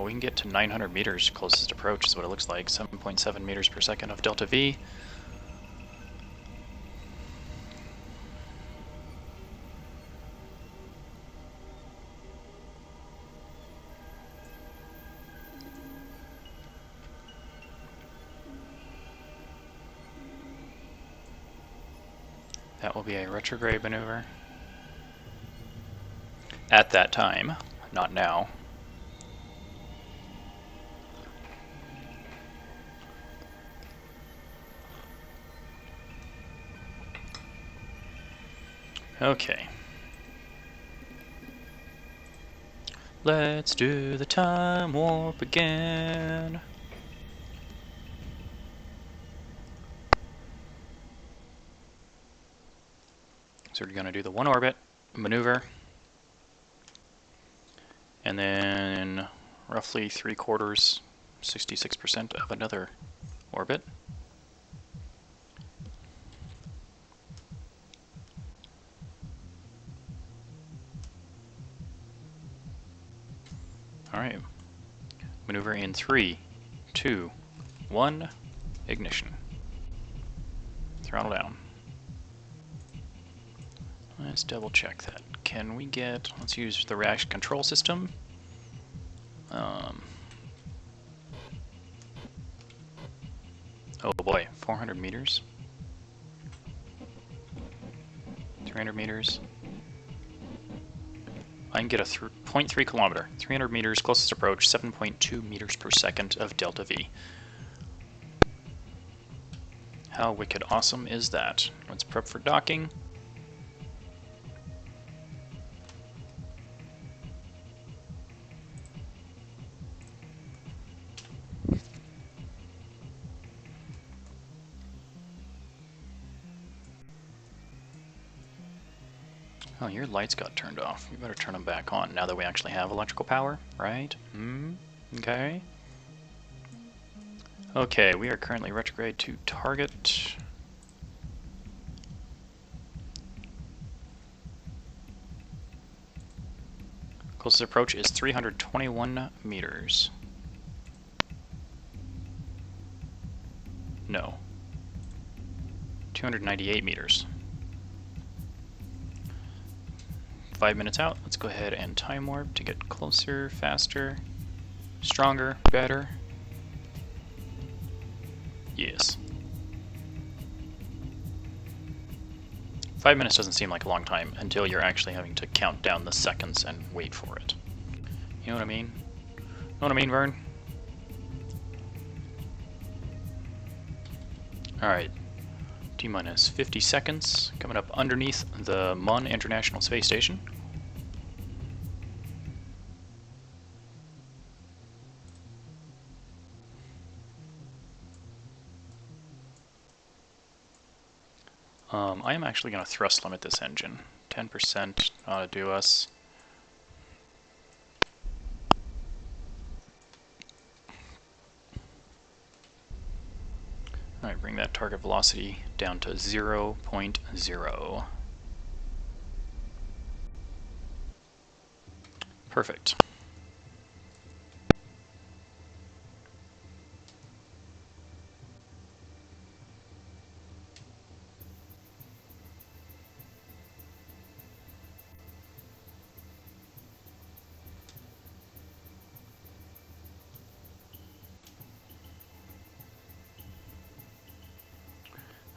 We can get to 900 meters closest approach is what it looks like. 7.7 meters per second of delta V. That will be a retrograde maneuver. At that time, not now. Okay. Let's do the time warp again. So we're going to do the one orbit, maneuver, and then roughly 3/4, 66% of another orbit. Alright. Maneuver in 3, 2, 1, ignition. Throttle down. Let's double check that. Can we get, let's use the reaction control system. Oh boy, 400 meters. 300 meters. I can get a 0.3 kilometer, 300 meters, closest approach, 7.2 meters per second of delta V. How wicked awesome is that? Let's prep for docking. Oh, your lights got turned off. You better turn them back on now that we actually have electrical power, right? Okay. Okay, we are currently retrograde to target. Closest approach is 321 meters. No. 298 meters. 5 minutes out. Let's go ahead and time warp to get closer, faster, stronger, better. Yes. 5 minutes doesn't seem like a long time until you're actually having to count down the seconds and wait for it. You know what I mean? Know what I mean, Vern? Alright. T-minus 50 seconds, coming up underneath the Mun International Space Station. I am actually going to thrust limit this engine. 10% ought to do us. Alright, bring that target velocity down to 0.0. Perfect.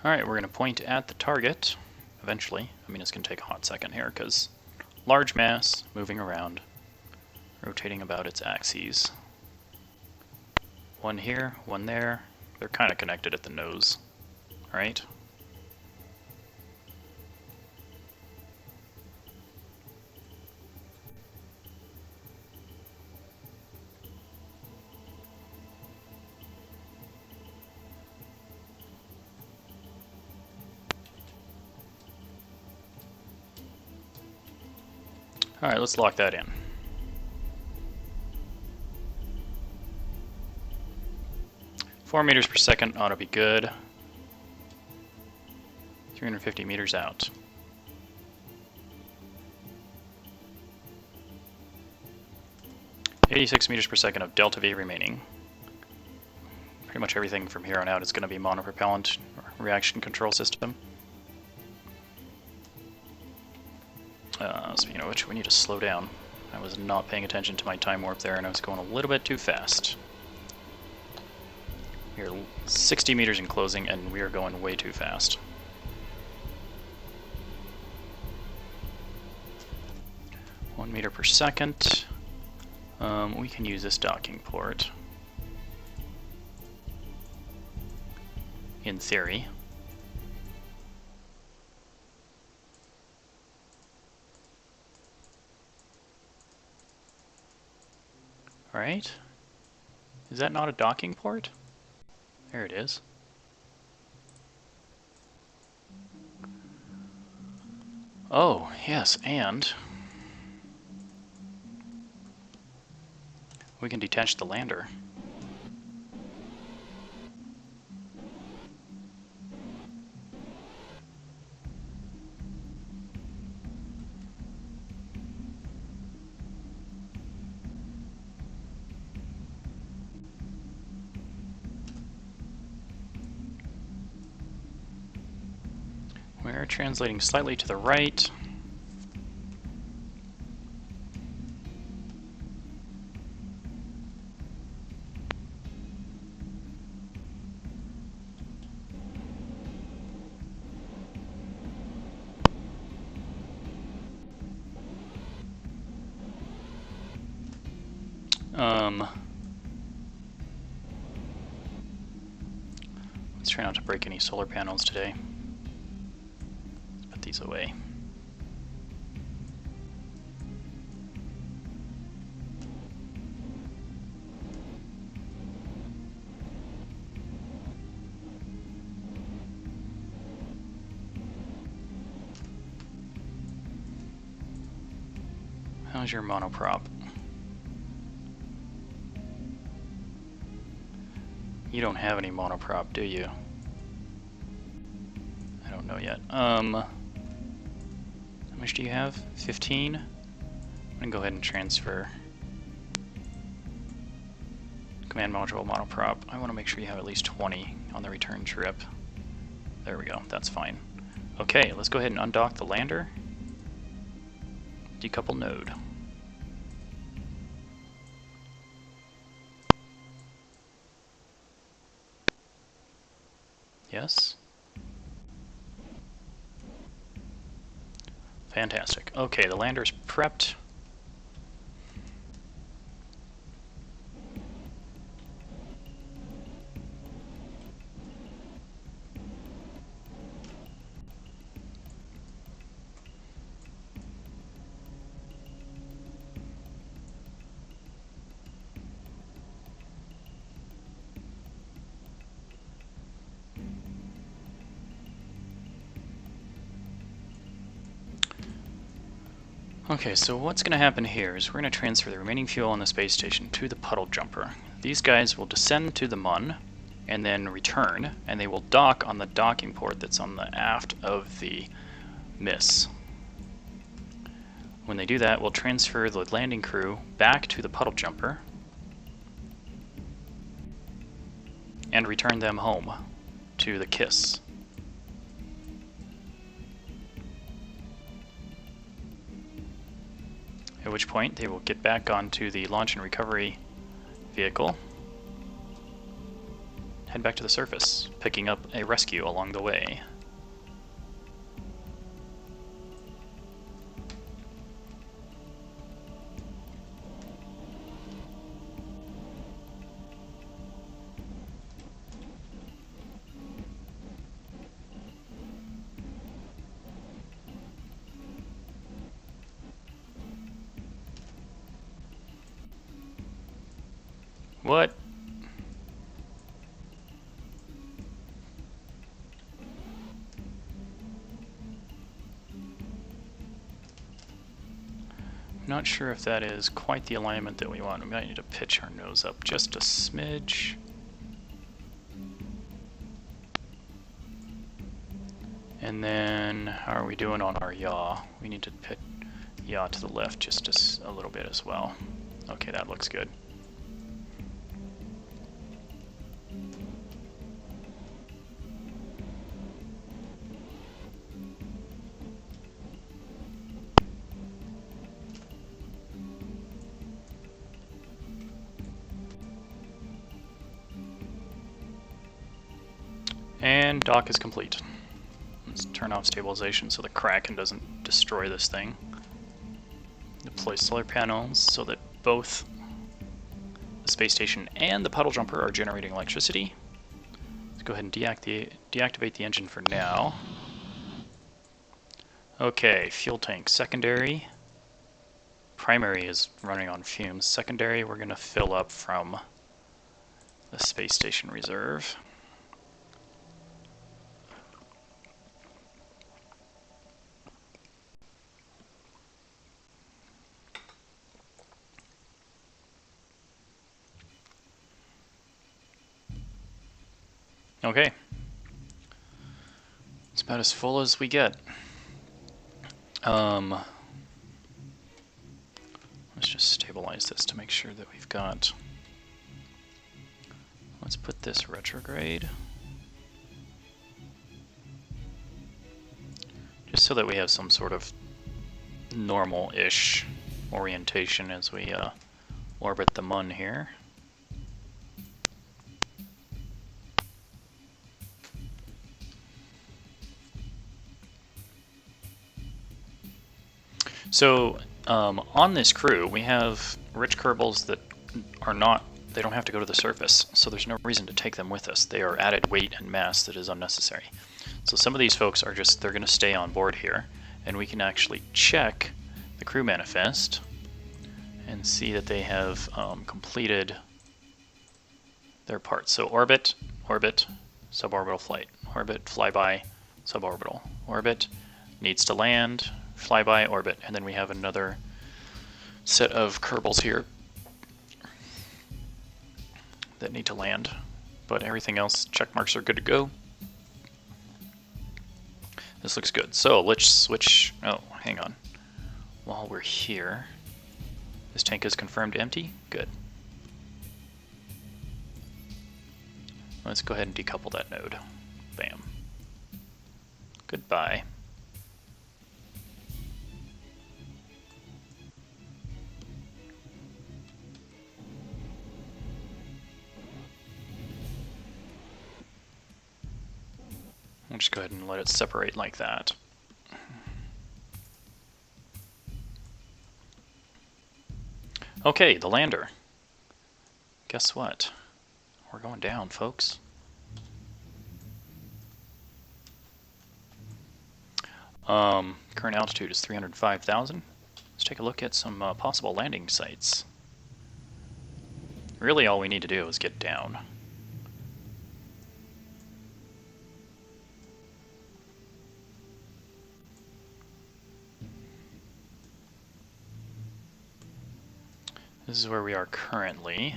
Alright, we're going to point at the target, eventually. I mean, it's going to take a hot second here, because large mass, moving around, rotating about its axes. One here, one there. They're kind of connected at the nose, right? Alright, let's lock that in. Four meters per second ought to be good. 350 meters out. .86 meters per second of delta V remaining. Pretty much everything from here on out is going to be monopropellant reaction control system. Speaking of which, we need to slow down. I was not paying attention to my time warp there, and I was going a little bit too fast. We're 60 meters in closing, and we are going way too fast. One meter per second. We can use this docking port. In theory. Alright. Is that not a docking port? There it is. Oh, yes, and we can detach the lander. We're translating slightly to the right. Let's try not to break any solar panels today. Let's put these away. How's your monoprop? You don't have any monoprop, do you? I don't know yet. How much do you have? 15? I'm gonna go ahead and transfer command module monoprop. I want to make sure you have at least 20 on the return trip. There we go, that's fine. Okay, let's go ahead and undock the lander. Decouple node. Yes. Fantastic. Okay, the lander's prepped. Okay, so what's going to happen here is we're going to transfer the remaining fuel on the space station to the puddle jumper. These guys will descend to the Mun and then return, and they will dock on the docking port that's on the aft of the Miss. When they do that, we'll transfer the landing crew back to the puddle jumper and return them home to the Kiss. At which point they will get back onto the launch and recovery vehicle, head back to the surface, picking up a rescue along the way. What? Not sure if that is quite the alignment that we want. We might need to pitch our nose up just a smidge. And then, how are we doing on our yaw? We need to pit yaw to the left just a little bit as well. Okay, that looks good. And dock is complete. Let's turn off stabilization so the Kraken doesn't destroy this thing. Deploy solar panels so that both the space station and the puddle jumper are generating electricity. Let's go ahead and deactivate the engine for now. Okay, fuel tank secondary. primary is running on fumes. Secondary, we're going to fill up from the space station reserve. Okay. It's about as full as we get. Let's just stabilize this to make sure that we've got... Let's put this retrograde. Just so that we have some sort of normal-ish orientation as we orbit the Mun here. So on this crew, we have rich Kerbals that are not, they don't have to go to the surface, so there's no reason to take them with us. They are added weight and mass that is unnecessary. So some of these folks are just, they're going to stay on board here, and we can actually check the crew manifest and see that they have completed their parts. So orbit, orbit, suborbital flight, orbit, flyby, suborbital, orbit, needs to land, flyby, orbit, and then we have another set of Kerbals here that need to land, but everything else, check marks are good to go. This looks good. So let's switch, oh, hang on. While we're here, this tank is confirmed empty, good. Let's go ahead and decouple that node. Bam. Goodbye. We'll just go ahead and let it separate like that. Okay, the lander. Guess what? We're going down, folks. Current altitude is 305,000. Let's take a look at some possible landing sites. Really all we need to do is get down. This is where we are currently.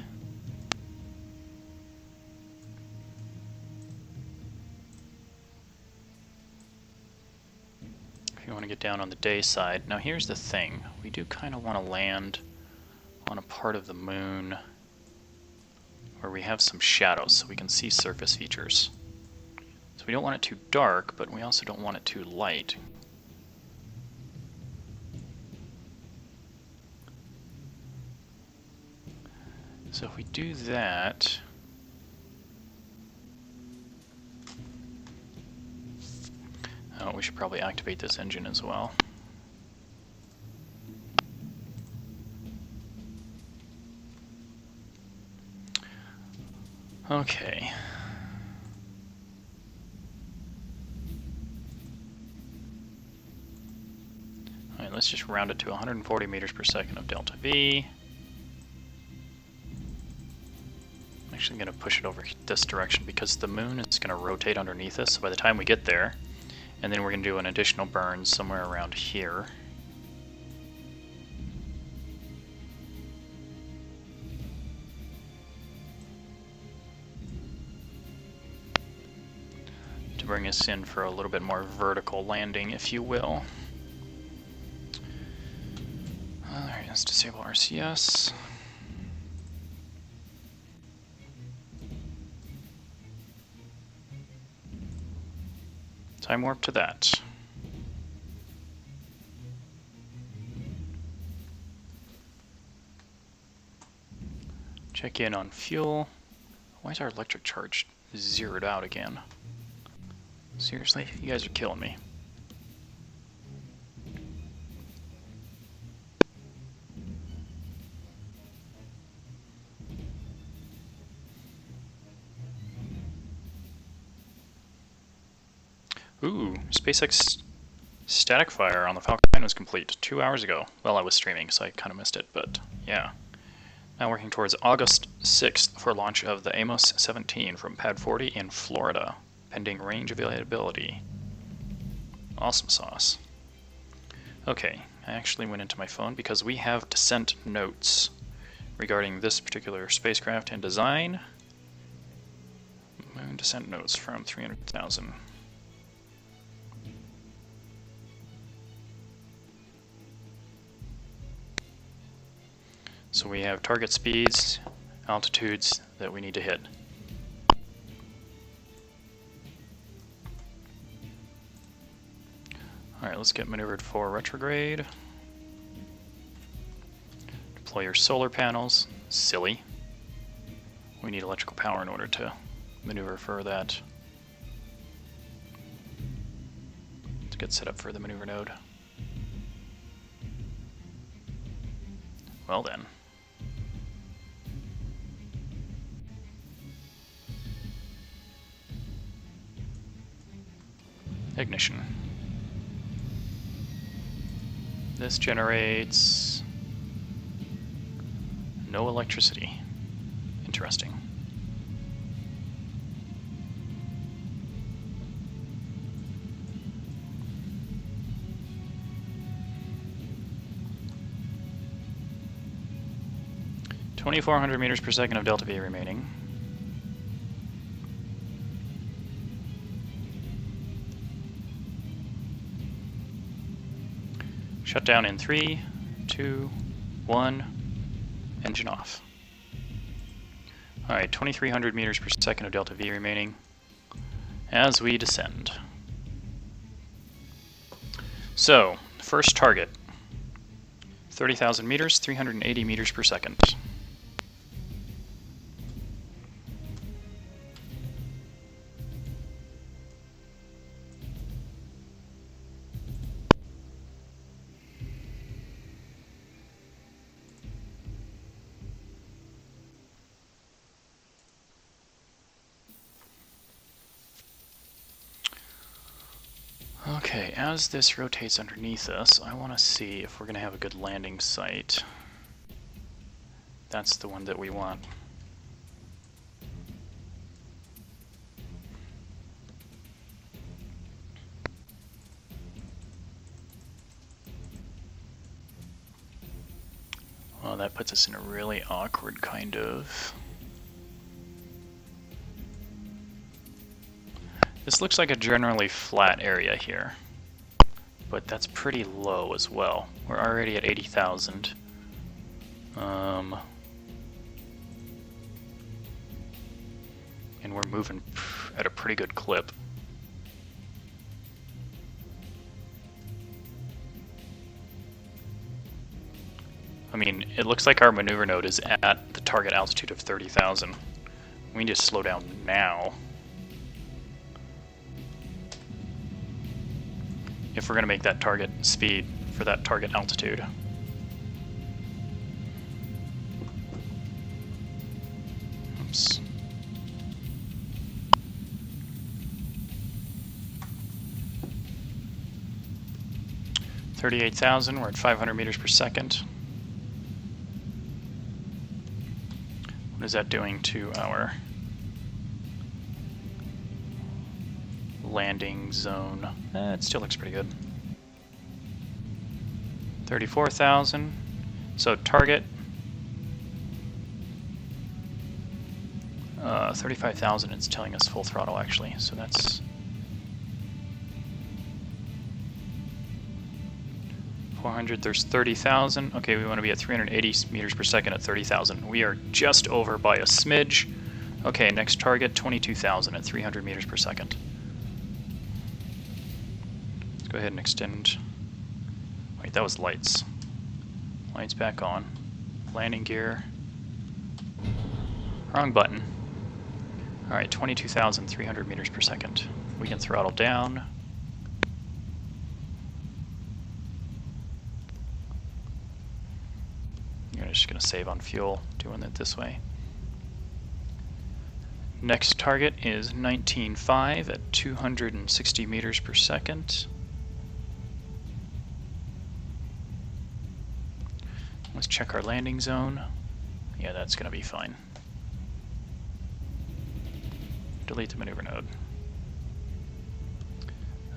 If you want to get down on the day side. Now here's the thing. We do kind of want to land on a part of the moon where we have some shadows so we can see surface features. So we don't want it too dark, but we also don't want it too light. So if we do that, we should probably activate this engine as well. Okay. All right, let's just round it to 140 meters per second of delta V. I'm actually going to push it over this direction because the moon is going to rotate underneath us. So by the time we get there, and then we're going to do an additional burn somewhere around here. To bring us in for a little bit more vertical landing, if you will. Alright, let's disable RCS. Time warp to that. Check in on fuel. Why is our electric charge zeroed out again? Seriously? You guys are killing me. Ooh, SpaceX Static fire on the Falcon 9 was complete 2 hours ago. Well, I was streaming, so I kind of missed it, but yeah. Now working towards August 6th for launch of the Amos 17 from Pad 40 in Florida, pending range availability. Awesome sauce. Okay, I actually went into my phone because we have descent notes regarding this particular spacecraft and design. Moon descent notes from 300,000. So we have target speeds, altitudes that we need to hit. Alright, let's get maneuvered for retrograde. Deploy your solar panels. Silly. We need electrical power in order to maneuver for that. To get set up for the maneuver node. Well then. Ignition. This generates no electricity. Interesting. (2,400 meters per second of delta V remaining. Shutdown in 3, 2, 1, engine off. Alright, 2,300 meters per second of delta V remaining as we descend. So, first target, 30,000 meters, 380 meters per second. Okay, as this rotates underneath us, I want to see if we're going to have a good landing site. That's the one that we want. Well, that puts us in a really awkward kind of... This looks like a generally flat area here, but that's pretty low as well. We're already at 80,000. And we're moving at a pretty good clip. I mean, it looks like our maneuver node is at the target altitude of 30,000. We need to slow down now. If we're going to make that target speed for that target altitude. Oops. $38,000, we're at 500 meters per second. What is that doing to our landing zone? It still looks pretty good. 34,000. So target 35,000. It's telling us full throttle actually. So that's 400. There's 30,000. Okay, we want to be at 380 meters per second at 30,000. We are just over by a smidge. Okay, next target 22,000 at 300 meters per second. Go ahead and extend. Wait, that was lights. Lights back on. Landing gear. Wrong button. Alright, 22,300 meters per second. We can throttle down. You're just going to save on fuel doing it this way. Next target is 19.5 at 260 meters per second. Let's check our landing zone. Yeah, that's going to be fine. Delete the maneuver node.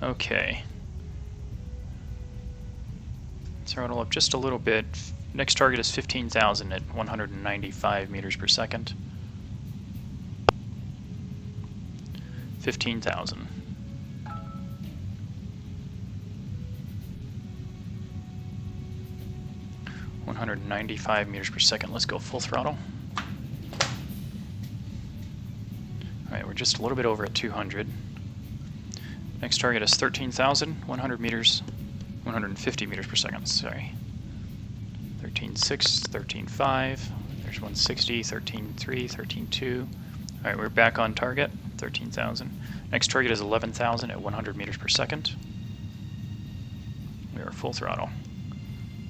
Okay. Throttle up just a little bit. Next target is 15,000 at 195 meters per second. 15,000. meters per second. Let's go full throttle. Alright, we're just a little bit over at 200. Next target is 13,100 meters, 150 meters per second, sorry. 13.6, 13.5, there's 160, 13.3, 13.2. Alright, we're back on target, 13,000. Next target is 11,000 at 100 meters per second. We are full throttle.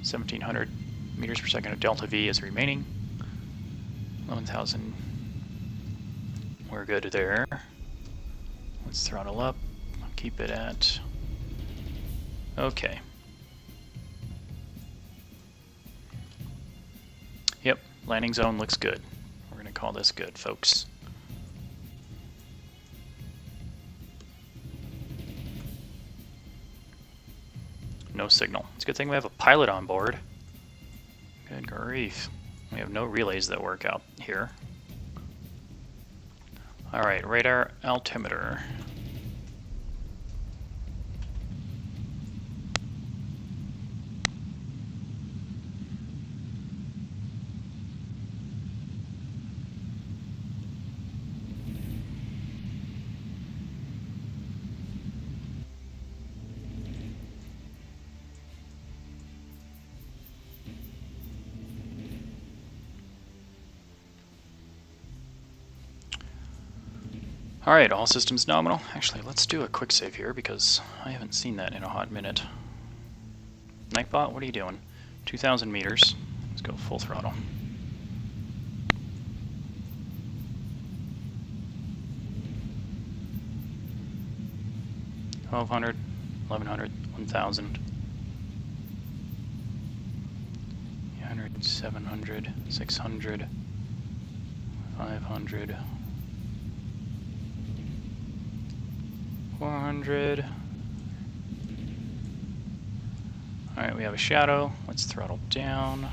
1,700 meters per second of delta V is remaining. 11,000. We're good there. Let's throttle up. Keep it at... Okay. Yep, landing zone looks good. We're going to call this good, folks. No signal. It's a good thing we have a pilot on board. Good grief. We have no relays that work out here. Alright, radar altimeter. Alright, all systems nominal. Actually, let's do a quick save here because I haven't seen that in a hot minute. Nightbot, what are you doing? 2,000 meters. Let's go full throttle. $1,200, $1,100, $1,000. 800, $700, $600, $500. 400. Alright, we have a shadow. Let's throttle down.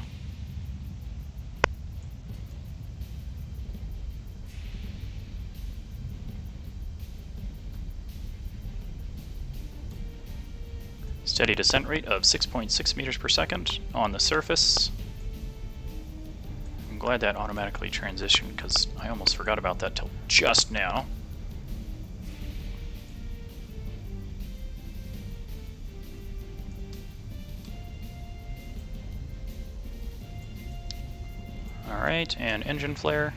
Steady descent rate of 6.6 meters per second on the surface. I'm glad that automatically transitioned because I almost forgot about that till just now. Alright, and engine flare.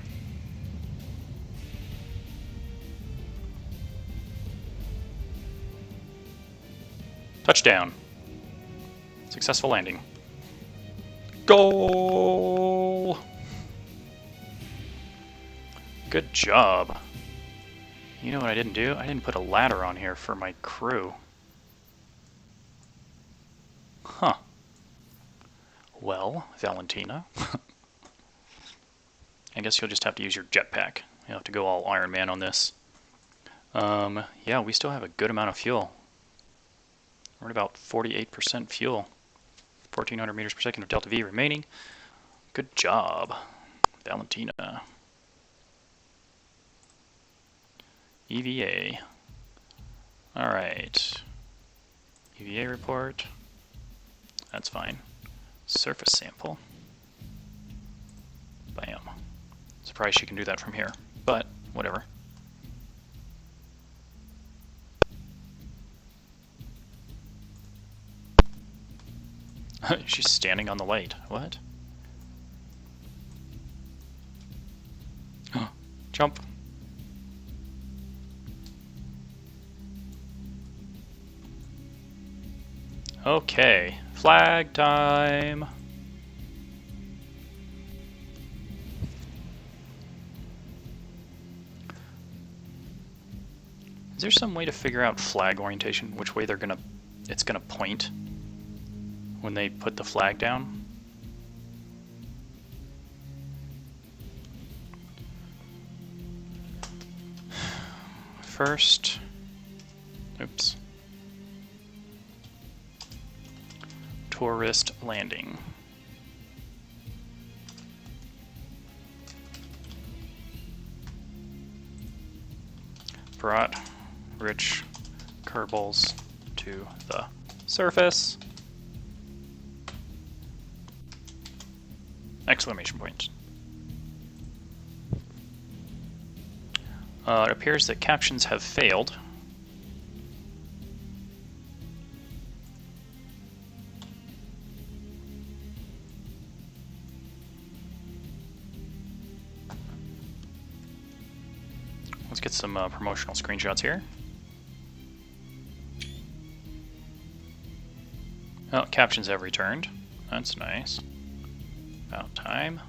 Touchdown. Successful landing. Goal! Good job. You know what I didn't do? I didn't put a ladder on here for my crew. Huh. Well, Valentina. I guess you'll just have to use your jetpack. You'll have to go all Iron Man on this. Yeah, we still have a good amount of fuel. We're at about 48% fuel. 1,400 meters per second of delta V remaining. Good job, Valentina. EVA. Alright. EVA report. That's fine. Surface sample. Bam. Surprised she can do that from here, but whatever. She's standing on the light. What? Jump. Okay, flag time. Is there some way to figure out flag orientation, which way it's gonna point when they put the flag down? first. Oops. Tourist landing. Brought rich Kerbals to the surface. Exclamation point. It appears that captions have failed. Let's get some promotional screenshots here. Oh, captions have returned. That's nice. About time.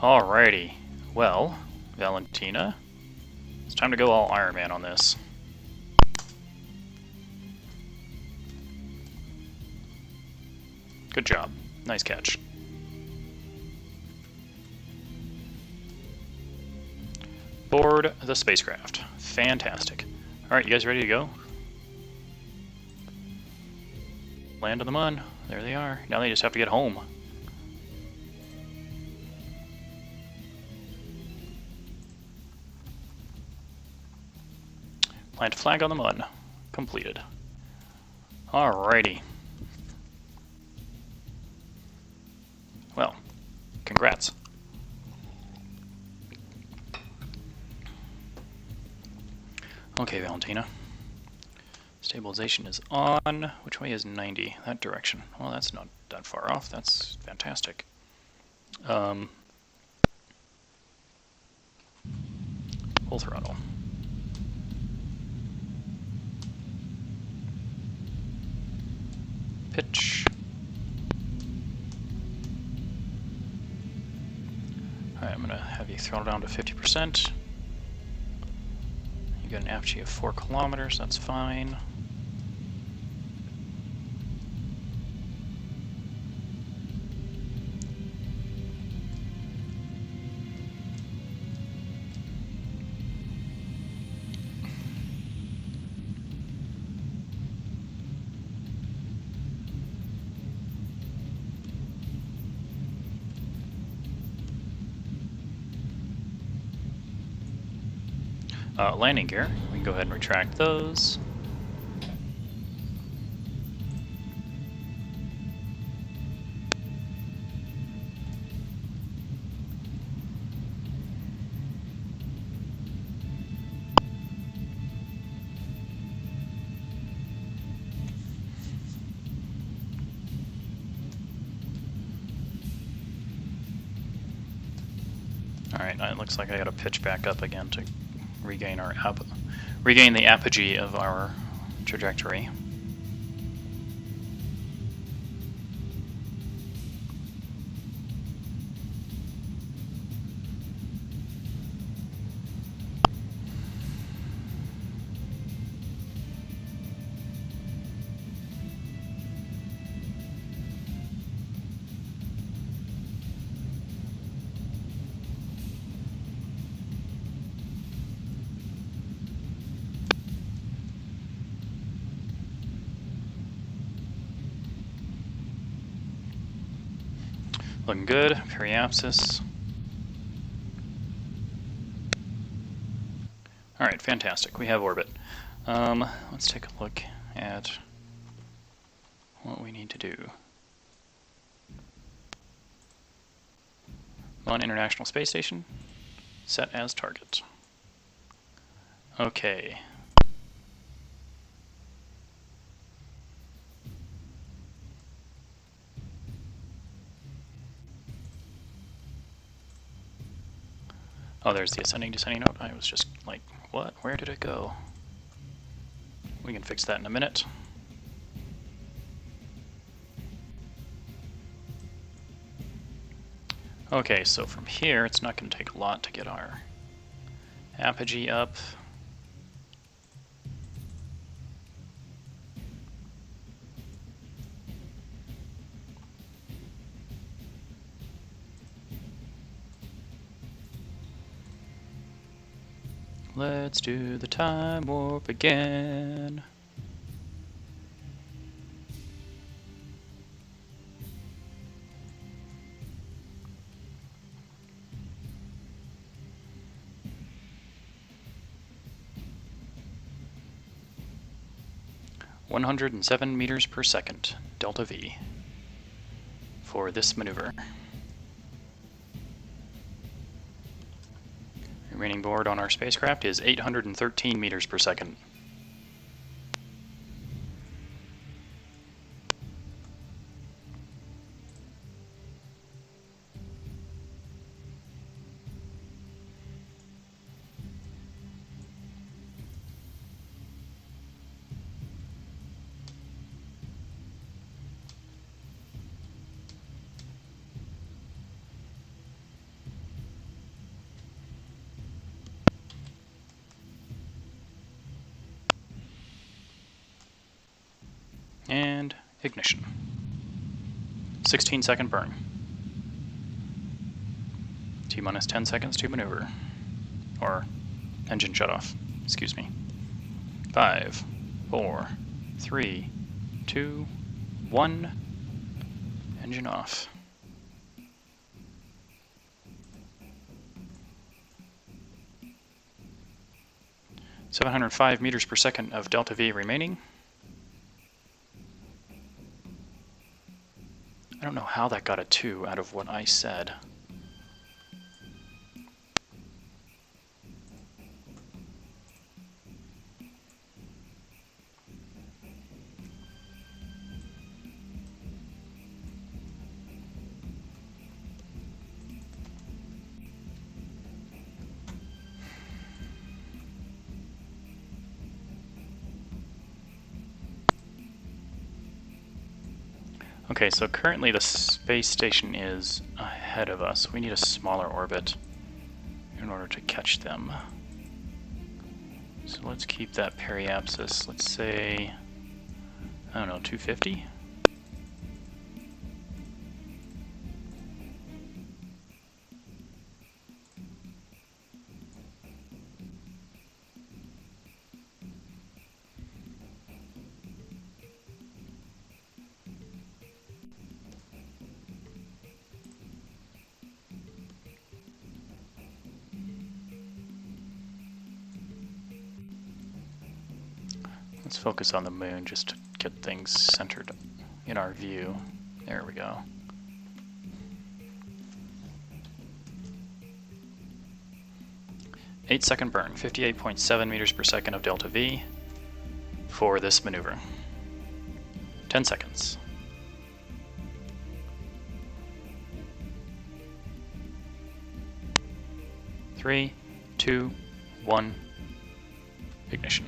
Alrighty. Well, Valentina, it's time to go all Iron Man on this. Good job. Nice catch. Board the spacecraft. Fantastic. Alright, you guys ready to go? Land on the Mun. There they are. Now they just have to get home. Plant flag on the Mun. Completed. Alrighty. Well, congrats. Okay, Valentina. Stabilization is on. Which way is 90? That direction. Well, that's not that far off. That's fantastic. Full throttle. Pitch. Alright, I'm going to have you throttle down to 50%. You got an apogee of 4 kilometers, that's fine. Landing gear, we can go ahead and retract those. Alright, it looks like I gotta pitch back up again to regain the apogee of our trajectory. Looking good. Periapsis. Alright, fantastic. We have orbit. Let's take a look at what we need to do. Mun International Space Station. Set as target. Okay. Oh, there's the ascending descending note. I was just like, what? Where did it go? We can fix that in a minute. Okay, so from here, it's not going to take a lot to get our apogee up. Let's do the time warp again. "107 meters per second, delta V, for this maneuver. Remaining board on our spacecraft is 813 meters per second. And ignition. 16-second burn. T-minus 10 seconds to maneuver. Or engine shutoff, excuse me. 5, 4, 3, 2, 1. Engine off. "705 meters per second of delta V remaining." I don't know how that got a 2 out of what I said. Okay, so currently the space station is ahead of us. We need a smaller orbit in order to catch them. So let's keep that periapsis, let's say, I don't know, 250? Let's focus on the moon just to get things centered in our view. There we go. Eight-second burn, 58.7 meters per second of delta V for this maneuver. 10 seconds. Three, 2, 1, ignition.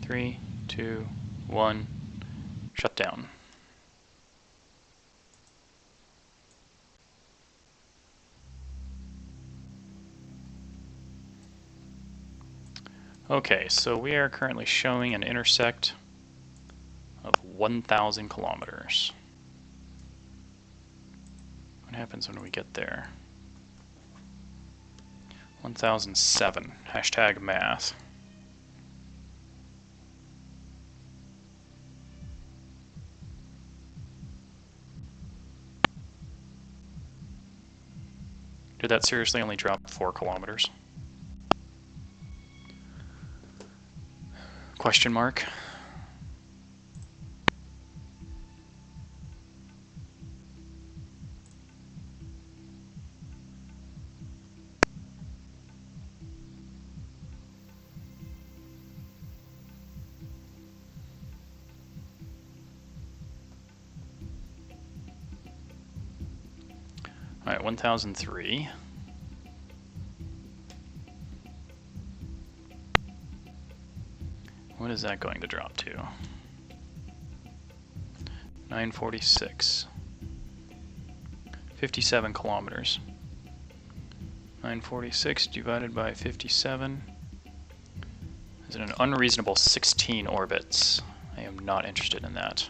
Three, 2, 1, shut down. Okay, so we are currently showing an intersect of 1,000 kilometers. What happens when we get there? 1007, hashtag math. Did that seriously only drop 4 kilometers? Question mark. All right, 1003. What is that going to drop to? 946. 57 kilometers. 946 divided by 57 is an unreasonable 16 orbits. I am not interested in that.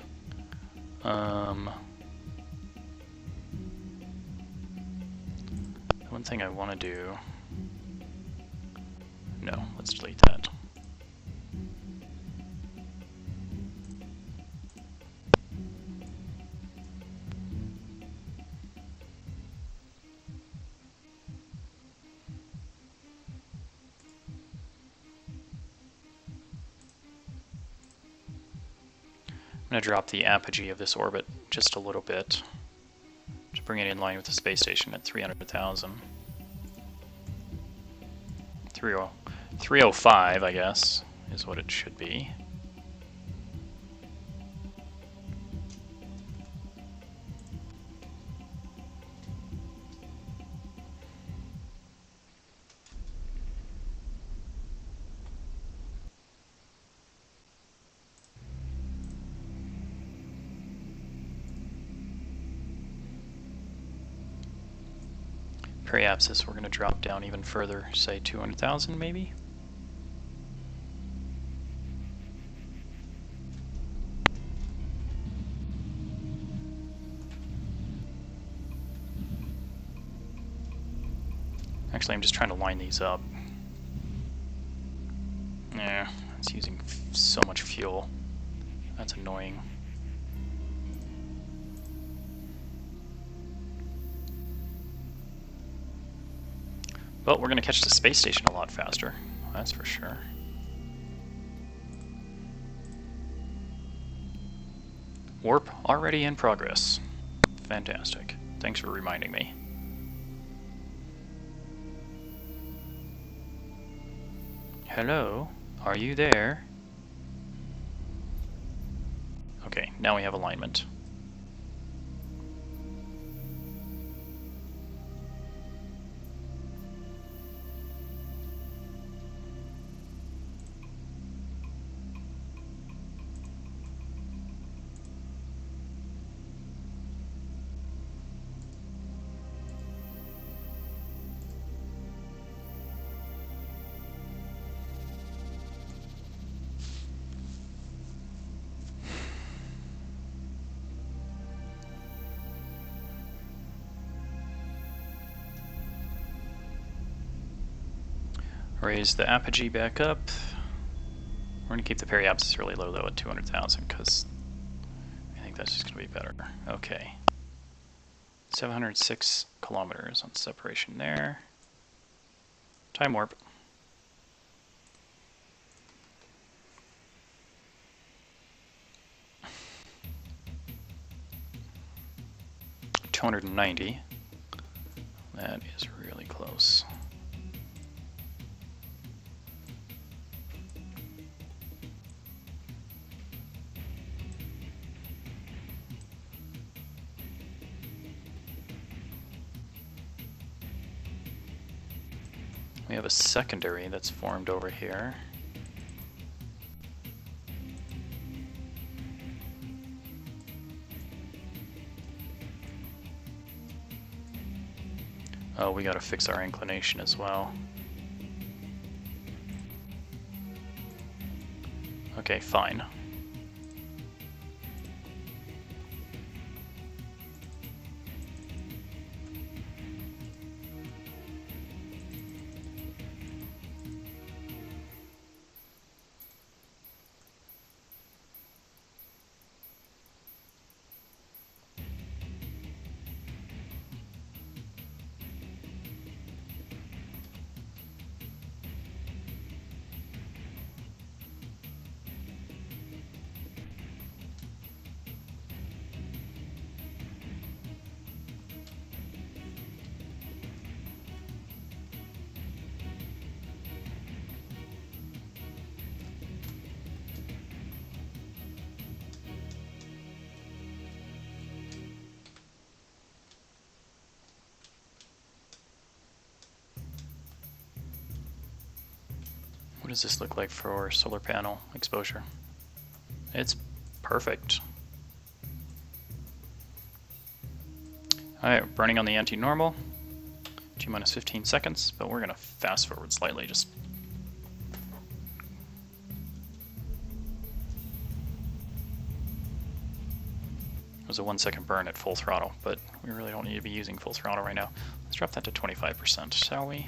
One thing I want to do... No, let's delete that. I'm going to drop the apogee of this orbit just a little bit to bring it in line with the space station at 300,000. 305, I guess, is what it should be. Periapsis, we're going to drop down even further, say 200,000 maybe? Actually, I'm just trying to line these up. Yeah, it's using so much fuel. That's annoying. But we're going to catch the space station a lot faster, that's for sure. Warp already in progress. Fantastic. Thanks for reminding me. Hello? Are you there? Okay, now we have alignment. Raise the apogee back up. We're going to keep the periapsis really low though at 200,000 because I think that's just going to be better. Okay. 706 kilometers on separation there. Time warp. $290. That is really close. We have a secondary that's formed over here. Oh, we gotta fix our inclination as well. Okay, fine. What does this look like for solar panel exposure? It's perfect. Alright, burning on the anti-normal. T-minus 15 seconds, but we're going to fast forward slightly. Just it was a 1 second burn at full throttle, but we really don't need to be using full throttle right now. Let's drop that to 25%, shall we?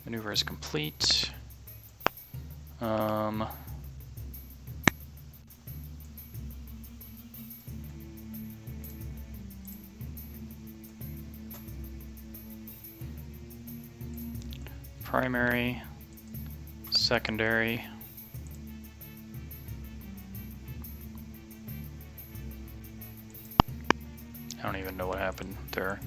Maneuver is complete. Primary, secondary. I don't even know what happened there.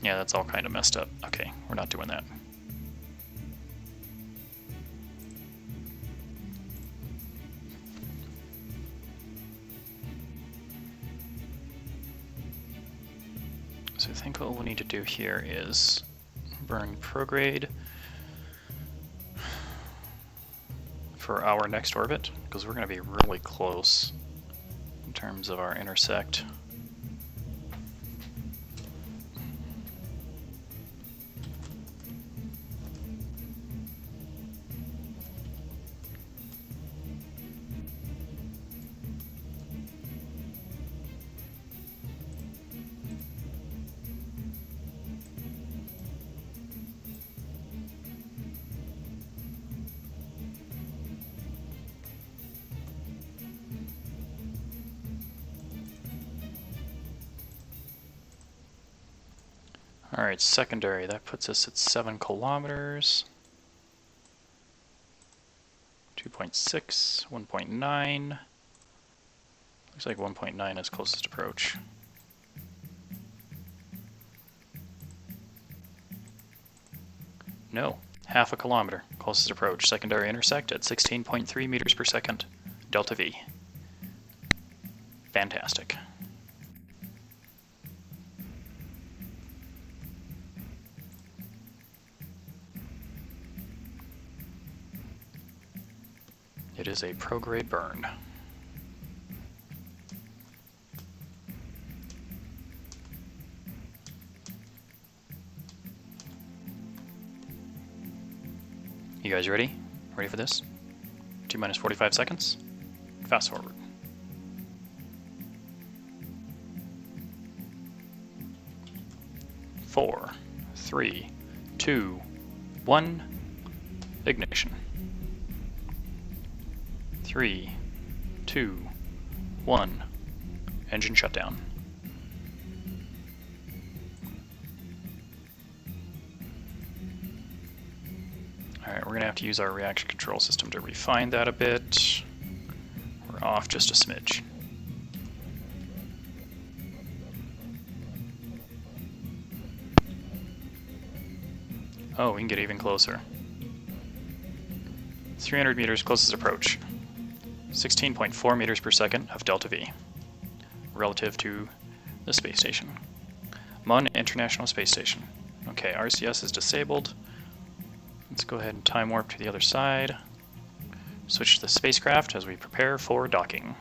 Yeah, that's all kind of messed up. Okay, we're not doing that. So I think what we'll need to do here is burn prograde for our next orbit, because we're going to be really close in terms of our intersect. Alright, secondary, that puts us at 7 kilometers. 2.6, 1.9. Looks like 1.9 is closest approach. No, half a kilometer, closest approach. Secondary intersect at 16.3 meters per second, delta V. Fantastic. It is a prograde burn. You guys ready? Ready for this? T minus 45 seconds. Fast forward. Four, 3, 2, 1. Ignition. 3, 2, 1. Engine shutdown. Alright, we're going to have to use our reaction control system to refine that a bit. We're off just a smidge. Oh, we can get even closer. 300 meters closest approach. 16.4 meters per second of delta V relative to the space station. Mun International Space Station. Okay, RCS is disabled. Let's go ahead and time warp to the other side. Switch to the spacecraft as we prepare for docking.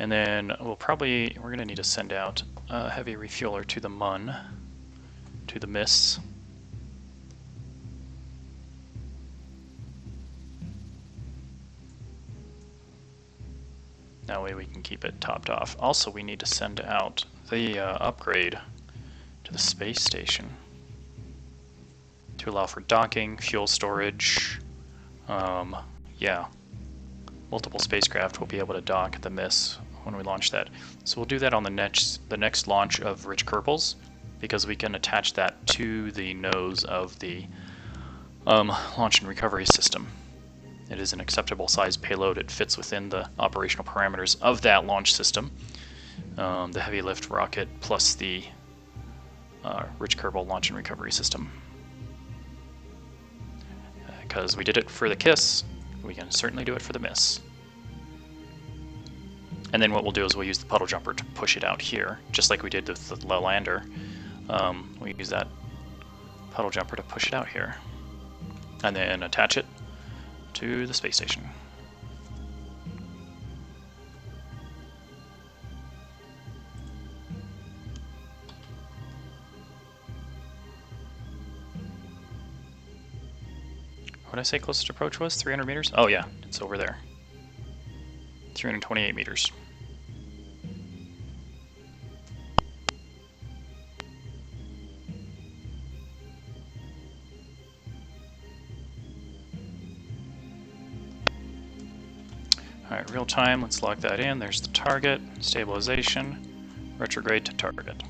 And then we're going to need to send out a heavy refueler to the Mun, to the Miss. That way we can keep it topped off. Also, we need to send out the upgrade to the space station to allow for docking, fuel storage. Yeah, multiple spacecraft will be able to dock at the Miss when we launch that. So we'll do that on the next launch of Rich Kerbals, because we can attach that to the nose of the launch and recovery system. It is an acceptable size payload. It fits within the operational parameters of that launch system. The heavy lift rocket plus the Rich Kerbal launch and recovery system. Because we did it for the KISS, we can certainly do it for the Miss. And then what we'll do is we'll use the puddle jumper to push it out here, just like we did with the lander. We use that puddle jumper to push it out here. And then attach it to the space station. What did I say closest approach was? 300 meters? Oh yeah, it's over there. 328 meters. Alright, real time, let's lock that in. There's the target, stabilization, retrograde to target.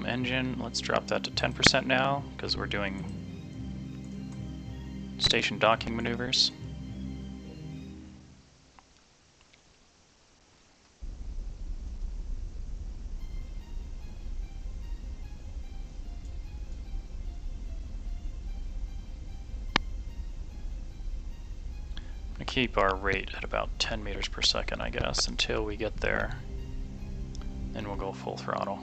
Engine, let's drop that to 10% now, because we're doing station docking maneuvers. I'm going to keep our rate at about 10 meters per second, I guess, until we get there. Then we'll go full throttle.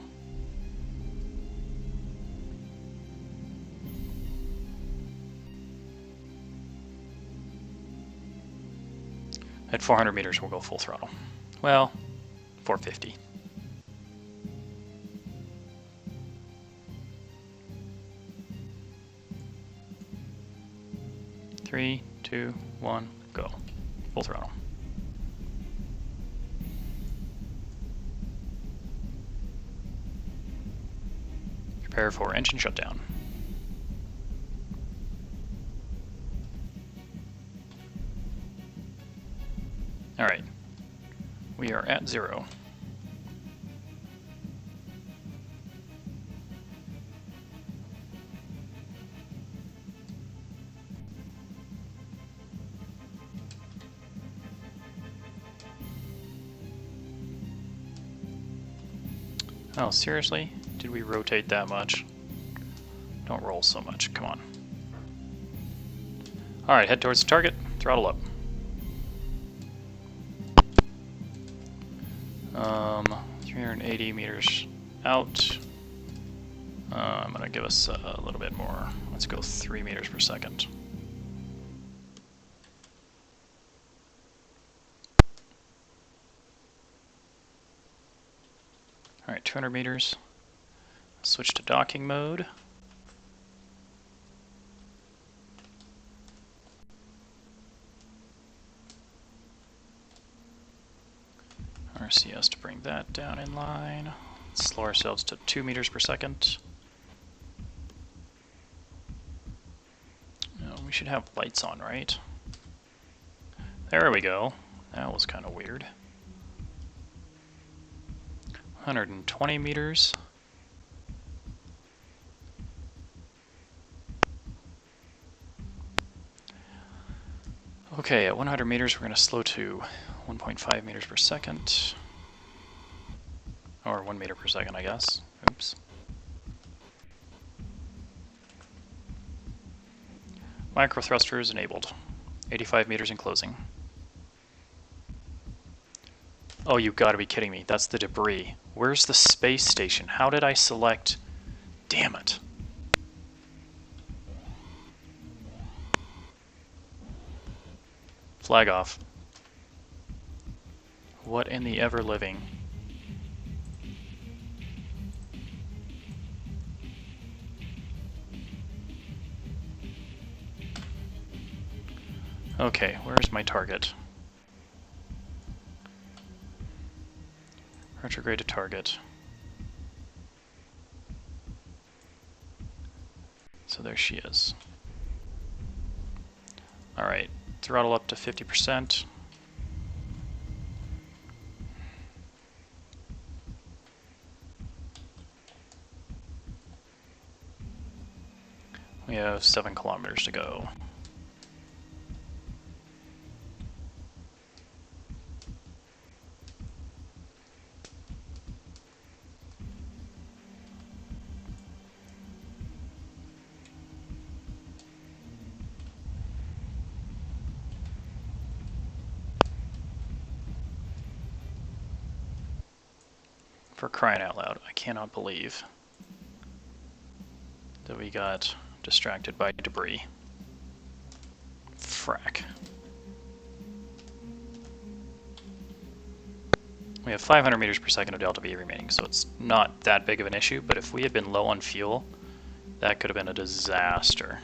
At 400 meters, we'll go full throttle. Well, 450. Three, two, one, go. Full throttle. Prepare for engine shutdown. Alright, we are at 0. Oh, seriously? Did we rotate that much? Don't roll so much, come on. Alright, head towards the target, throttle up. 380 meters out. I'm going to give us a little bit more. Let's go 3 meters per second. Alright, 200 meters. Switch to docking mode. RCS to bring that down in line. Let's slow ourselves to 2 meters per second. No, we should have lights on, right? There we go. That was kind of weird. 120 meters. Okay, at 100 meters, we're going to slow to 1.5 meters per second. Or 1 meter per second, I guess. Oops. Micro thrusters enabled. 85 meters in closing. Oh, you gotta be kidding me. That's the debris. Where's the space station? How did I select? Damn it. Flag off. What in the ever-living? Okay, where's my target? Retrograde to target. So there she is. Alright, throttle up to 50%. We have 7 kilometers to go. For crying out loud, I cannot believe that we got distracted by debris. Frack. We have 500 meters per second of delta V remaining, so it's not that big of an issue, but if we had been low on fuel, that could have been a disaster.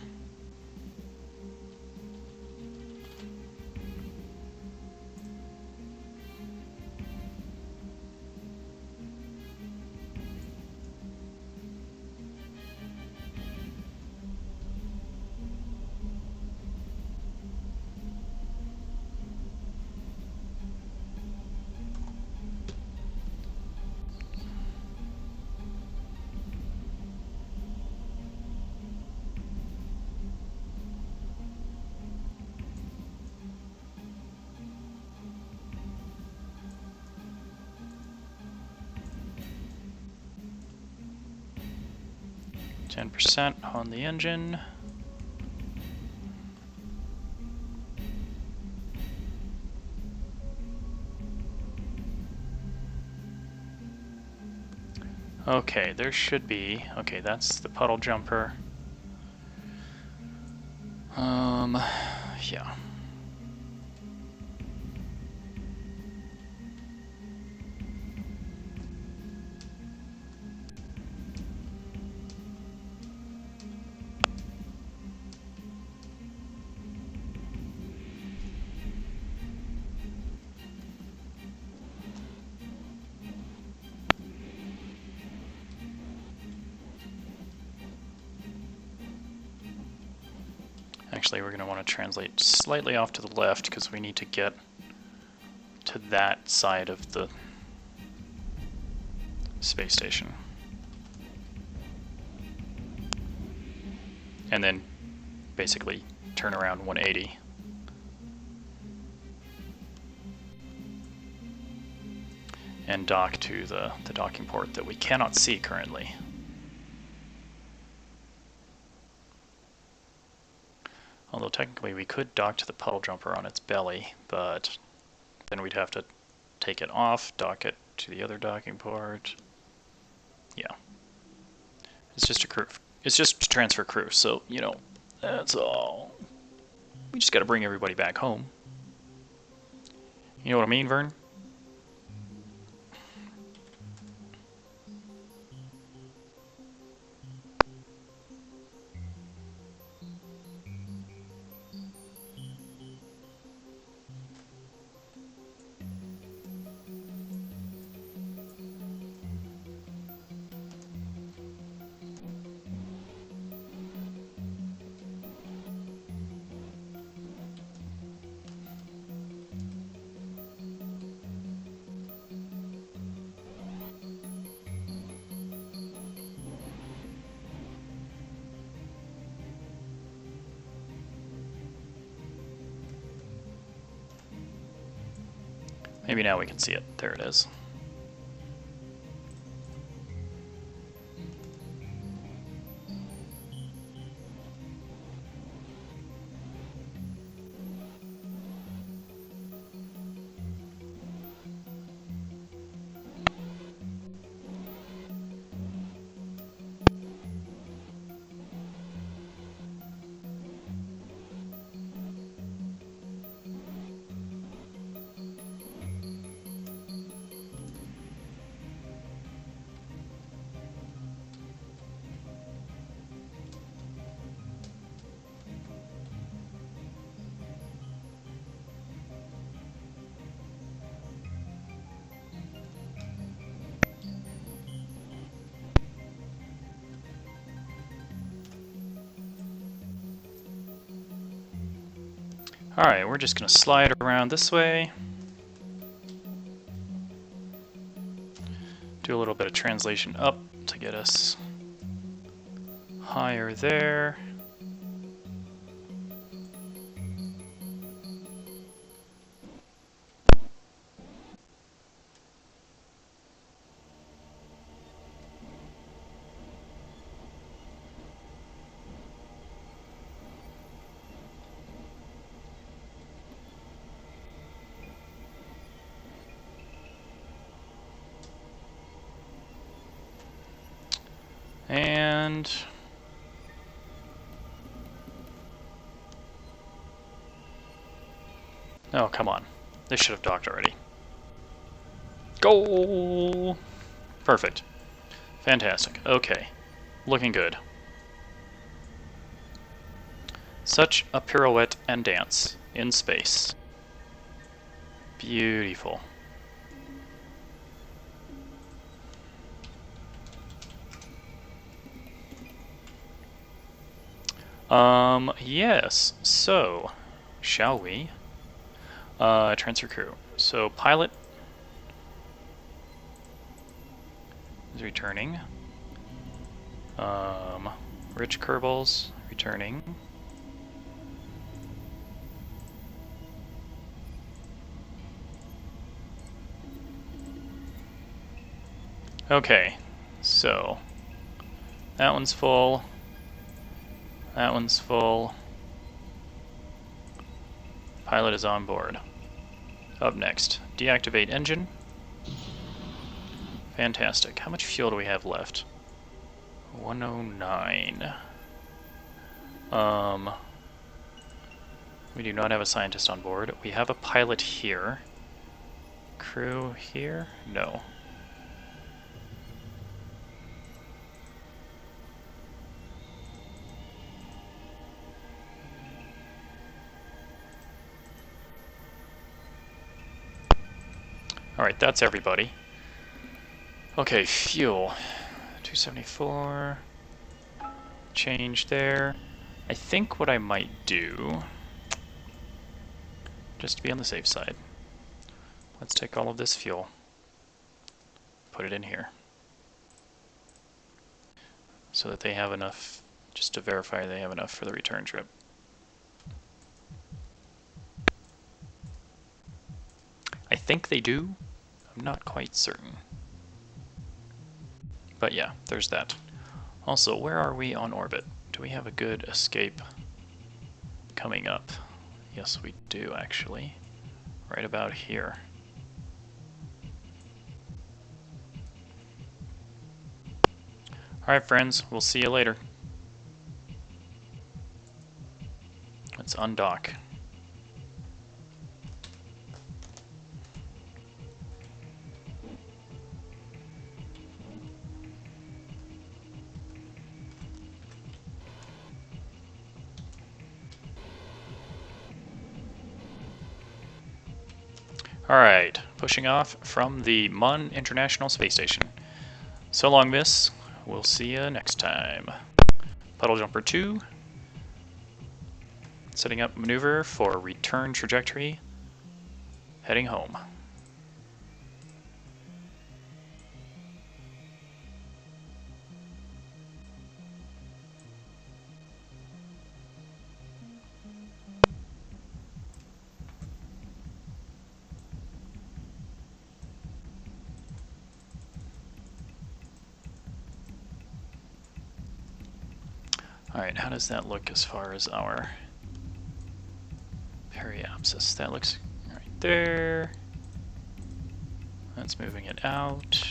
%, on the engine. Okay, there should be, okay, that's the puddle jumper. Yeah. Actually, we're going to want to translate slightly off to the left because we need to get to that side of the space station. And then basically turn around 180. And dock to the docking port that we cannot see currently. Although technically we could dock to the puddle jumper on its belly, but then we'd have to take it off, dock it to the other docking port. Yeah. It's just a crew. It's just to transfer crew, so, you know, that's all. We just gotta bring everybody back home. You know what I mean, Vern? Maybe now we can see it. There it is. Alright, we're just going to slide around this way. Do a little bit of translation up to get us higher there. And Oh, come on. They should have docked already. Goal! Perfect. Fantastic. Okay. Looking good. Such a pirouette and dance in space. Beautiful. Yes. So, shall we? Transfer crew. So, pilot is returning. Rich Kerbals returning. Okay, so that one's full. That one's full. Pilot is on board. Up next, deactivate engine. Fantastic. How much fuel do we have left? 109. We do not have a scientist on board. We have a pilot here. Crew here? No. Alright, that's everybody. Okay, fuel. 274. Change there. I think what I might do, just to be on the safe side, let's take all of this fuel, put it in here, so that they have enough, just to verify they have enough for the return trip. I think they do. I'm not quite certain. But yeah, there's that. Also, where are we on orbit? Do we have a good escape coming up? Yes, we do, actually. Right about here. Alright, friends, we'll see you later. Let's undock. Alright, pushing off from the Mun International Space Station. So long, miss. We'll see you next time. Puddle Jumper 2. Setting up maneuver for return trajectory. Heading home. Alright, how does that look as far as our periapsis? That looks right there. That's moving it out.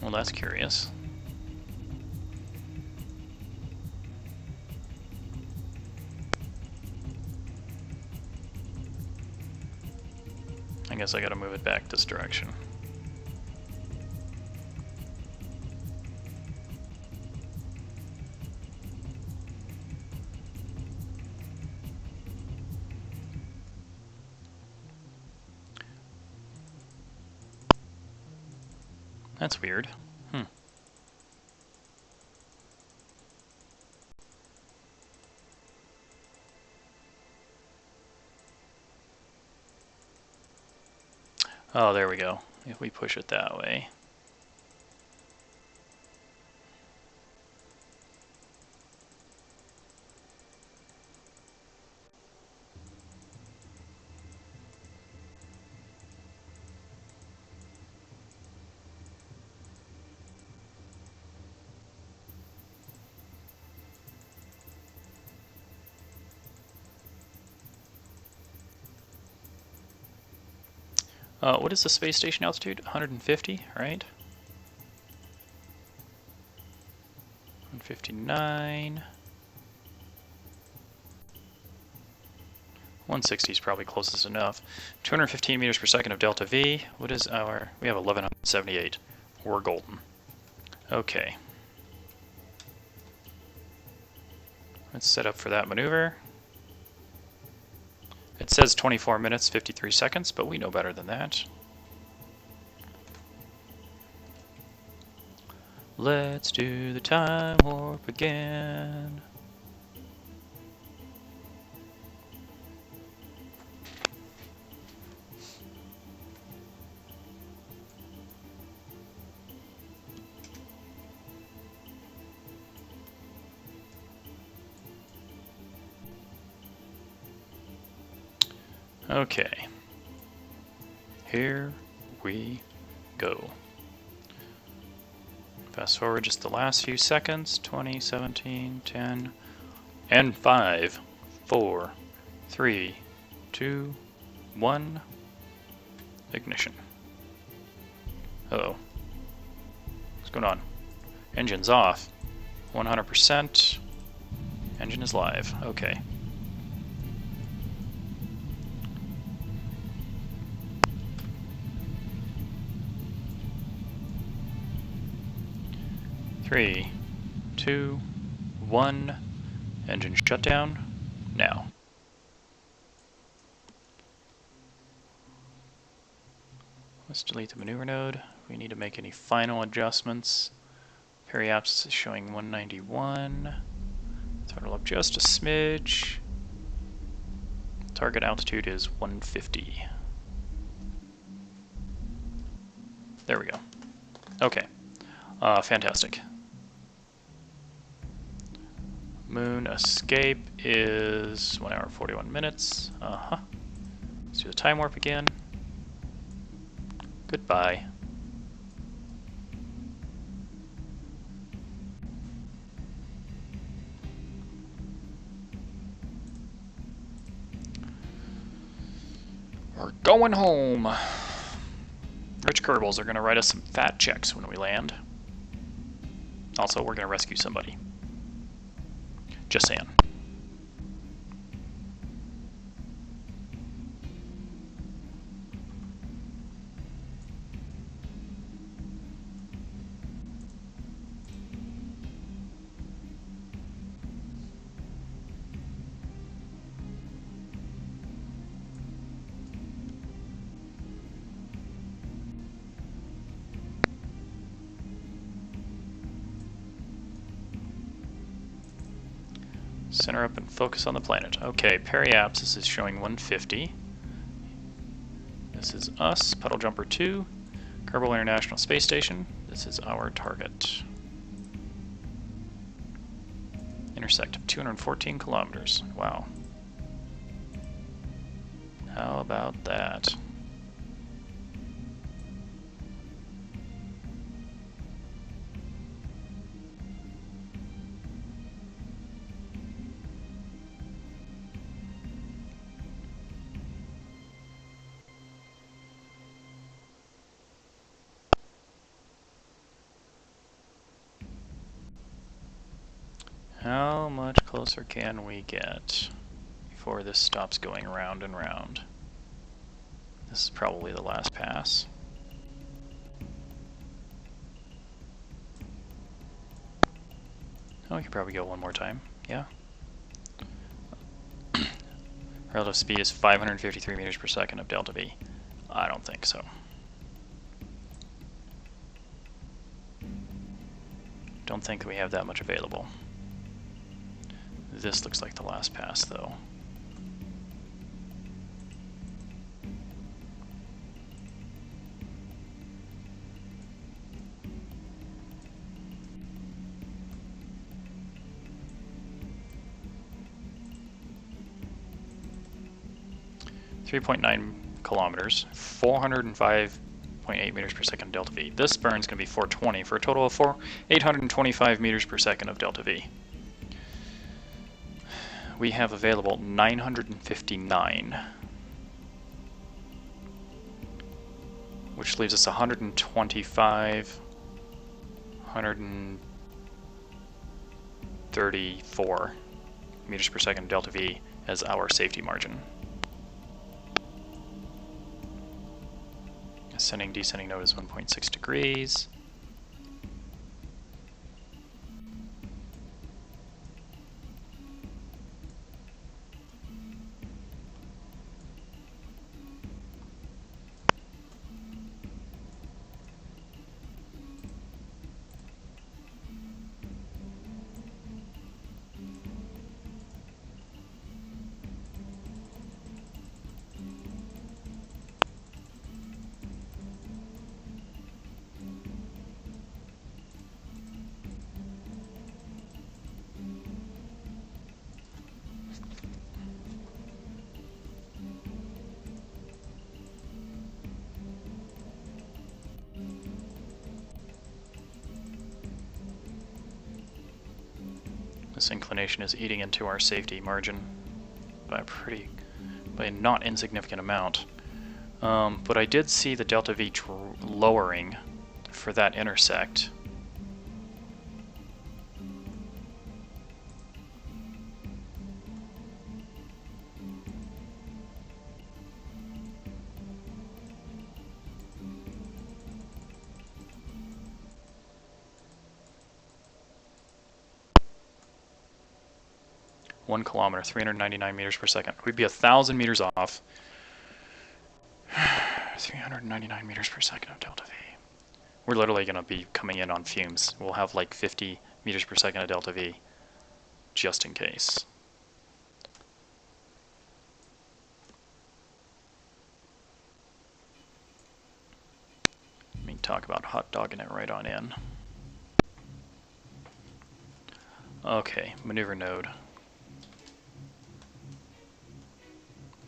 Well, that's curious. I guess I gotta move it back this direction. That's weird. Oh, there we go. If we push it that way. What is the space station altitude? 150, right? 259. 160 is probably closest enough. 215 meters per second of delta V. What is our... We have 1178. We're golden. Okay. Let's set up for that maneuver. It says 24 minutes, 53 seconds, but we know better than that. Let's do the time warp again. Okay, here we go. Fast forward just the last few seconds, 20, 17, 10, and 5, 4, 3, 2, 1, ignition. Uh-oh. What's going on? Engine's off. 100%. Engine is live. Okay. Three, 2, 1, engine shutdown, now. Let's delete the maneuver node. We need to make any final adjustments. Periapsis is showing 191. Throttle up just a smidge. Target altitude is 150. There we go. Okay. Fantastic. Moon escape is 1 hour 41 minutes. Let's do the time warp again. Goodbye. We're going home. Rich Kerbals are going to write us some fat checks when we land. Also, we're going to rescue somebody. Just saying. Center up and focus on the planet. Okay, Periapsis is showing 150. This is us, Puddle Jumper 2, Kerbal International Space Station. This is our target. Intersect of 214 kilometers. Wow. How about that? How much closer can we get before this stops going round and round? This is probably the last pass. Oh, we could probably go one more time. Yeah. Relative speed is 553 meters per second of delta V. I don't think so. Don't think we have that much available. This looks like the last pass, though. .9 kilometers, 405.8 meters per second delta V. This burn's going to be 420 for a total of 825 meters per second of delta V. We have available 959, which leaves us 125, 34 meters per second delta V as our safety margin. Ascending, descending node is 1.6 degrees. This inclination is eating into our safety margin by a not insignificant amount. But I did see the delta V lowering for that intersect. One kilometer, 399 meters per second. We'd be 1,000 meters off. 399 meters per second of delta V. We're literally going to be coming in on fumes. We'll have like 50 meters per second of delta V, just in case. Let me talk about hot dogging it right on in. Okay, maneuver node.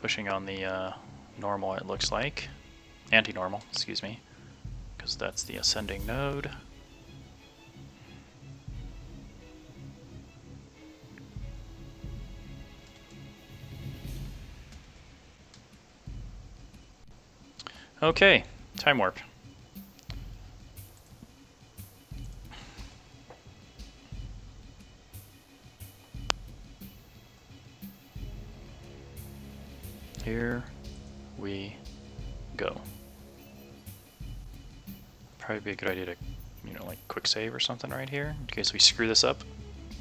Pushing on the normal, it looks like. Anti-normal, excuse me, because that's the ascending node. Okay, time warp. Here we go. Probably be a good idea to, like quick save or something right here, in case we screw this up.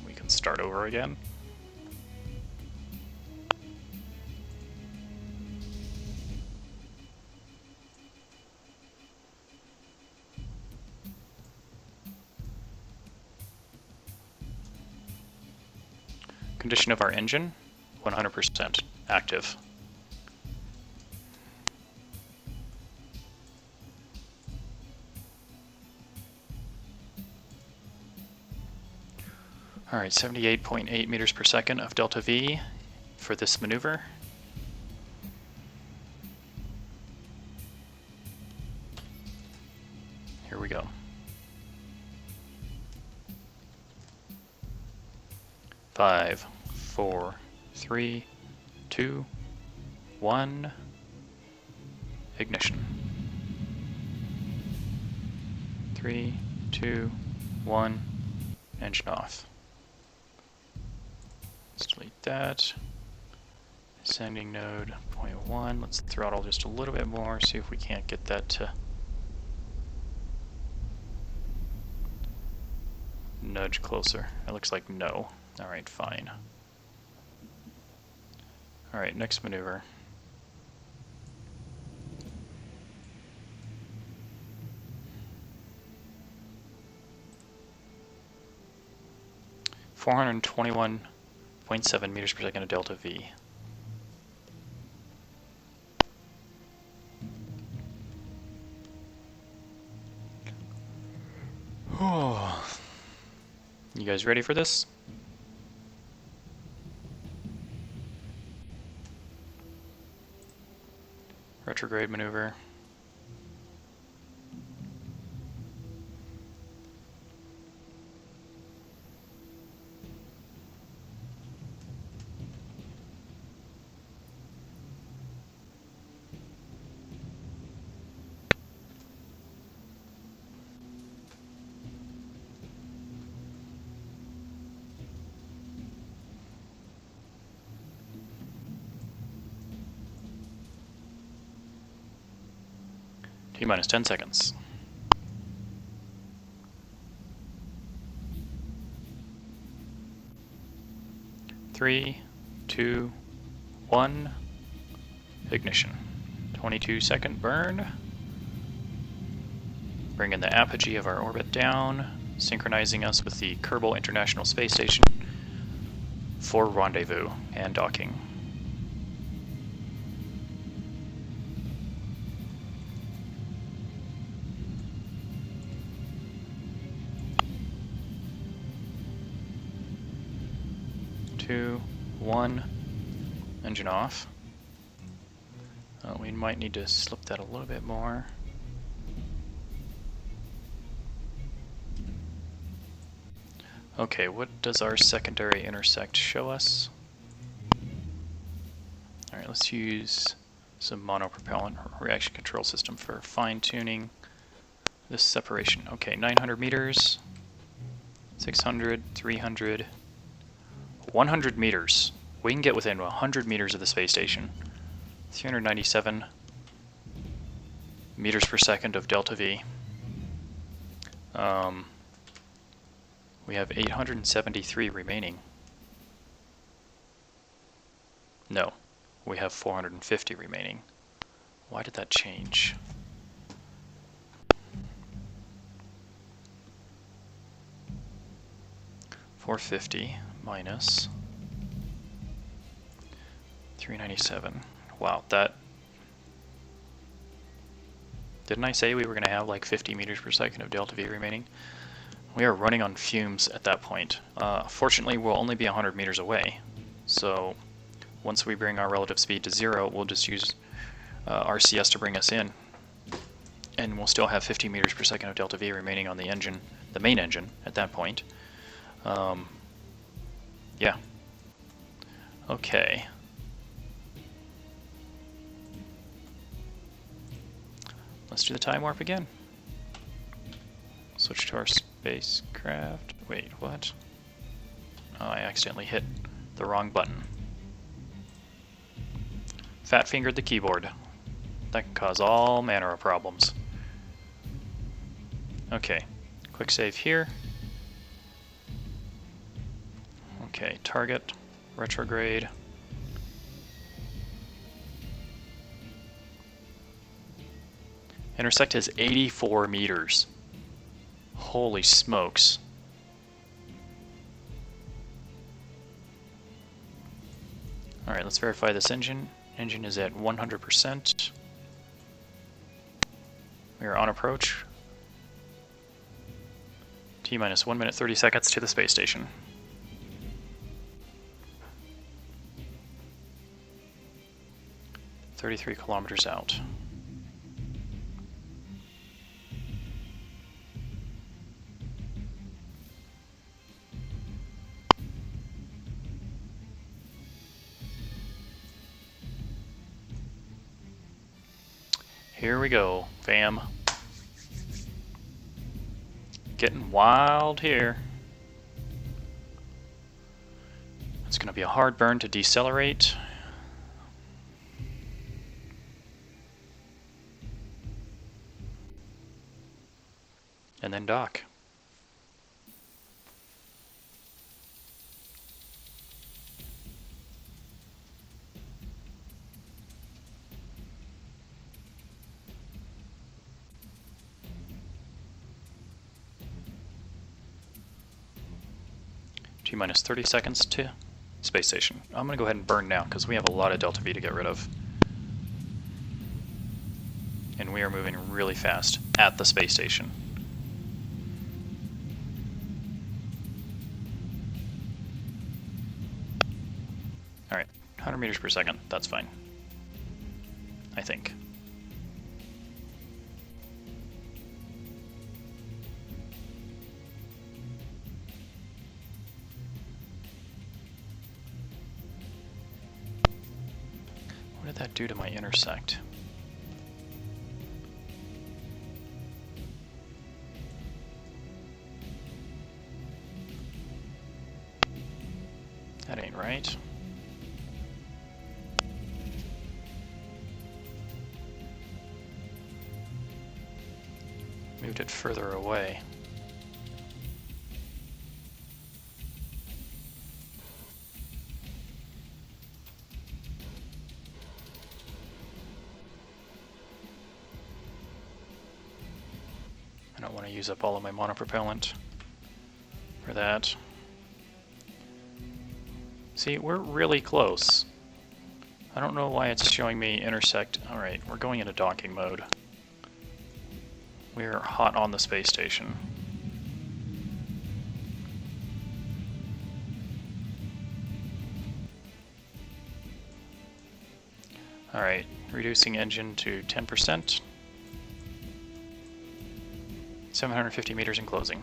We can start over again. Condition of our engine, 100% active. Alright, 78.8 meters per second of delta V for this maneuver. Here we go. 5, 4, 3, 2, 1, ignition. 3, 2, 1, engine off. Let's delete that. Ascending node 0.1. Let's throttle just a little bit more, see if we can't get that to nudge closer. It looks like no. Alright, fine. Alright, next maneuver. .7 meters per second of delta V. You guys ready for this? Retrograde maneuver. T-minus 10 seconds. Three, 2, 1, ignition. 22-second burn. Bring in the apogee of our orbit down, synchronizing us with the Kerbal International Space Station for rendezvous and docking. Two, 1, engine off. We might need to slip that a little bit more. Okay, what does our secondary intersect show us? Alright, let's use some monopropellant reaction control system for fine-tuning this separation. Okay, 900 meters, 600, 300, 100 meters. We can get within 100 meters of the space station. 397 meters per second of delta V. We have 873 remaining. No, we have 450 remaining. Why did that change? $450 minus 397. Wow, that... Didn't I say we were going to have like 50 meters per second of delta V remaining? We are running on fumes at that point. Fortunately, we'll only be 100 meters away. So once we bring our relative speed to 0, we'll just use RCS to bring us in. And we'll still have 50 meters per second of delta V remaining on the engine, the main engine, at that point. Yeah. Okay. Let's do the time warp again. Switch to our spacecraft. Wait, what? Oh, I accidentally hit the wrong button. Fat fingered the keyboard. That can cause all manner of problems. Okay, quick save here. Okay, target, retrograde. Intersect is 84 meters. Holy smokes. Alright, let's verify this engine. Engine is at 100%. We are on approach. T-minus 1 minute 30 seconds to the space station. .33 kilometers out. Here we go, fam. Getting wild here. It's going to be a hard burn to decelerate. And then dock. T-minus 30 seconds to space station. I'm going to go ahead and burn now because we have a lot of delta V to get rid of. And we are moving really fast at the space station. Alright, 100 meters per second, that's fine. I think. What did that do to my intersect? That ain't right. moved it further away. I don't want to use up all of my monopropellant for that. See, we're really close. I don't know why it's showing me intersect. Alright, we're going into docking mode. We're hot on the space station. Alright, reducing engine to 10%. 750 meters in closing.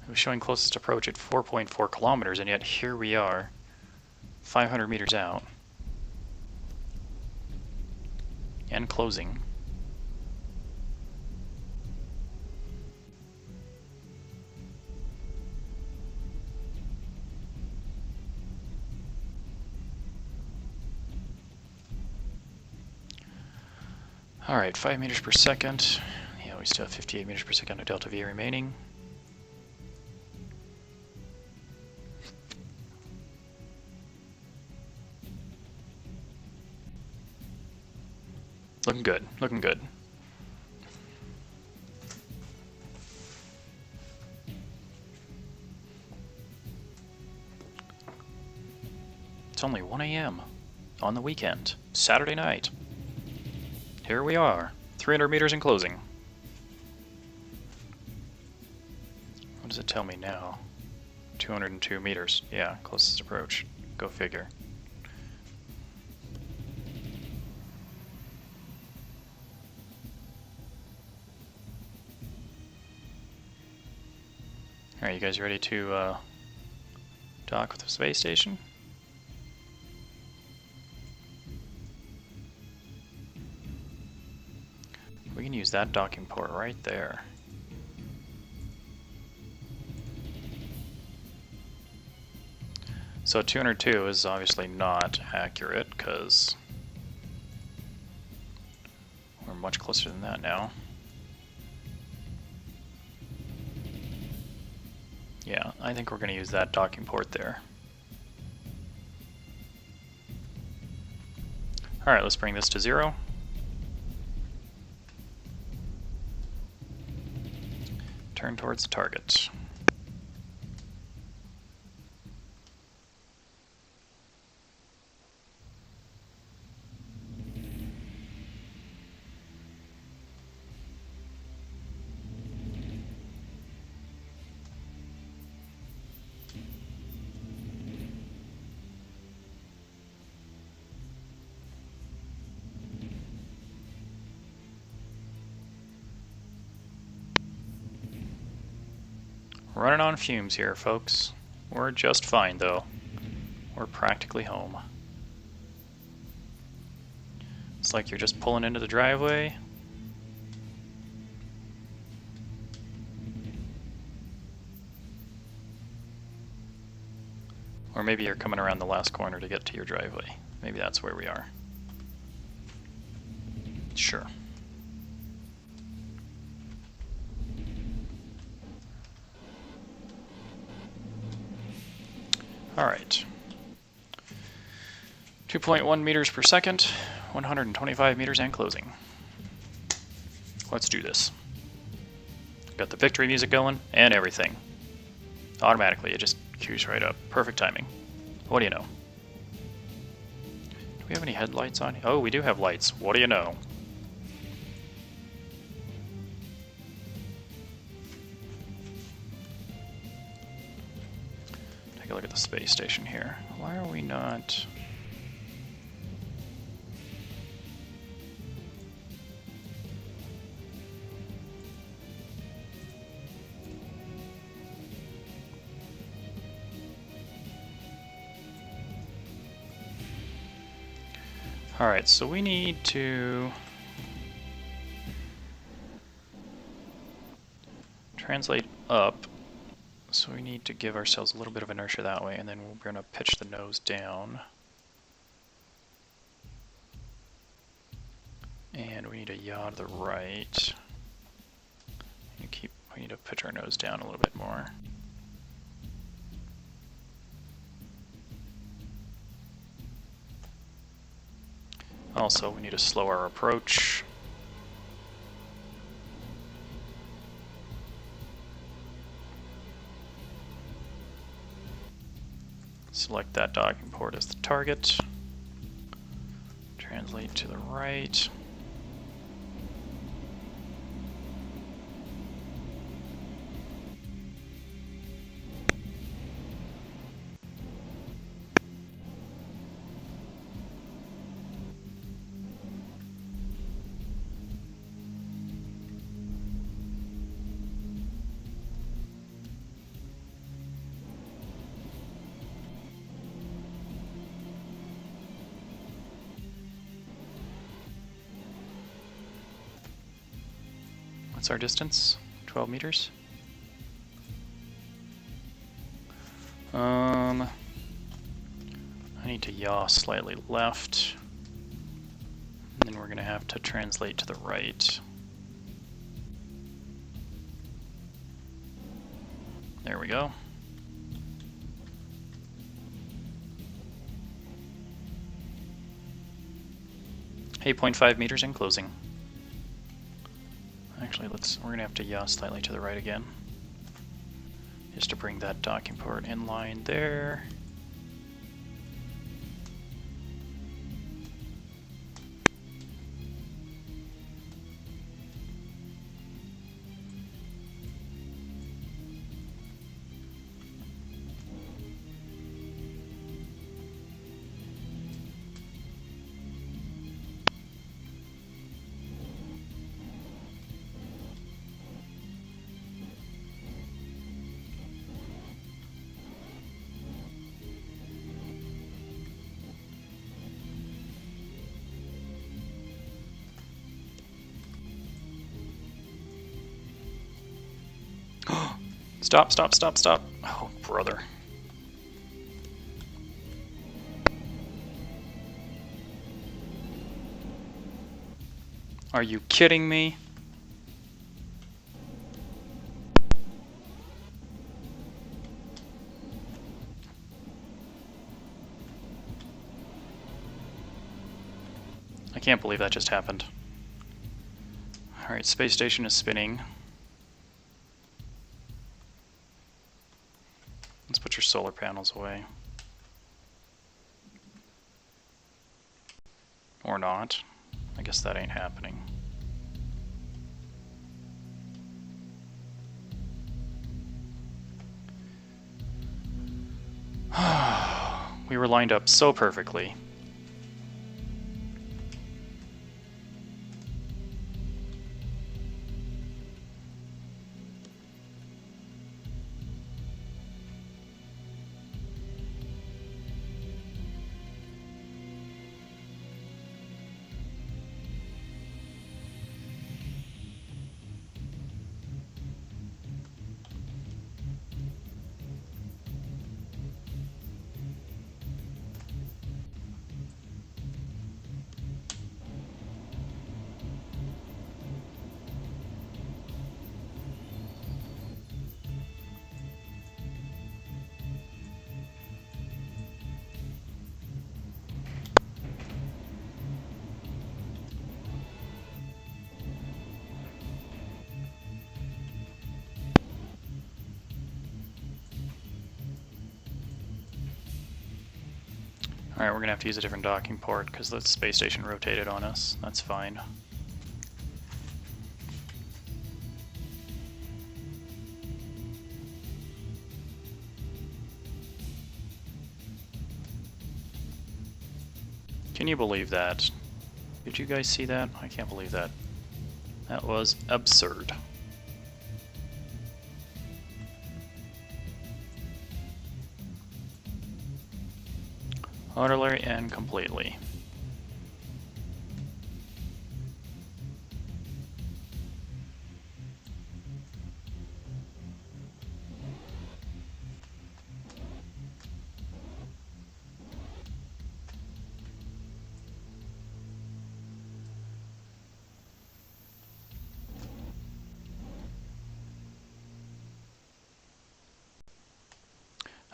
It was showing closest approach at 4.4 kilometers, and yet here we are, 500 meters out, and closing. Alright, 5 meters per second. Yeah, we still have 58 meters per second of delta V remaining. Looking good, looking good. It's only 1 a.m. on the weekend, Saturday night. Here we are, 300 meters in closing. What does it tell me now? 202 meters. Yeah, closest approach. Go figure. Alright, you guys ready to dock with the space station? We can use that docking port right there. So 202 is obviously not accurate because we're much closer than that now. Yeah, I think we're going to use that docking port there. Alright, let's bring this to 0. Turn towards the target. Running on fumes here, folks. We're just fine, though. We're practically home. It's like you're just pulling into the driveway. Or maybe you're coming around the last corner to get to your driveway. Maybe that's where we are. Sure. Alright. 2.1 meters per second, 125 meters and closing. Let's do this. Got the victory music going and everything. Automatically, it just queues right up. Perfect timing. What do you know? Do we have any headlights on? Oh, we do have lights. What do you know? Take a look at the space station here. Why are we not... Alright, so we need to translate up So we need to give ourselves a little bit of inertia that way, and then we're going to pitch the nose down. And we need a yaw to the right. We need to pitch our nose down a little bit more. Also, we need to slow our approach. Select that docking port as the target. Translate to the right. What's our distance? 12 meters? I need to yaw slightly left. And then we're going to have to translate to the right. There we go. Hey, 0.5 meters in closing. Actually, we're going to have to yaw slightly to the right again. Just to bring that docking port in line there. Stop, stop, stop, stop. Oh, brother. Are you kidding me? I can't believe that just happened. Alright, space station is spinning. Let's put your solar panels away. Or not. I guess that ain't happening. We were lined up so perfectly. Alright, we're going to have to use a different docking port because the space station rotated on us. That's fine. Can you believe that? Did you guys see that? I can't believe that. That was absurd. Utterly and completely.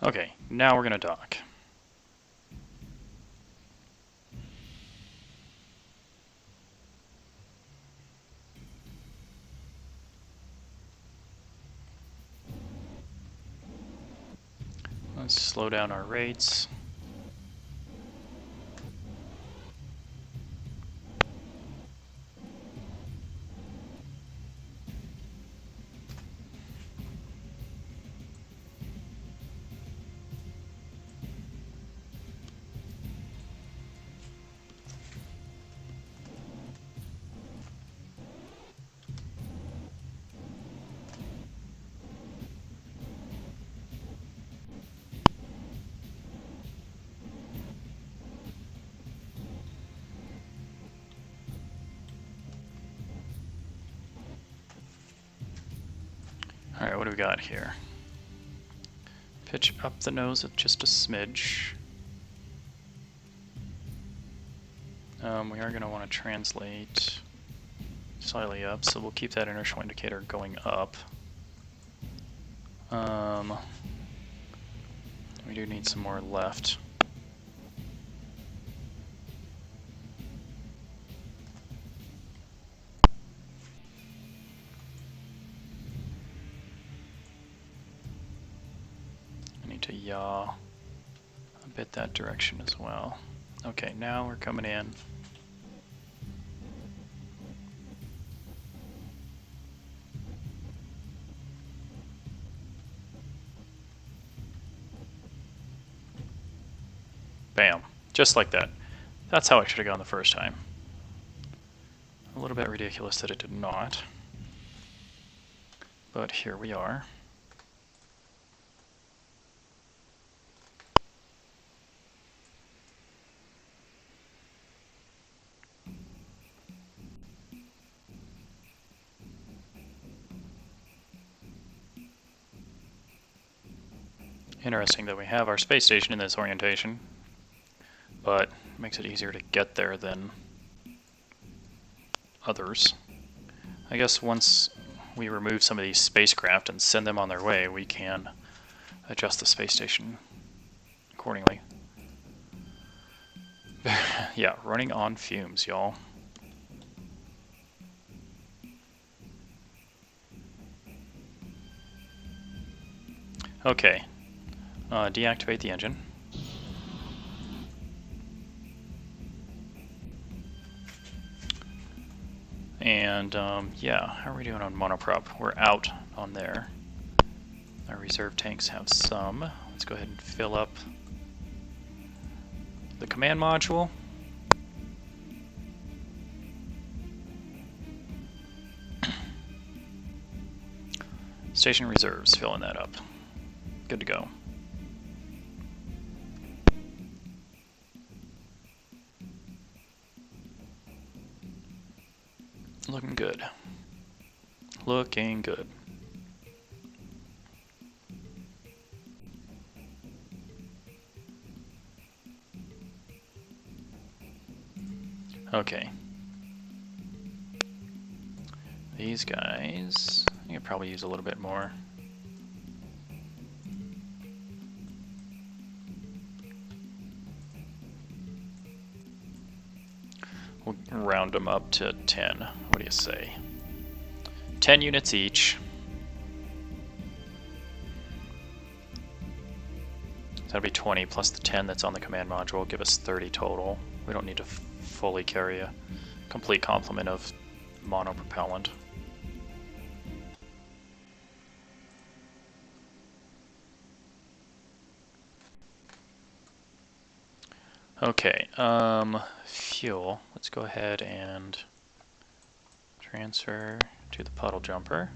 Okay, now we're going to dock. Let's slow down our rates. Alright, what do we got here? Pitch up the nose with just a smidge. We are going to want to translate slightly up, so we'll keep that inertial indicator going up. We do need some more left. I need to yaw a bit that direction as well. Okay, now we're coming in. Bam. Just like that. That's how it should have gone the first time. A little bit ridiculous that it did not. But here we are. Interesting that we have our space station in this orientation, but it makes it easier to get there than others. I guess once we remove some of these spacecraft and send them on their way, we can adjust the space station accordingly. Yeah, running on fumes, y'all. Okay, deactivate the engine. And yeah, how are we doing on monoprop? We're out on there. Our reserve tanks have some. Let's go ahead and fill up the command module. Station reserves, filling that up. Good to go. Looking good. Looking good. Okay. These guys, I could probably use a little bit more. We'll round them up to 10. What do you say? 10 units each. That'll be 20 plus the 10 that's on the command module will give us 30 total. We don't need to fully carry a complete complement of monopropellant. Okay, fuel. Let's go ahead and transfer to the puddle jumper.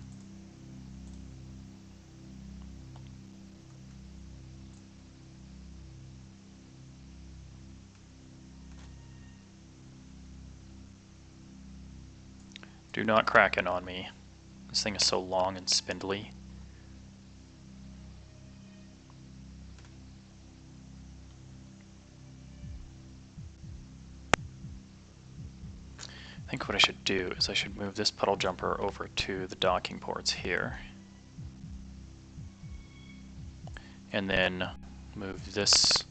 Do not crack it on me. This thing is so long and spindly. I think what I should do is I should move this puddle jumper over to the docking ports here. and then move this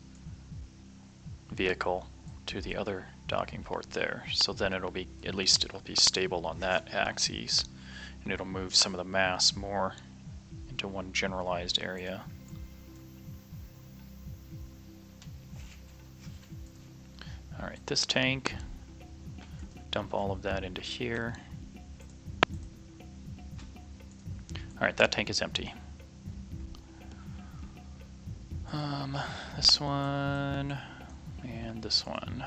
vehicle to the other docking port there. So then it'll be, at least it'll be stable on that axis, and it'll move some of the mass more into one generalized area. Alright, this tank, dump all of that into here. Alright, that tank is empty. This one, and this one.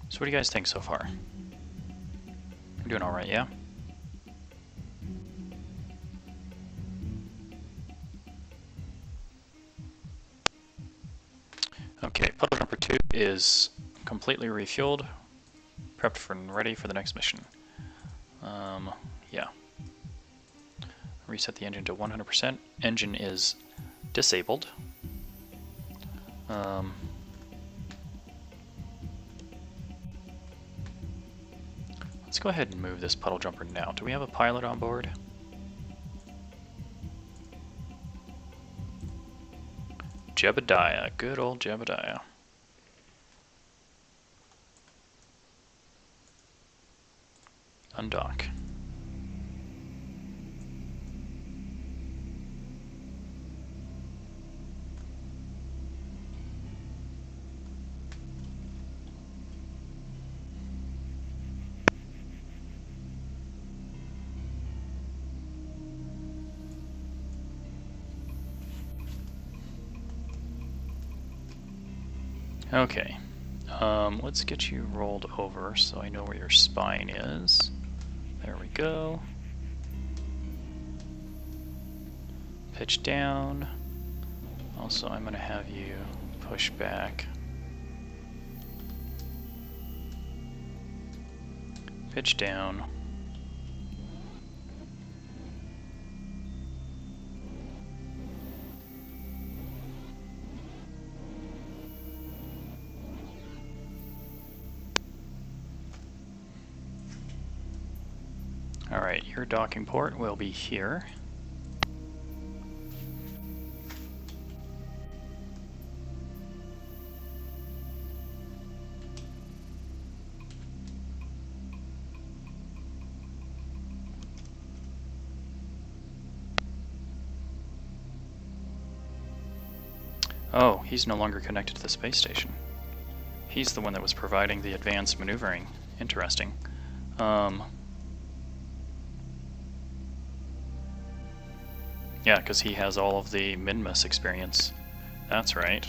So what do you guys think so far? We're doing alright, yeah? Okay, Puddle Jumper 2 is completely refueled, prepped for and ready for the next mission. Yeah. Reset the engine to 100%. Engine is disabled. Let's go ahead and move this Puddle Jumper now. Do we have a pilot on board? Jebediah, good old Jebediah. Undock. Okay, let's get you rolled over so I know where your spine is. There we go. Pitch down. Also, I'm going to have you push back. Pitch down. Alright, your docking port will be here. Oh, he's no longer connected to the space station. He's the one that was providing the advanced maneuvering. Interesting. Yeah, because he has all of the Minmus experience. That's right.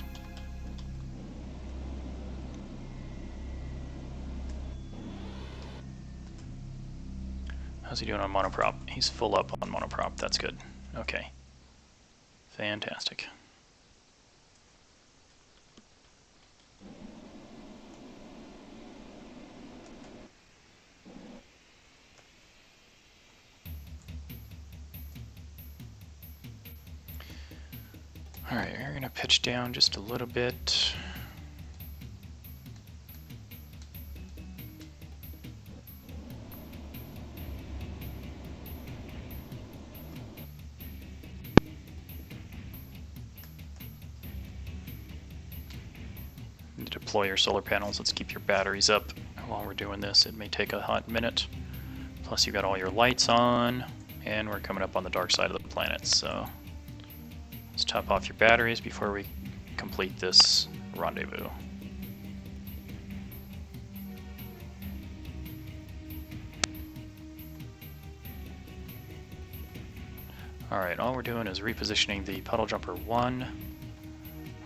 How's he doing on monoprop? He's full up on monoprop. That's good. Okay. Fantastic. Alright, we're going to pitch down just a little bit. Deploy your solar panels. Let's keep your batteries up while we're doing this. It may take a hot minute. Plus you got all your lights on, and we're coming up on the dark side of the planet, so let's top off your batteries before we complete this rendezvous. Alright, all we're doing is repositioning the Puddle Jumper 1.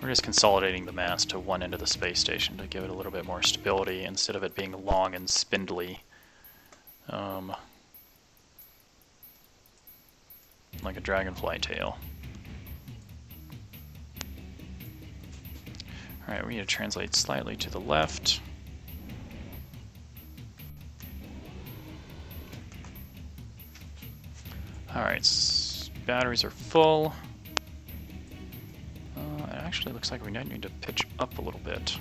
We're just consolidating the mass to one end of the space station to give it a little bit more stability instead of it being long and spindly. Like a dragonfly tail. Alright, we need to translate slightly to the left. Alright, batteries are full. It actually looks like we might need to pitch up a little bit.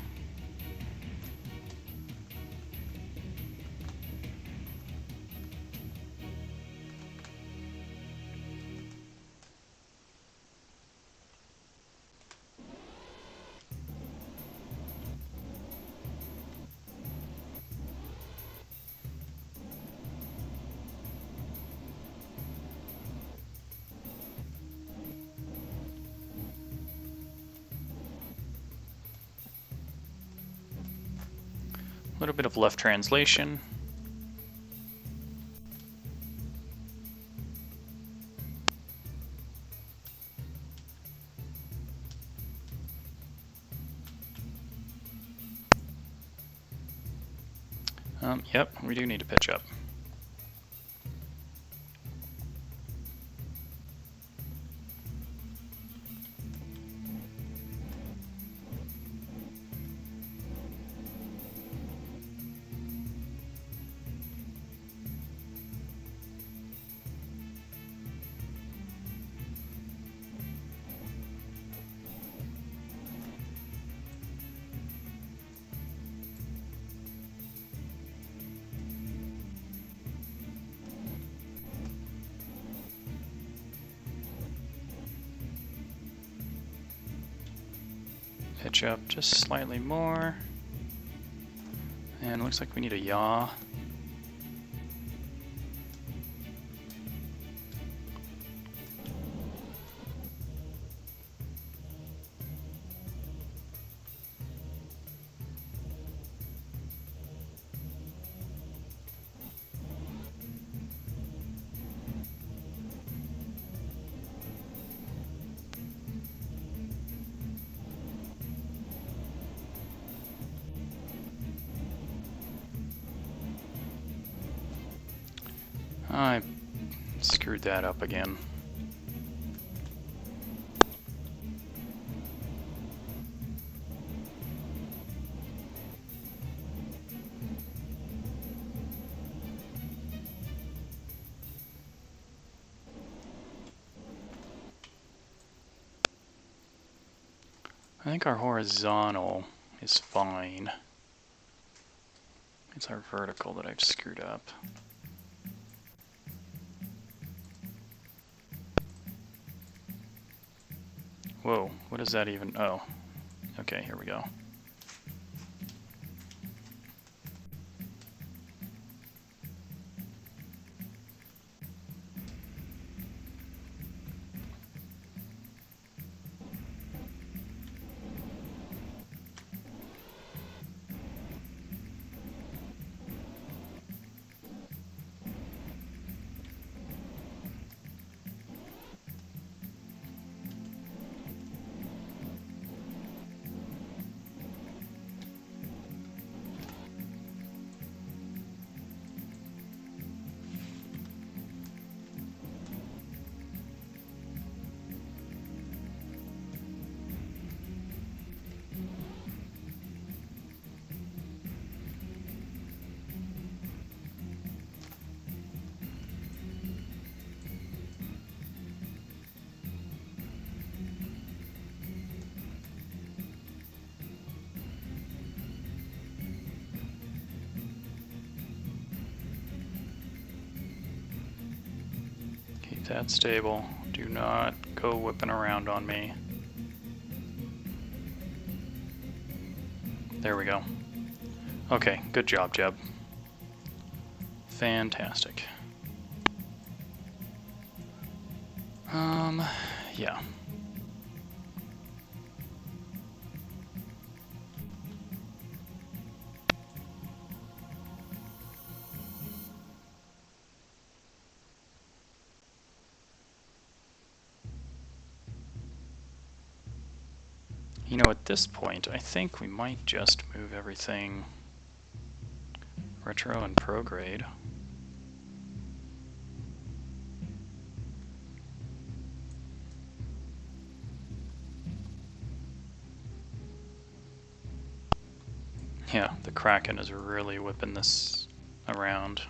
A little bit of left translation. Yep, we do need to pitch up. Pitch up just slightly more. And it looks like we need a yaw. I screwed that up again. I think our horizontal is fine. It's our vertical that I've screwed up. Whoa, what is that even? Oh, okay, here we go. That stable. Do not go whipping around on me. There we go. Okay, good job, Jeb. Fantastic. Yeah. You know, at this point, I think we might just move everything retro and prograde. Yeah, the Kraken is really whipping this around.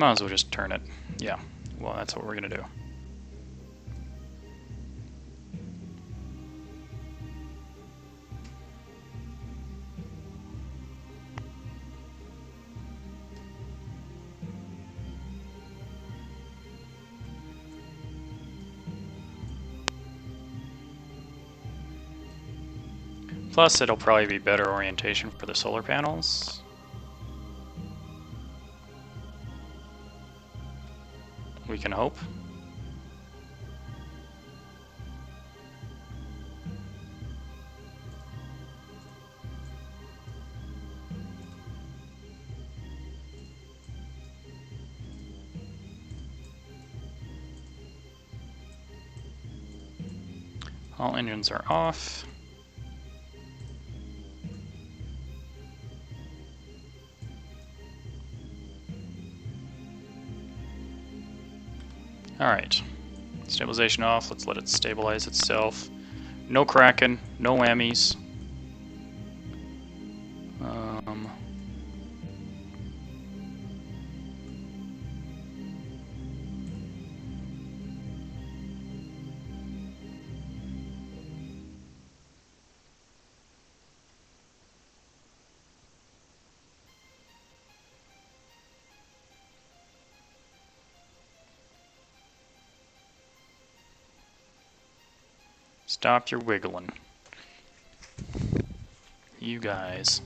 Might as well just turn it. Yeah, well, that's what we're gonna do. Plus, it'll probably be better orientation for the solar panels. We can hope. All engines are off. Alright, stabilization off, let's let it stabilize itself. No cracking, no whammies. Stop your wiggling. You guys.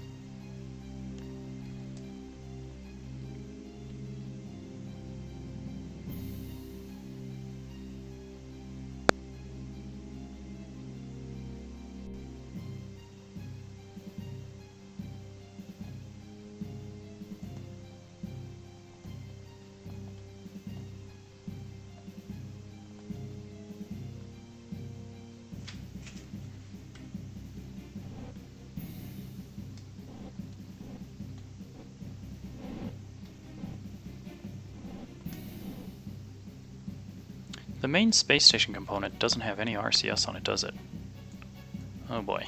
The main space station component doesn't have any RCS on it, does it? Oh boy.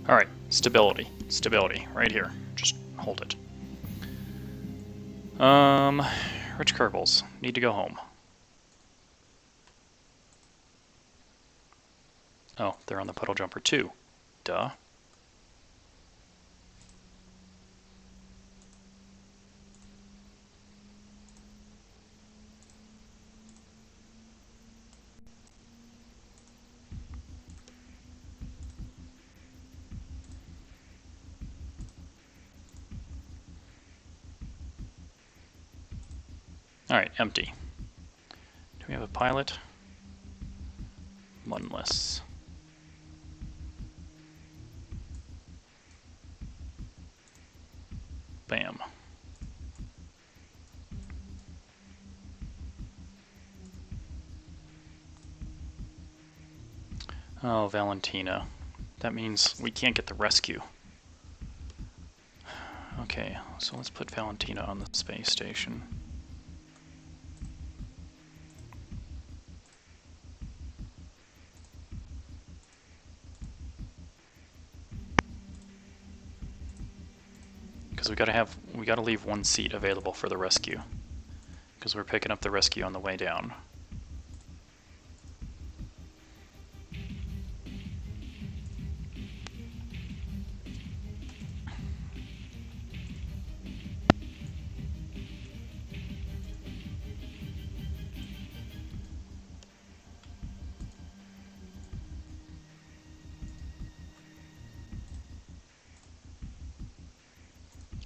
Alright, stability. Stability, right here. Just hold it. Rich Kerbals, need to go home. Oh, they're on the puddle jumper too. Duh. Alright, empty. Do we have a pilot? One less. Bam. Oh, Valentina. That means we can't get the rescue. Okay, so let's put Valentina on the space station. Because we gotta leave one seat available for the rescue. Because we're picking up the rescue on the way down.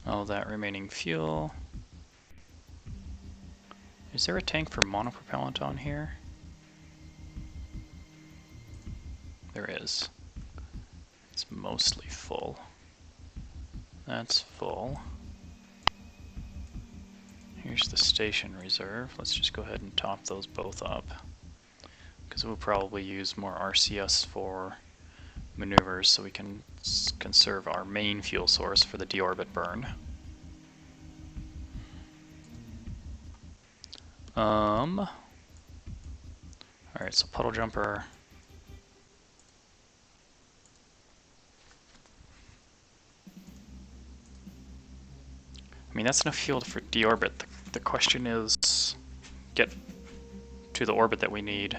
All that remaining fuel. Is there a tank for monopropellant on here? There is. It's mostly full. That's full. Here's the station reserve. Let's just go ahead and top those both up, because we'll probably use more RCS for maneuvers so we can conserve our main fuel source for the deorbit burn. Alright, so puddle jumper. I mean, that's enough fuel for deorbit. The question is, get to the orbit that we need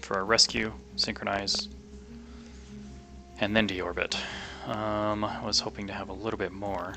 for our rescue, synchronize, and then deorbit. I was hoping to have a little bit more.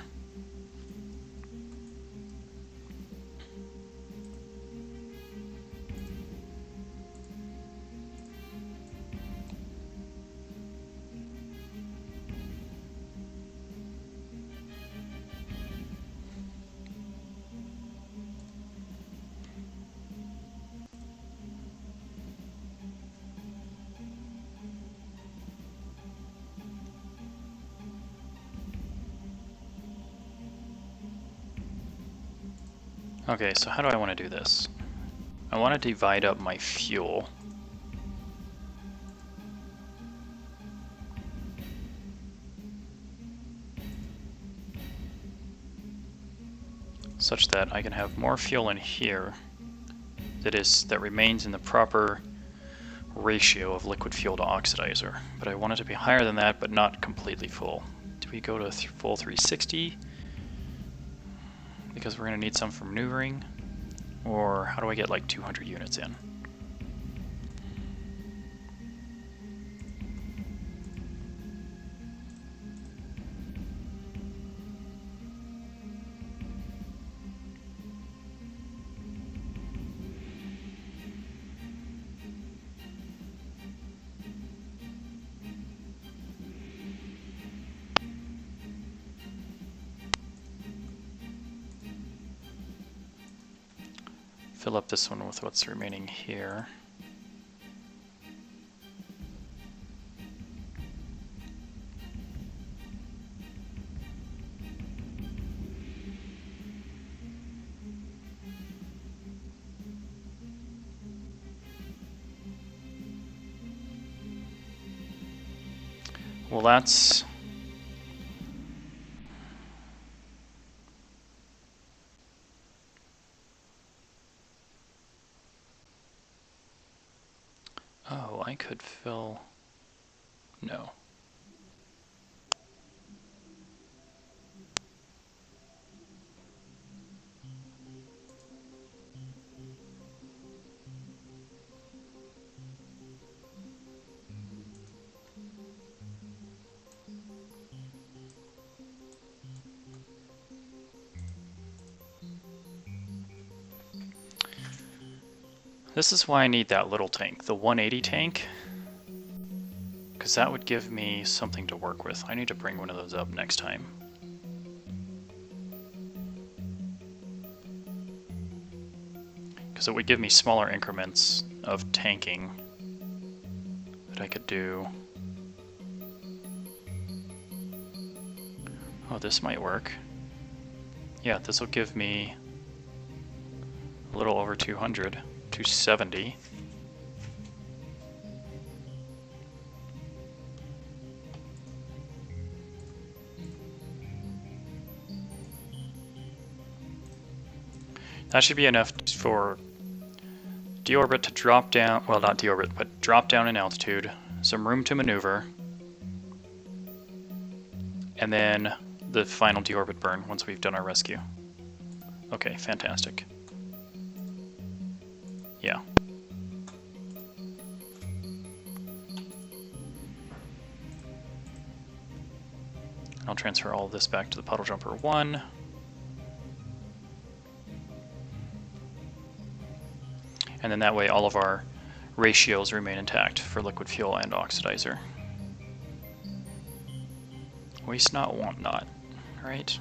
Okay, so how do I want to do this? I want to divide up my fuel. Such that I can have more fuel in here that remains in the proper ratio of liquid fuel to oxidizer. But I want it to be higher than that, but not completely full. Do we go to full 360? Because we're going to need some for maneuvering, or how do I get like 200 units in? Fill up this one with what's remaining here. Well, that's... Oh, I could fill... No. This is why I need that little tank, the 180 tank, because that would give me something to work with. I need to bring one of those up next time. Because it would give me smaller increments of tanking that I could do. Oh, this might work. Yeah, this will give me a little over 200. 270. That should be enough for deorbit to drop down, well, not deorbit, but drop down in altitude, some room to maneuver, and then the final deorbit burn once we've done our rescue. Okay, fantastic. Yeah. I'll transfer all of this back to the puddle jumper 1. And then that way all of our ratios remain intact for liquid fuel and oxidizer. Waste not, want not, right?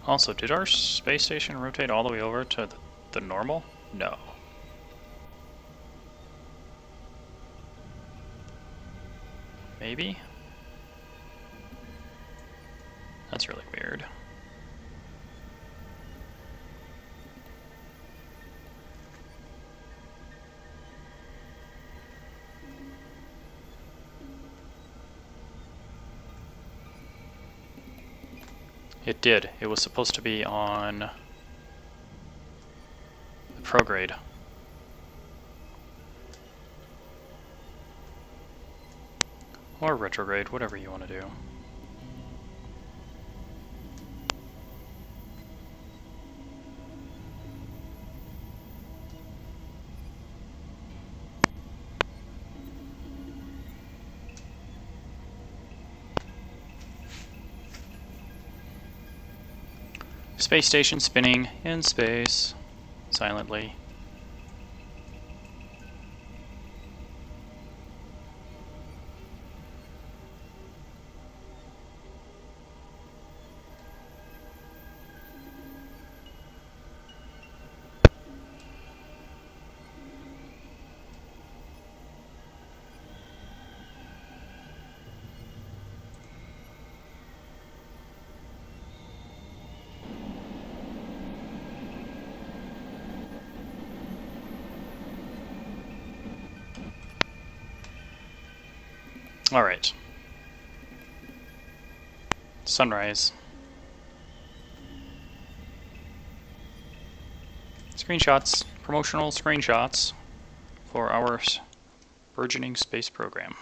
Also, did our space station rotate all the way over to the normal? No. Maybe? That's really weird. It did. It was supposed to be on the prograde. Or retrograde, whatever you want to do. Space station spinning in space, silently. All right. Sunrise. Screenshots, promotional screenshots for our burgeoning space program.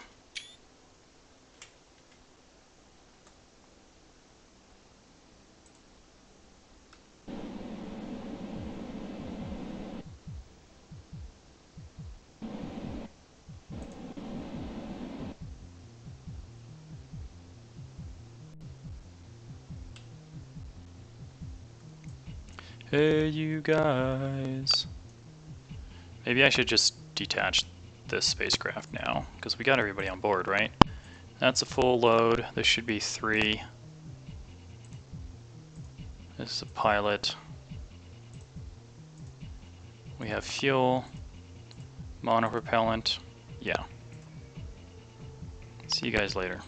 Hey, you guys. Maybe I should just detach this spacecraft now, because we got everybody on board, right? That's a full load. This should be 3. This is a pilot. We have fuel, monopropellant. Yeah. See you guys later.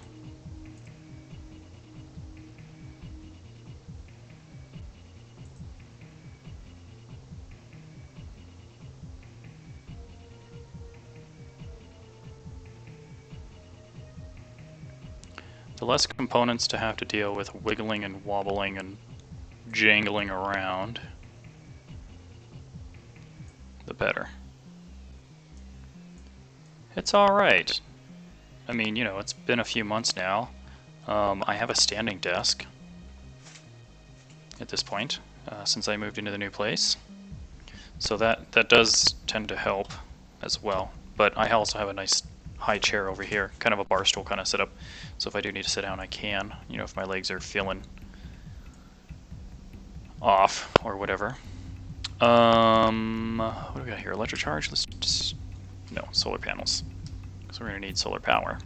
The less components to have to deal with wiggling and wobbling and jangling around, the better. It's alright. I mean, you know, it's been a few months now. I have a standing desk at this point, since I moved into the new place. So that does tend to help as well. But I also have a nice high chair over here, kind of a bar stool kind of setup. So if I do need to sit down, I can. You know, if my legs are feeling off or whatever. What do we got here? Electric charge? Let's just... No, solar panels. So we're going to need solar power.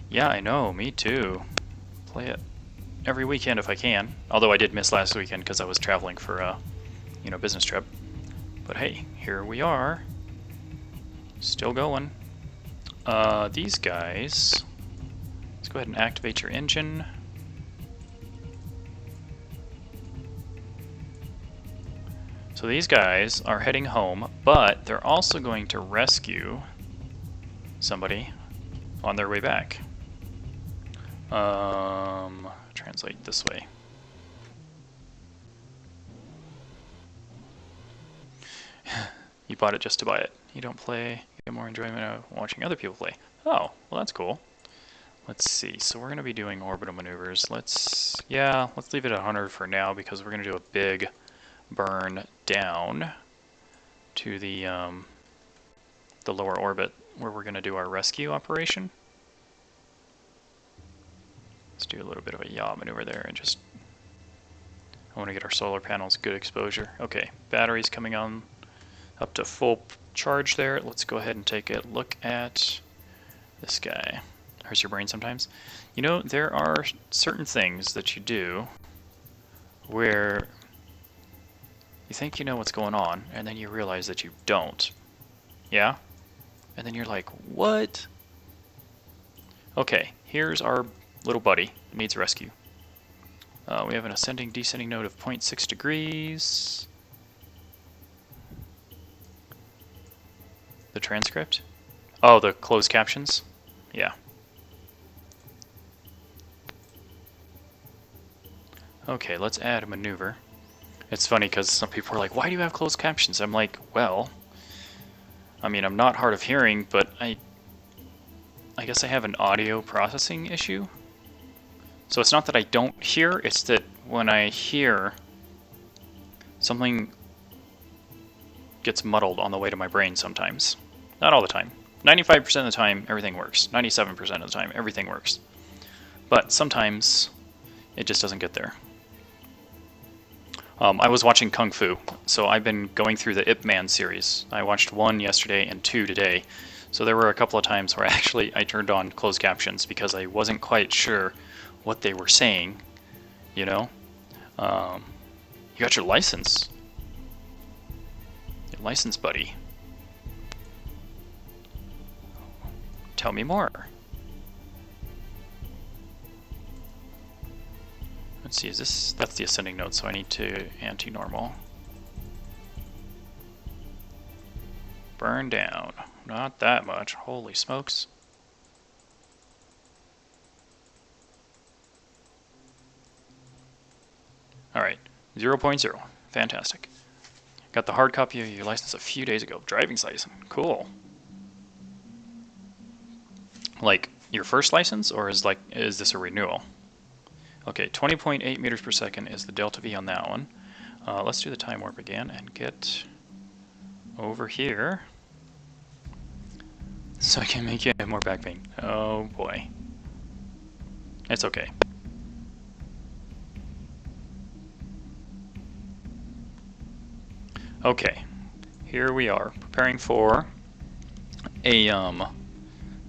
Yeah, I know, me too. Play it every weekend if I can. Although I did miss last weekend because I was traveling for a, you know, business trip. But hey, here we are. Still going. These guys, let's go ahead and activate your engine. So these guys are heading home, but they're also going to rescue somebody on their way back. Translate this way. You bought it just to buy it. You don't play, you get more enjoyment out of watching other people play. Oh, well that's cool. Let's see, so we're going to be doing orbital maneuvers. Let's leave it at 100 for now because we're going to do a big burn down to the lower orbit where we're going to do our rescue operation. Let's do a little bit of a yaw maneuver there and just, I want to get our solar panels good exposure. Okay, batteries coming on up to full charge there. Let's go ahead and take a look at this guy. Hurts your brain sometimes. You know, there are certain things that you do where you think you know what's going on, and then you realize that you don't. Yeah? And then you're like, what? Okay, here's our little buddy. Needs rescue. We have an ascending descending node of 0.6 degrees. The transcript? Oh, the closed captions? Yeah. Okay, let's add a maneuver. It's funny because some people are like, why do you have closed captions? I'm like, well, I mean, I'm not hard of hearing, but I guess I have an audio processing issue. So it's not that I don't hear, it's that when I hear, something gets muddled on the way to my brain sometimes. Not all the time. 95% of the time, everything works. 97% of the time, everything works. But sometimes, it just doesn't get there. I was watching Kung Fu, so I've been going through the Ip Man series. I watched 1 yesterday and 2 today. So there were a couple of times where actually I turned on closed captions because I wasn't quite sure what they were saying, you know? You got your license. Your license, buddy. Tell me more. Let's see, is this... That's the ascending node, so I need to anti-normal. Burn down. Not that much. Holy smokes. Alright, 0.0. Fantastic. Got the hard copy of your license a few days ago. Driving license. Cool. Like, your first license, or is this a renewal? Okay, 20.8 meters per second is the delta V on that one. Let's do the time warp again and get over here so I can make you have more back pain. Oh boy. It's okay. Okay, here we are, preparing for a,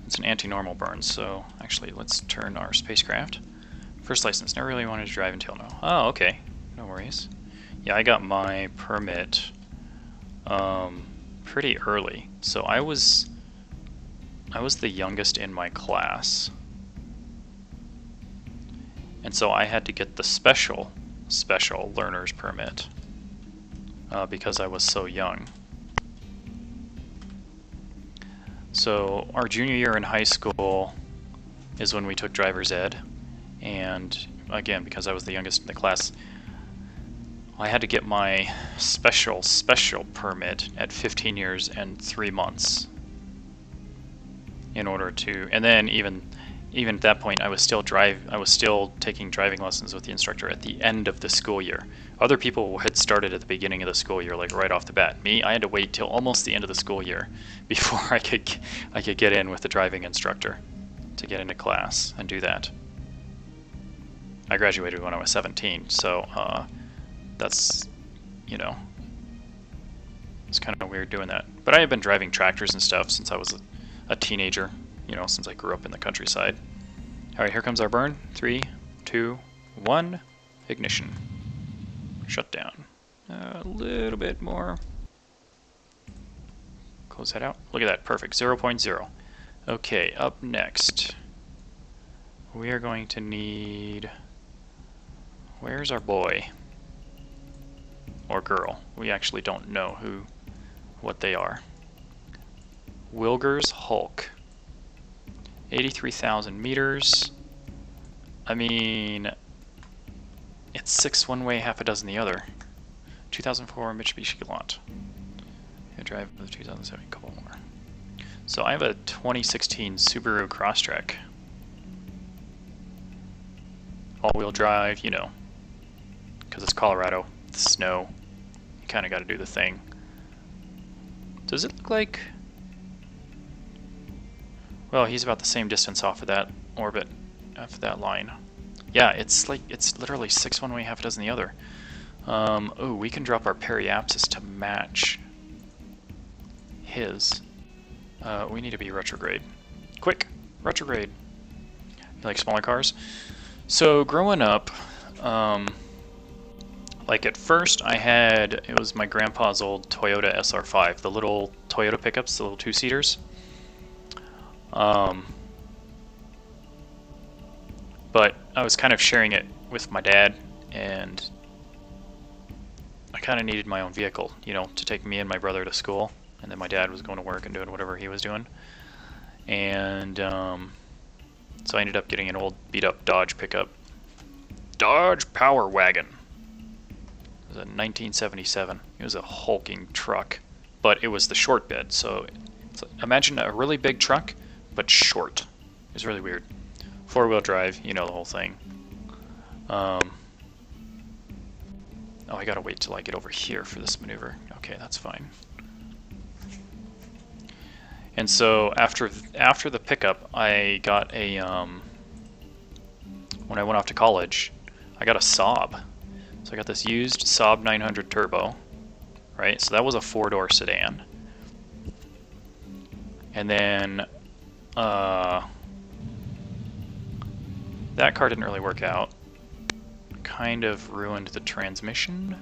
it's an anti-normal burn, so actually let's turn our spacecraft. First license, never really wanted to drive until now. Oh, okay, no worries. Yeah, I got my permit pretty early, so I was the youngest in my class. And so I had to get the special learner's permit because I was so young. So our junior year in high school is when we took driver's ed, and again, because I was the youngest in the class, I had to get my special permit at 15 years and 3 months in order to, and then even at that point, I was still taking driving lessons with the instructor at the end of the school year. Other people had started at the beginning of the school year, like right off the bat. Me, I had to wait till almost the end of the school year before I could get in with the driving instructor to get into class and do that. I graduated when I was 17, so that's, you know, it's kind of weird doing that. But I have been driving tractors and stuff since I was a teenager, you know, since I grew up in the countryside. All right, here comes our burn. 3, 2, 1, ignition. Shut down. A little bit more. Close that out. Look at that, perfect, 0.0. Okay, up next, we are going to need, where's our boy? Or girl. We actually don't know what they are. Wilger's Hulk. 83,000 meters. I mean, it's 6 one way, half a dozen the other. 2004 Mitsubishi Galant. I drive the 2007, a couple more. So I have a 2016 Subaru Crosstrek. All-wheel drive, you know, because it's Colorado, the snow. You kind of got to do the thing. Does it look like... Well, he's about the same distance off of that orbit, off of that line. Yeah, it's literally 6 one way, half a dozen the other. Oh, we can drop our periapsis to match his. We need to be retrograde. Quick, retrograde. You like smaller cars? So growing up, Like at first I had, it was my grandpa's old Toyota SR5, the little Toyota pickups, the little two-seaters. But I was kind of sharing it with my dad, and I kind of needed my own vehicle, you know, to take me and my brother to school, and then my dad was going to work and doing whatever he was doing. And so I ended up getting an old beat-up Dodge pickup. Dodge Power Wagon. It was a 1977. It was a hulking truck, but it was the short bed, so imagine a really big truck, but short. It was really weird. Four-wheel drive, you know the whole thing. Oh, I gotta wait till I get over here for this maneuver. Okay, that's fine. And so after the pickup, I got a when I went off to college, I got a Saab. So I got this used Saab 900 Turbo, right? So that was a four-door sedan. And then that car didn't really work out. Kind of ruined the transmission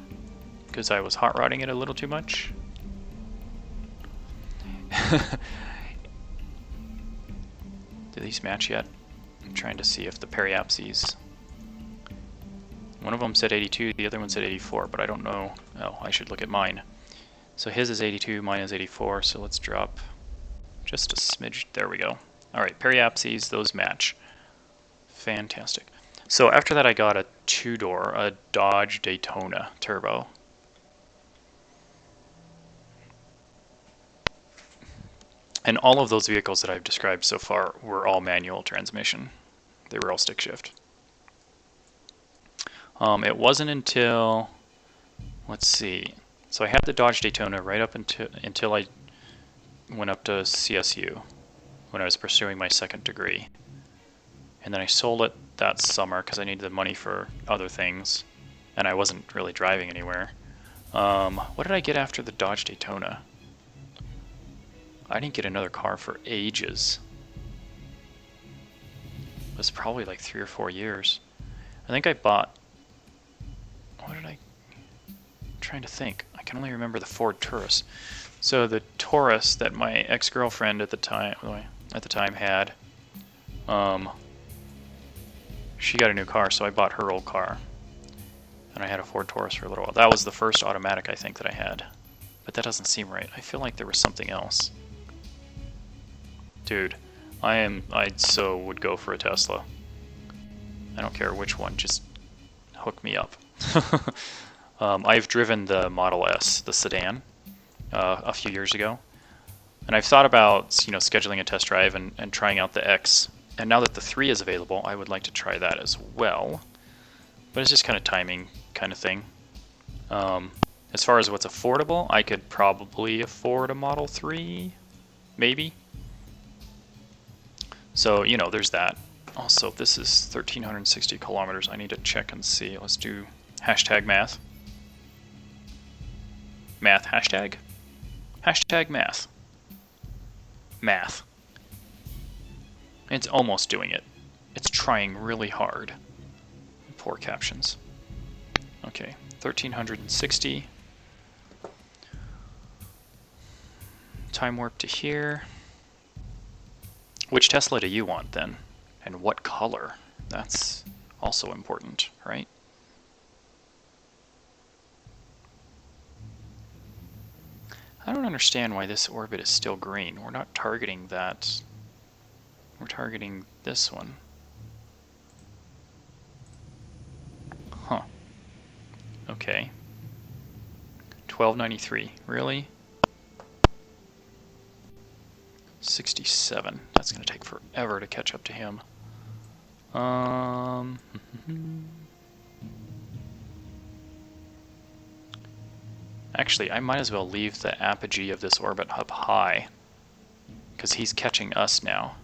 because I was hot rodding it a little too much. Do these match yet? I'm trying to see if the periapses. One of them said 82, the other one said 84, but I don't know. Oh, I should look at mine. So his is 82, mine is 84, so let's drop just a smidge. There we go. Alright, periapses, those match. Fantastic. So after that I got a two-door, a Dodge Daytona Turbo. And all of those vehicles that I've described so far were all manual transmission. They were all stick shift. It wasn't until, let's see, so I had the Dodge Daytona right up until I went up to CSU when I was pursuing my second degree. And then I sold it that summer because I needed the money for other things, and I wasn't really driving anywhere. What did I get after the Dodge Daytona? I didn't get another car for ages. It was probably like 3 or 4 years. I think I bought, what did I'm trying to think. I can only remember the Ford Taurus. So the Taurus that my ex-girlfriend at the time had, she got a new car, so I bought her old car. And I had a Ford Taurus for a little while. That was the first automatic I think that I had. But that doesn't seem right. I feel like there was something else. Dude, I so would go for a Tesla. I don't care which one, just hook me up. I've driven the Model S, the sedan, a few years ago. And I've thought about, scheduling a test drive and trying out the X. And now that the 3 is available, I would like to try that as well. But it's just kind of timing kind of thing. As far as what's affordable, I could probably afford a Model 3, maybe. So, there's that. Also, this is 1,360 kilometers. I need to check and see. Let's do hashtag math. Math hashtag? Hashtag math. Math. It's almost doing it. It's trying really hard. Poor captions. Okay, 1,360. Time warp to here. Which Tesla do you want then? And what color? That's also important, right? I don't understand why this orbit is still green. We're not targeting that. We're targeting this one. Huh. Okay. 1293. Really? 67. That's going to take forever to catch up to him. Actually, I might as well leave the apogee of this orbit up high, because he's catching us now.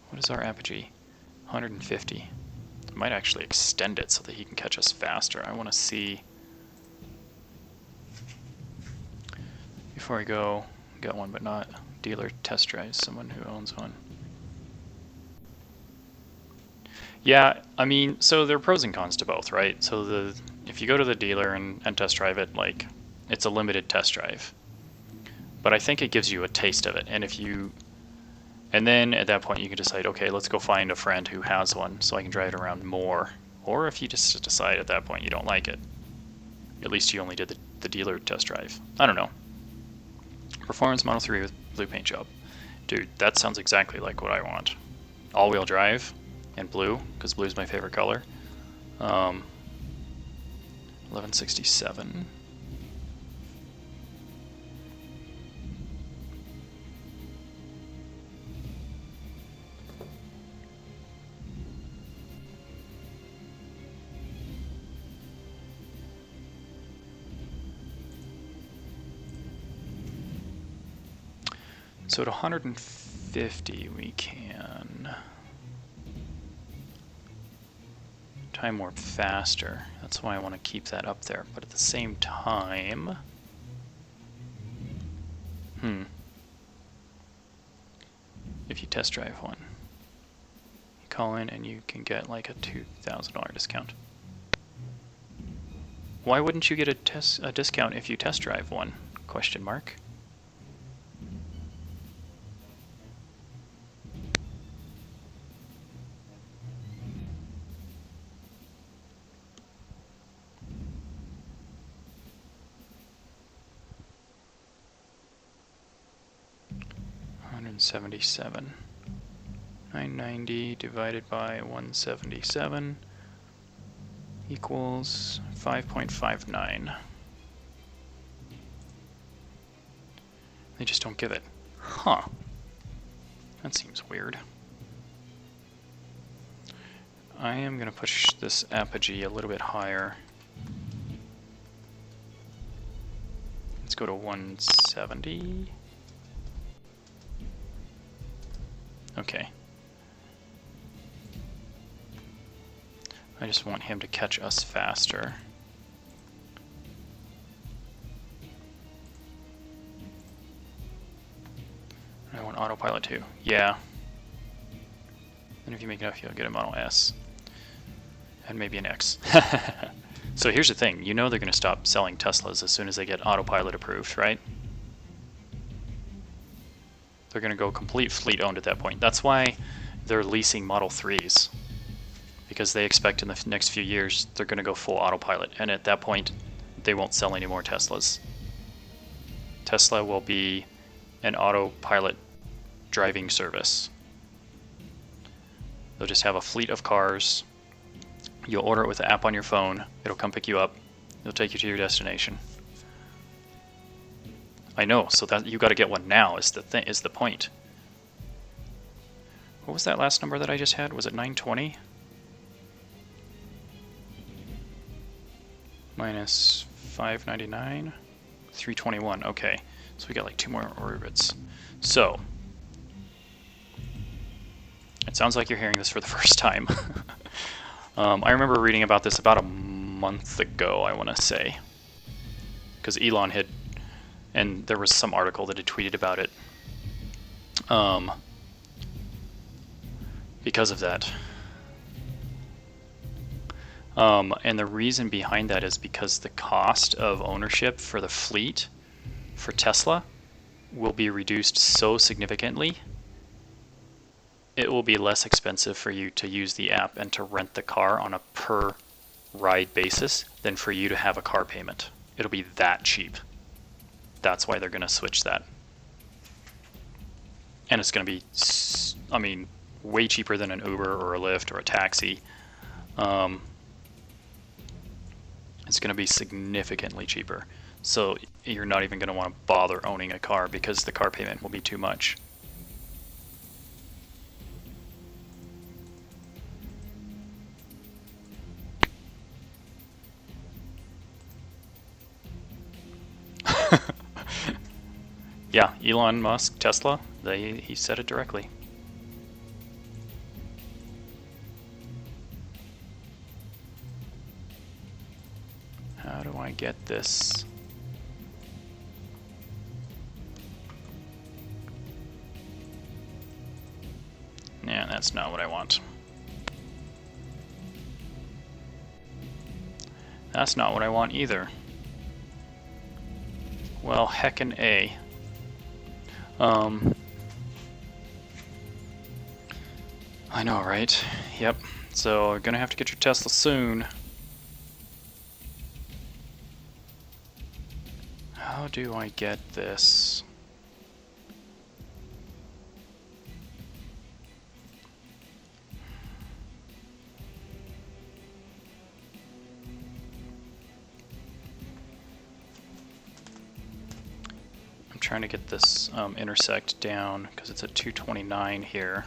What is our apogee? 150. I might actually extend it so that he can catch us faster. I want to see... Before I go, got one but not dealer test drive, someone who owns one. Yeah, I mean, so there are pros and cons to both, right? So if you go to the dealer and test drive it, like, it's a limited test drive. But I think it gives you a taste of it. And then at that point you can decide, okay, let's go find a friend who has one so I can drive it around more. Or if you just decide at that point you don't like it, at least you only did the dealer test drive. I don't know. Performance Model 3 with blue paint job. Dude, that sounds exactly like what I want. All-wheel drive and blue, because blue is my favorite color. 1167. So at 150 we can time warp faster. That's why I want to keep that up there. But at the same time, if you test drive one, you call in and you can get like a $2,000 discount. Why wouldn't you get a discount if you test drive one? Question mark. $177. 990 divided by 177 equals 5.59. They just don't give it. Huh. That seems weird. I am going to push this apogee a little bit higher. Let's go to 170. Okay. I just want him to catch us faster. I want autopilot too. Yeah. And if you make enough, you'll get a Model S. And maybe an X. So here's the thing. You know they're going to stop selling Teslas as soon as they get autopilot approved, right? They're going to go complete fleet owned at that point. That's why they're leasing Model 3s. Because they expect in the next few years they're going to go full autopilot. And at that point, they won't sell any more Teslas. Tesla will be an autopilot driving service. They'll just have a fleet of cars. You'll order it with the app on your phone. It'll come pick you up. It'll take you to your destination. I know, so that you got to get one now is the point. What was that last number that I just had? Was it 920? Minus 599? 321, okay. So we got like 2 more orbits. So, it sounds like you're hearing this for the first time. I remember reading about this about a month ago, I want to say. Because Elon had, and there was some article that had tweeted about it. Because of that. And the reason behind that is because the cost of ownership for the fleet for Tesla will be reduced so significantly, it will be less expensive for you to use the app and to rent the car on a per ride basis than for you to have a car payment. It'll be that cheap. That's why they're going to switch that. And it's going to be, I mean, way cheaper than an Uber or a Lyft or a taxi. It's going to be significantly cheaper. So you're not even going to want to bother owning a car because the car payment will be too much. Yeah, Elon Musk, Tesla, he said it directly. How do I get this? Yeah, that's not what I want. That's not what I want either. Well, heckin' A. I know, right? Yep. So, you're gonna have to get your Tesla soon. How do I get this? I'm trying to get this intersect down because it's at 229 here.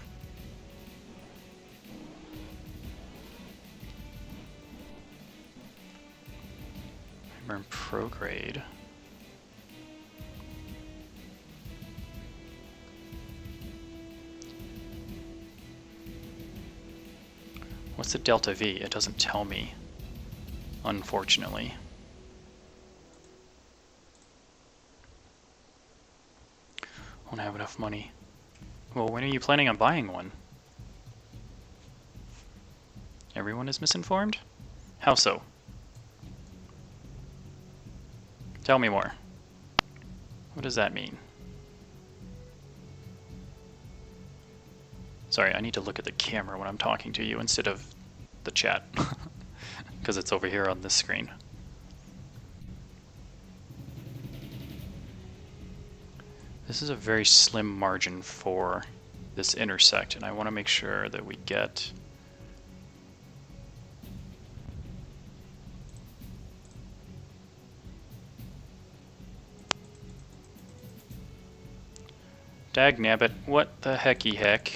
We're in prograde. What's the delta V? It doesn't tell me, unfortunately. I don't have enough money. Well, when are you planning on buying one? Everyone is misinformed? How so? Tell me more. What does that mean? Sorry, I need to look at the camera when I'm talking to you instead of the chat, because it's over here on this screen. This is a very slim margin for this intersect, and I want to make sure that we get Dagnabbit, what the hecky heck?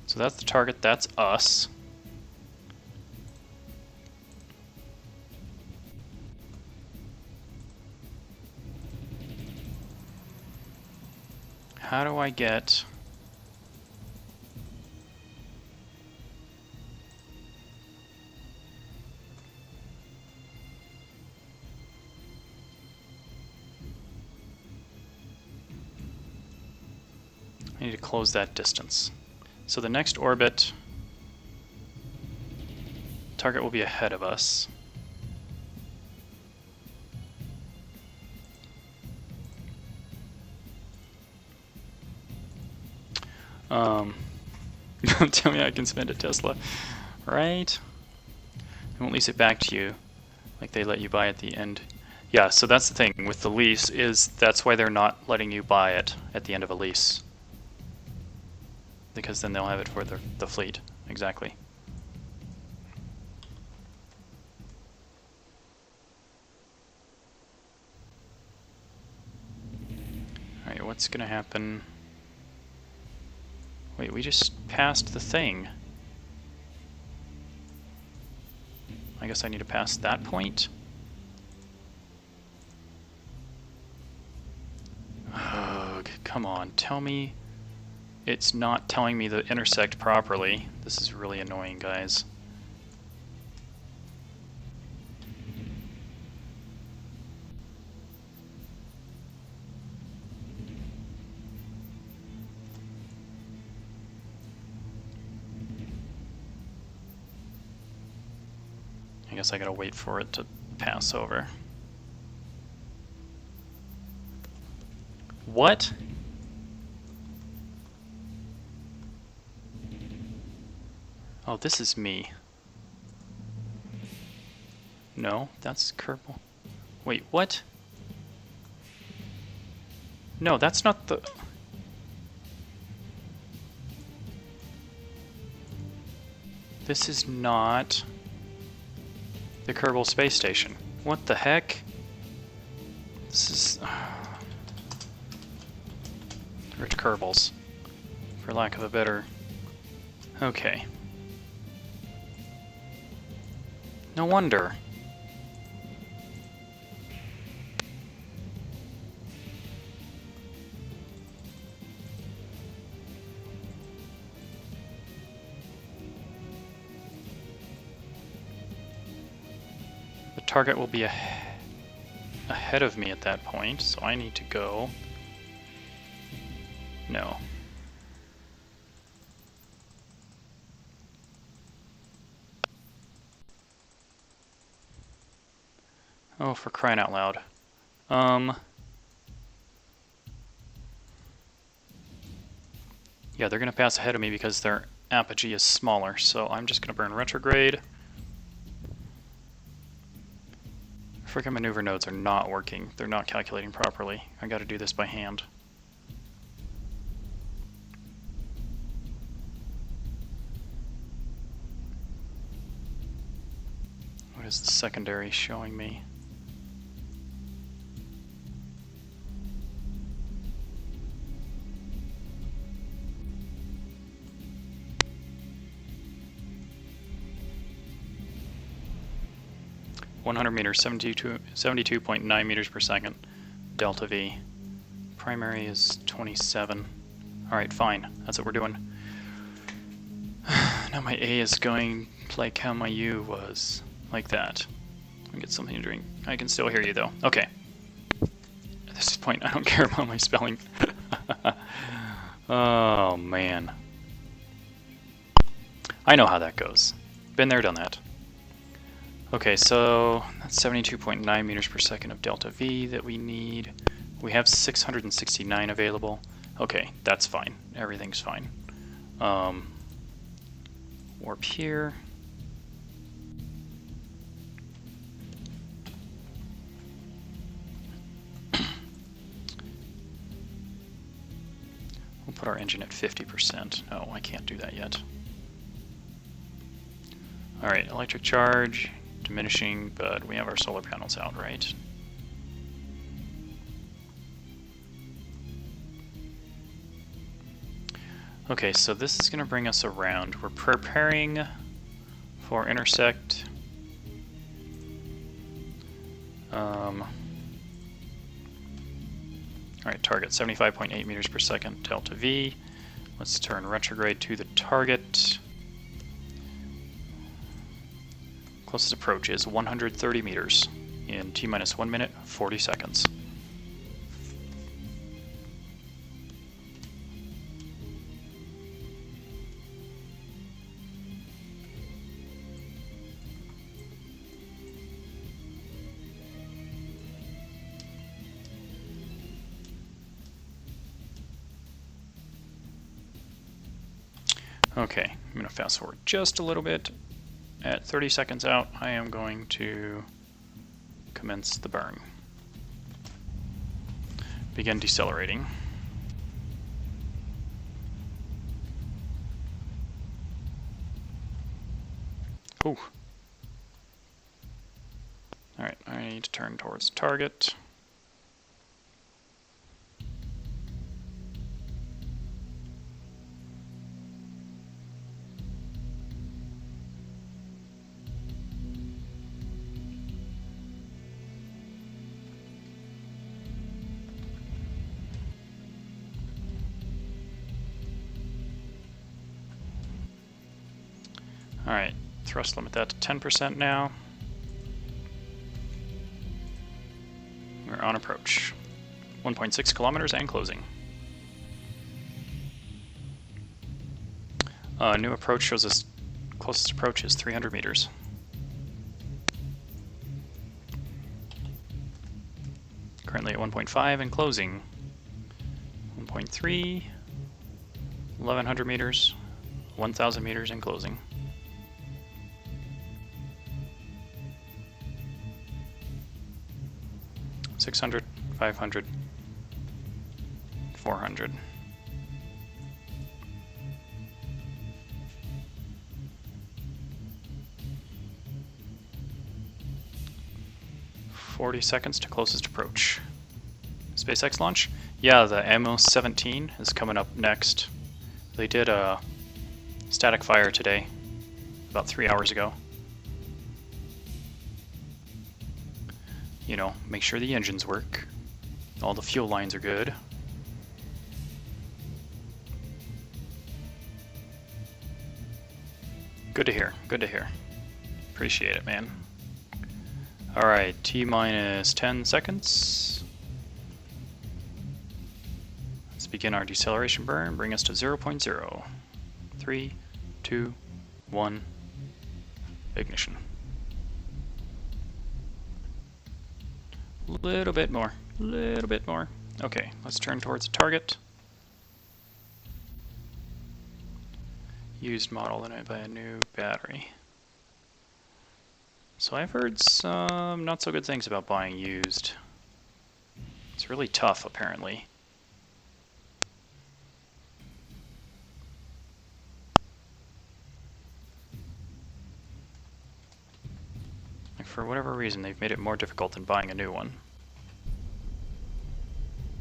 So that's the target, that's us. How do I get... I need to close that distance. So the next orbit, target will be ahead of us. Tell me I can spend a Tesla, right? They won't lease it back to you like they let you buy at the end. Yeah, so that's the thing with the lease, is that's why they're not letting you buy it at the end of a lease. Because then they'll have it for the fleet. Exactly. Alright, what's gonna happen? Wait, we just passed the thing. I guess I need to pass that point? Ugh, come on, tell me it's not telling me to intersect properly. This is really annoying, guys. I guess I gotta wait for it to pass over. What? Oh, this is me. No, that's Kerbal. Wait, what? No, that's not the... This is not the Kerbal Space Station. What the heck? This is... Rich Kerbals, for lack of a better... Okay. No wonder. The target will be a... ahead of me at that point, so I need to go... No. Oh, for crying out loud. Yeah, they're going to pass ahead of me because their apogee is smaller, so I'm just going to burn retrograde. Freaking maneuver nodes are not working. They're not calculating properly. I got to do this by hand. What is the secondary showing me? meters, 72.9 meters per second, delta V. Primary is 27. Alright, fine. That's what we're doing. Now my A is going like how my U was. Like that. Let me get something to drink. I can still hear you though. Okay. At this point, I don't care about my spelling. Oh, man. I know how that goes. Been there, done that. Okay, so that's 72.9 meters per second of delta V that we need. We have 669 available. Okay, that's fine. Everything's fine. Warp here. We'll put our engine at 50%. No, I can't do that yet. Alright, electric charge, diminishing, but we have our solar panels out, right? Okay, so this is going to bring us around. We're preparing for intersect. Alright, target 75.8 meters per second, delta V. Let's turn retrograde to the target. Closest approach is 130 meters in T-minus 1 minute, 40 seconds. Okay, I'm going to fast forward just a little bit. At 30 seconds out, I am going to commence the burn. Begin decelerating. Ooh. Alright, I need to turn towards the target. Alright, thrust limit that to 10% now. We're on approach. 1.6 kilometers and closing. New approach shows us closest approach is 300 meters. Currently at 1.5 and closing. 1.3, 1100 meters, 1000 meters and closing. 600, 500, 400. "40 seconds to closest approach." SpaceX launch? Yeah, the MO-17 is coming up next. They did a static fire today, about 3 hours ago. You know, make sure the engines work. All the fuel lines are good. Good to hear, good to hear. Appreciate it, man. Alright, T minus 10 seconds. Let's begin our deceleration burn, bring us to 0.0. 3, 2, 1, ignition. Little bit more, little bit more. Okay, let's turn towards the target. Used model and by a new battery. So I've heard some not so good things about buying used. It's really tough, apparently. Like, for whatever reason, they've made it more difficult than buying a new one.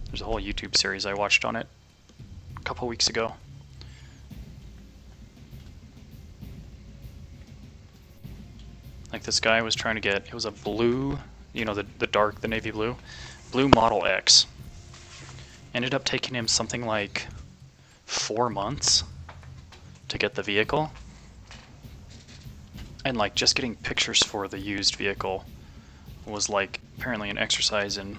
There's a whole YouTube series I watched on it a couple weeks ago. Like, this guy was trying to get, it was a blue, you know, the navy blue Model X. Ended up taking him something like 4 months to get the vehicle. And like, just getting pictures for the used vehicle was like apparently an exercise in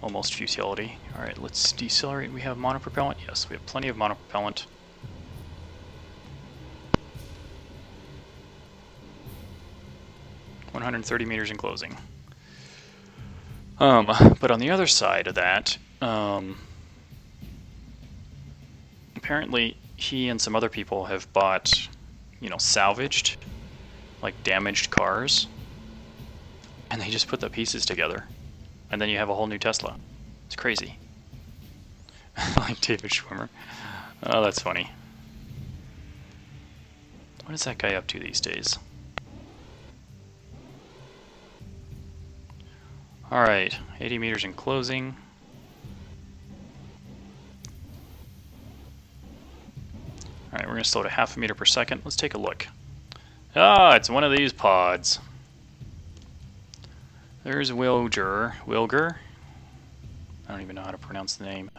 almost futility. Alright, let's decelerate. We have monopropellant? Yes, we have plenty of monopropellant. .130 meters in closing. But on the other side of that, apparently he and some other people have bought, you know, salvaged, like damaged cars, and they just put the pieces together, and then you have a whole new Tesla. It's crazy. Like David Schwimmer. Oh, that's funny. What is that guy up to these days? Alright, 80 meters in closing. Alright, we're going to slow to 0.5 meter per second. Let's take a look. Ah, it's one of these pods. There's Wilger. I don't even know how to pronounce the name.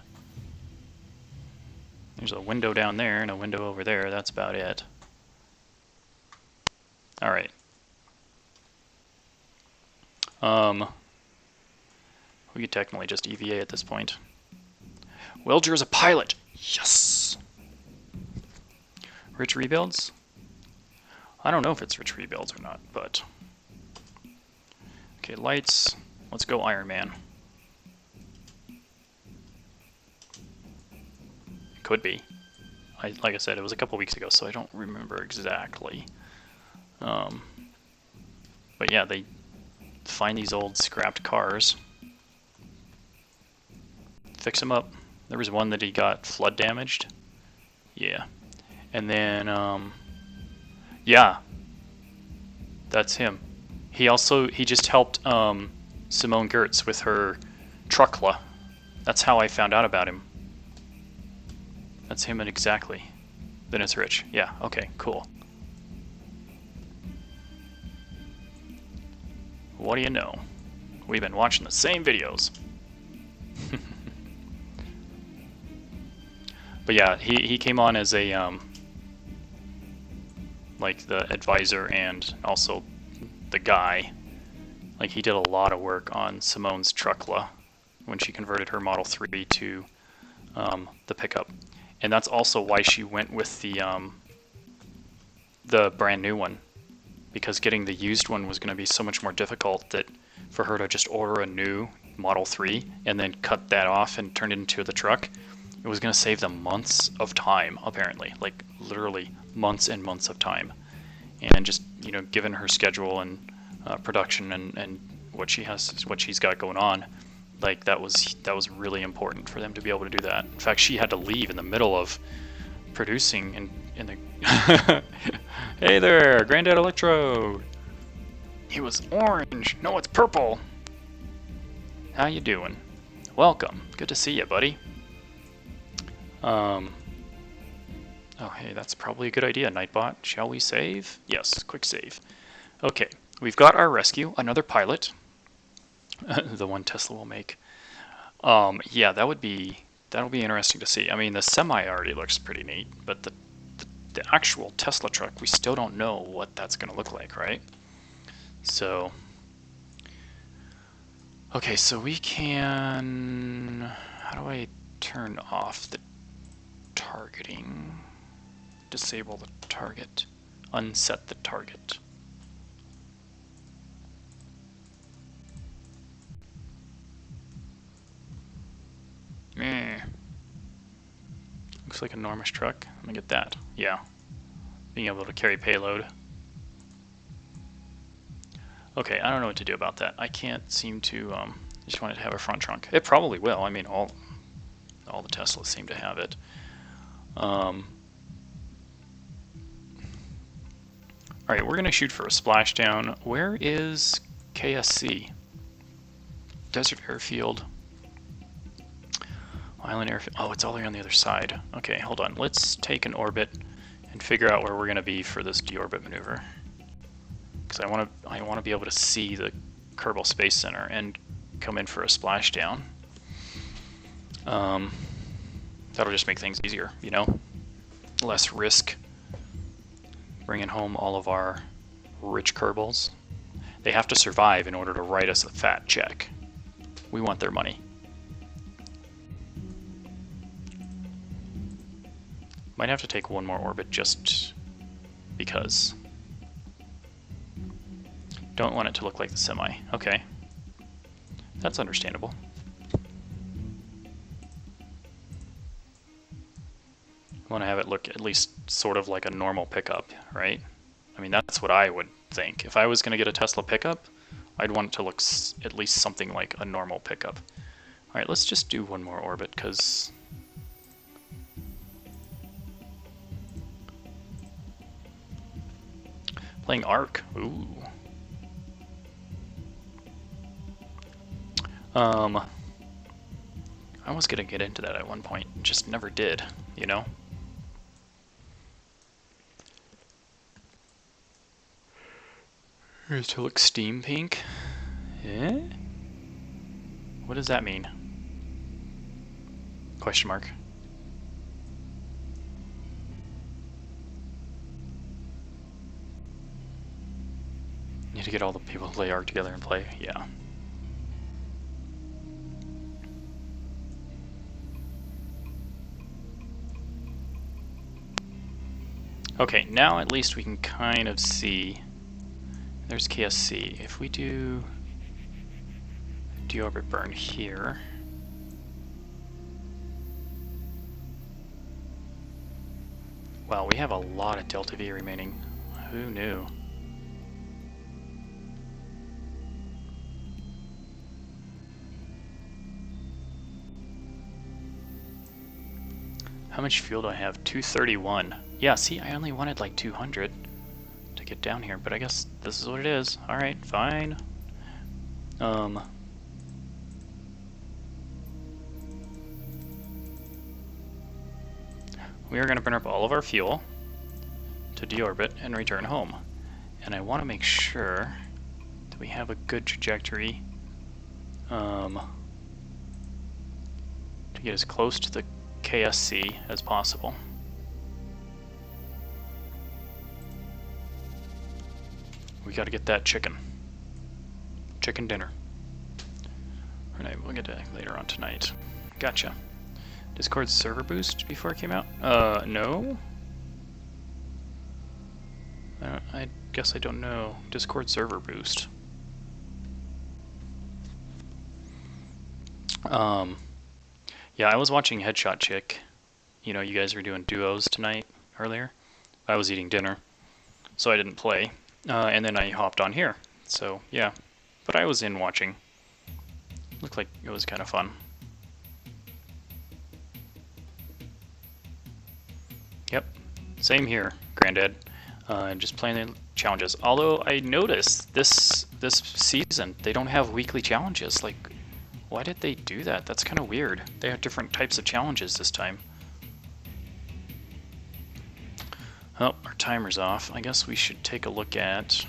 There's a window down there and a window over there. That's about it. Alright. We could technically just EVA at this point. Wilger is a pilot! Yes! Rich rebuilds? I don't know if it's rich rebuilds or not, but... Okay, lights. Let's go Iron Man. Could be. Like I said, it was a couple weeks ago, so I don't remember exactly. But yeah, they find these old scrapped cars. Fix them up. There was one that he got flood damaged. Yeah. And then, yeah. That's him. He just helped Simone Gertz with her Truckla. That's how I found out about him. That's him exactly. Then it's Rich. Yeah, okay, cool. What do you know? We've been watching the same videos. But yeah, he came on as a like the advisor and also the guy. Like, he did a lot of work on Simone's Truckla when she converted her Model 3 to the pickup, and that's also why she went with the brand new one, because getting the used one was going to be so much more difficult that for her to just order a new Model 3 and then cut that off and turn it into the truck. It was going to save them months of time, apparently, like literally months and months of time. And just, you know, given her schedule and production and what she's got going on, like that was really important for them to be able to do that. In fact, she had to leave in the middle of producing in the Hey there, Granddad Electro. He was orange. No, it's purple. How you doing? Welcome. Good to see you, buddy. Oh, hey, that's probably a good idea, Nightbot. Shall we save? Yes, quick save. Okay, we've got our rescue, another pilot. The one Tesla will make. Yeah, that'll be interesting to see. I mean, the Semi already looks pretty neat, but the actual Tesla truck, we still don't know what that's going to look like, right? So, okay, so we can, how do I turn off the targeting? Disable the target, unset the target. Looks like an enormous truck. Let me get that. Yeah. Being able to carry payload. Okay, I don't know what to do about that. I can't seem to, just wanted to have a front trunk. It probably will. I mean, all the Teslas seem to have it. Alright, we're going to shoot for a splashdown. Where is KSC? Desert Airfield. Island Airfield. Oh, it's all the way on the other side. Okay, hold on. Let's take an orbit and figure out where we're going to be for this deorbit maneuver. Because I want to be able to see the Kerbal Space Center and come in for a splashdown. That'll just make things easier, you know? Less risk bringing home all of our rich Kerbals. They have to survive in order to write us a fat check. We want their money. Might have to take one more orbit just because. Don't want it to look like the semi. Okay. That's understandable. Want to have it look at least sort of like a normal pickup, right? I mean, that's what I would think. If I was going to get a Tesla pickup, I'd want it to look at least something like a normal pickup. All right, let's just do one more orbit because playing Ark. Ooh. I was gonna get into that at one point, just never did, you know? Here's to look steam pink. Eh? What does that mean? Question mark. Need to get all the people to play Ark together and play, yeah. Okay, now at least we can kind of see. There's KSC. If we do deorbit burn here, wow, we have a lot of Delta V remaining. Who knew? How much fuel do I have? 231. Yeah, see, I only wanted like 200 to get down here, but I guess this is what it is. Alright, fine. We are going to burn up all of our fuel to deorbit and return home. And I want to make sure that we have a good trajectory to get as close to the KSC as possible. We got to get that chicken dinner. We'll get to that later on tonight. Gotcha. Discord server boost before it came out? No. I guess I don't know. Discord server boost. Yeah, I was watching Headshot Chick. You know, you guys were doing duos tonight, earlier. I was eating dinner, so I didn't play. And then I hopped on here. So, yeah. But I was in watching. Looked like it was kind of fun. Yep. Same here, Granddad. Just playing the challenges. Although I noticed this season, they don't have weekly challenges. Like, why did they do that? That's kind of weird. They have different types of challenges this time. Oh, our timer's off. I guess we should take a look at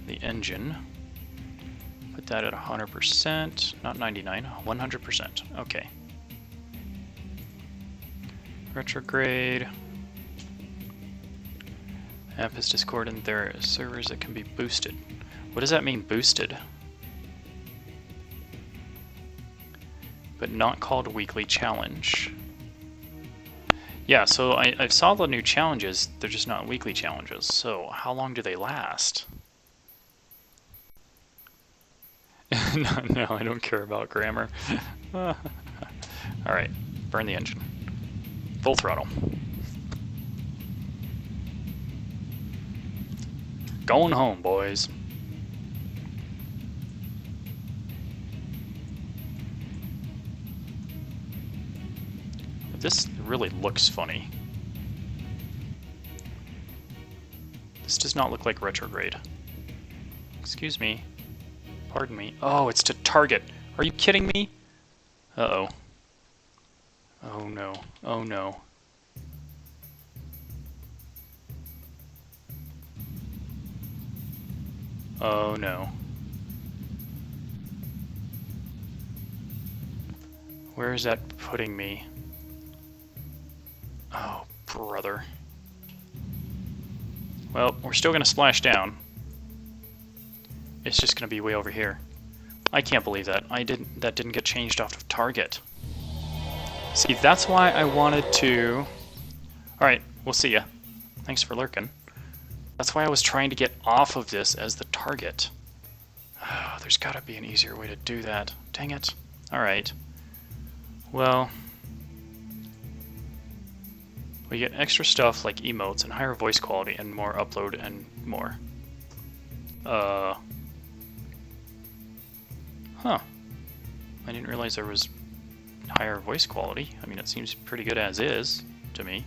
the engine. Put that at 100%, not 99, 100%. Okay. Retrograde. App has Discord and there are servers that can be boosted. What does that mean, boosted? But not called weekly challenge. Yeah, so I saw the new challenges, they're just not weekly challenges. So how long do they last? No, I don't care about grammar. Alright, burn the engine. Full throttle. Going home, boys. This really looks funny. This does not look like retrograde. Excuse me. Pardon me. Oh, it's to target. Are you kidding me? Uh-oh. Oh no. Oh no. Oh no. Where is that putting me? Oh, brother. Well, we're still gonna splash down. It's just gonna be way over here. I can't believe that. That didn't get changed off of target. See, that's why I wanted to... Alright, we'll see ya. Thanks for lurking. That's why I was trying to get off of this as the target. Oh, there's gotta be an easier way to do that. Dang it. Alright. Well... we get extra stuff like emotes and higher voice quality and more upload and more. Huh. I didn't realize there was higher voice quality. I mean, it seems pretty good as is to me.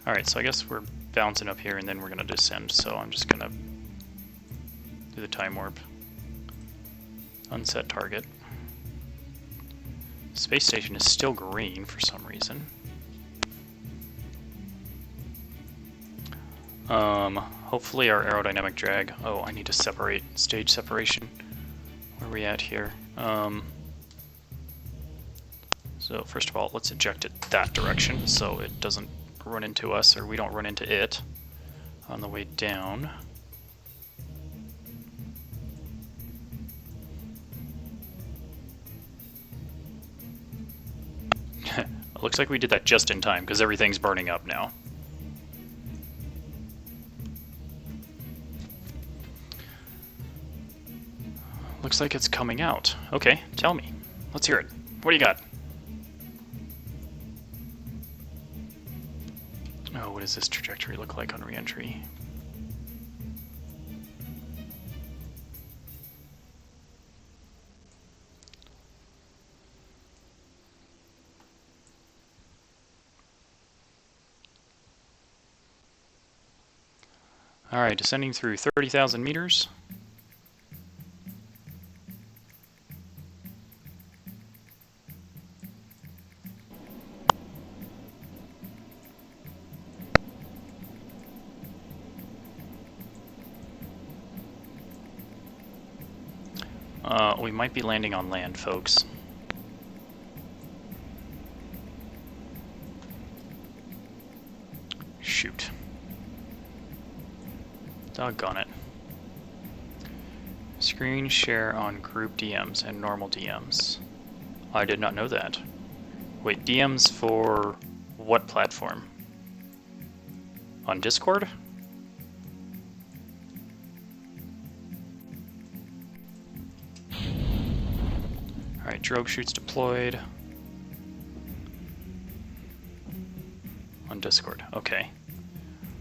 Alright, so I guess we're bouncing up here and then we're gonna descend, so I'm just gonna do the time warp. Unset target. Space station is still green for some reason. Hopefully our aerodynamic drag... Oh, I need to separate. Stage separation. Where are we at here? So first of all, let's eject it that direction so it doesn't run into us, or we don't run into it on the way down. It looks like we did that just in time, because everything's burning up now. Looks like it's coming out. Okay, tell me. Let's hear it. What do you got? Oh, what does this trajectory look like on re-entry? Alright, descending through 30,000 meters. We might be landing on land, folks. Shoot. Doggone it. Screen share on group DMs and normal DMs. I did not know that. Wait, DMs for what platform? On Discord? Alright, drogue chutes deployed. On Discord, okay.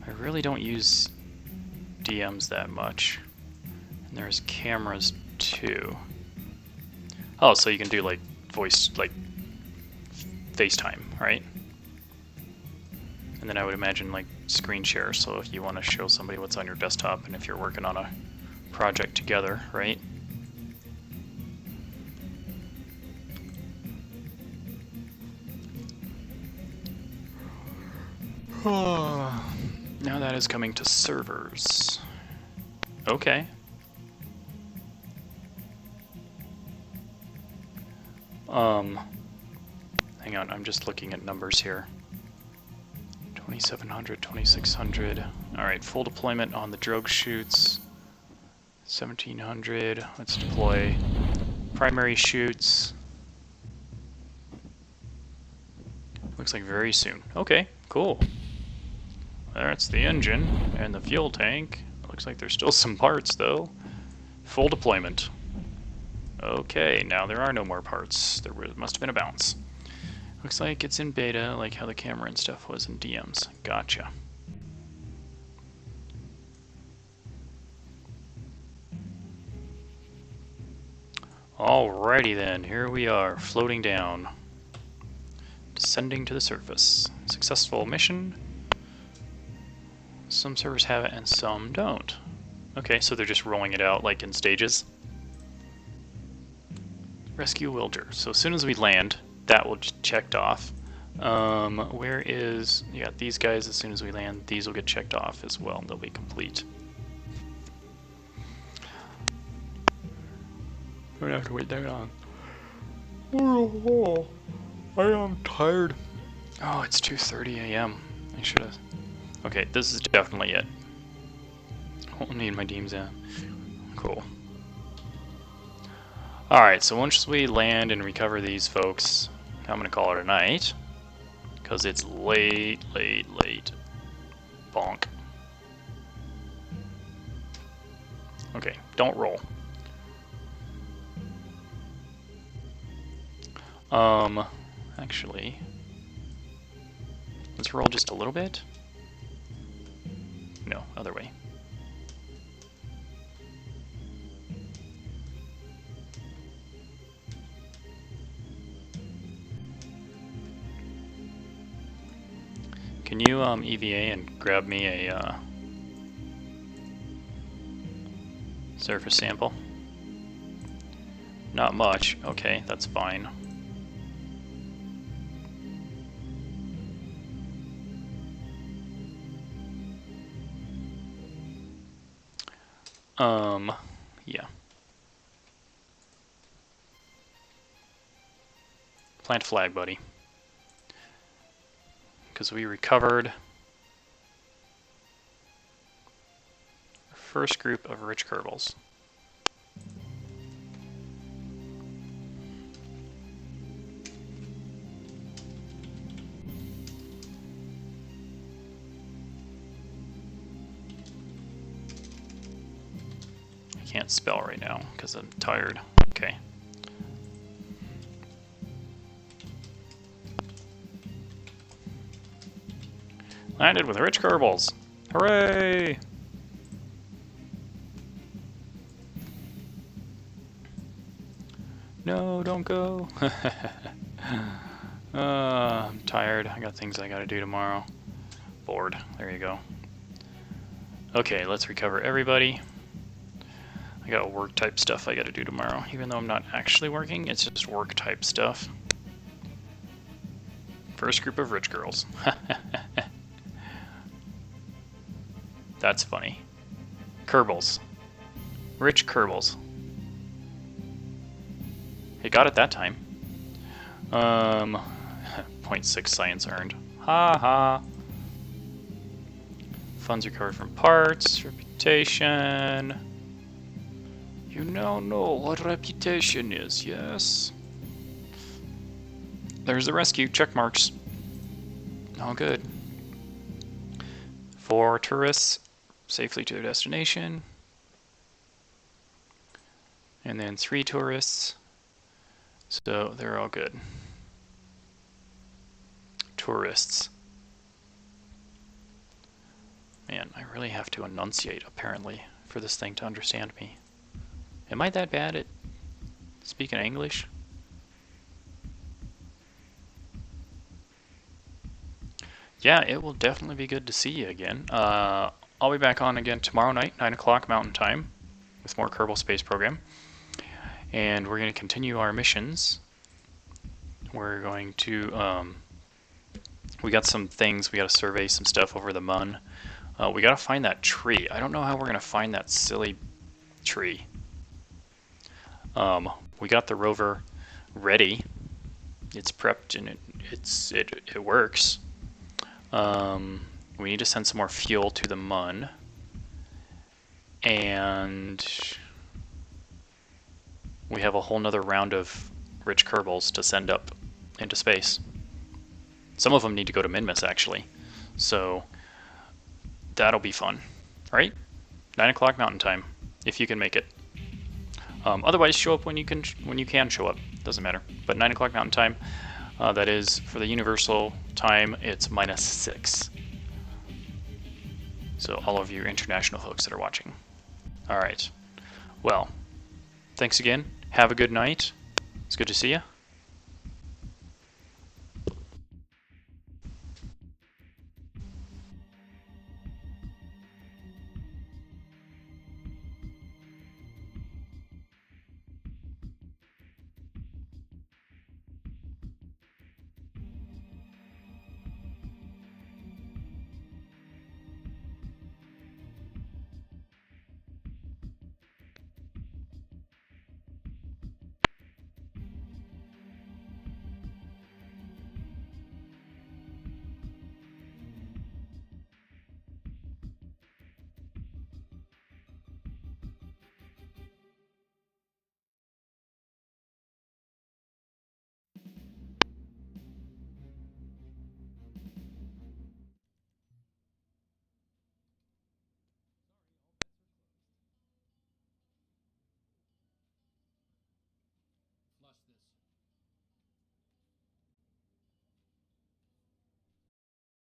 I really don't use DMs that much. And there's cameras too. Oh, so you can do like voice, like FaceTime, right? And then I would imagine like screen share, so if you want to show somebody what's on your desktop and if you're working on a project together, right? Now that is coming to servers. Okay. Hang on, I'm just looking at numbers here. 2,700, 2,600. Alright, full deployment on the drogue chutes. 1,700. Let's deploy primary chutes. Looks like very soon. Okay, cool. That's the engine and the fuel tank. Looks like there's still some parts though. Full deployment. Okay, now there are no more parts. There must have been a bounce. Looks like it's in beta, like how the camera and stuff was in DMs. Gotcha. Alrighty then, here we are, floating down. Descending to the surface. Successful mission. Some servers have it and some don't. Okay, so they're just rolling it out like in stages. Rescue Wilder. So as soon as we land, that will get checked off. Where is... You got these guys. As soon as we land, these will get checked off as well. They'll be complete. I'm gonna have to wait that on. Oh, I am tired. Oh, it's 2:30 a.m. I should have... Okay, this is definitely it. I'll need my Deems in. Cool. Alright, so once we land and recover these folks, I'm gonna call it a night. Because it's late. Bonk. Okay, don't roll. Actually, let's roll just a little bit. No, other way. Can you EVA and grab me a surface sample? Not much. Okay, that's fine. Yeah. Plant flag, buddy. Because we recovered our first group of rich Kerbals. Can't spell right now because I'm tired. Okay. Landed with rich Kerbals. Hooray! No, don't go. I'm tired. I got things I gotta do tomorrow. Bored. There you go. Okay, let's recover everybody. I got work type stuff I gotta do tomorrow. Even though I'm not actually working, it's just work type stuff. First group of rich girls. That's funny. Kerbals. Rich Kerbals. He got it that time. 0.6 science earned. Ha ha. Funds recovered from parts. Reputation. You now know what reputation is, yes? There's the rescue, check marks. All good. 4 tourists safely to their destination. And then 3 tourists. So they're all good. Tourists. Man, I really have to enunciate, apparently, for this thing to understand me. Am I that bad at speaking English? Yeah, it will definitely be good to see you again. I'll be back on again tomorrow night, 9 o'clock Mountain Time, with more Kerbal Space Program. And we're going to continue our missions. We're going to... we got some things. We got to survey some stuff over the Mun. We got to find that tree. I don't know how we're going to find that silly tree. We got the rover ready. It's prepped and it works. We need to send some more fuel to the Mun. And we have a whole nother round of rich Kerbals to send up into space. Some of them need to go to Minmus, actually. So that'll be fun. All right, 9 o'clock Mountain Time, if you can make it. Otherwise, show up when you can show up. Doesn't matter. But 9 o'clock Mountain Time. That is for the Universal Time. It's -6. So all of your international folks that are watching. All right. Well, thanks again. Have a good night. It's good to see you.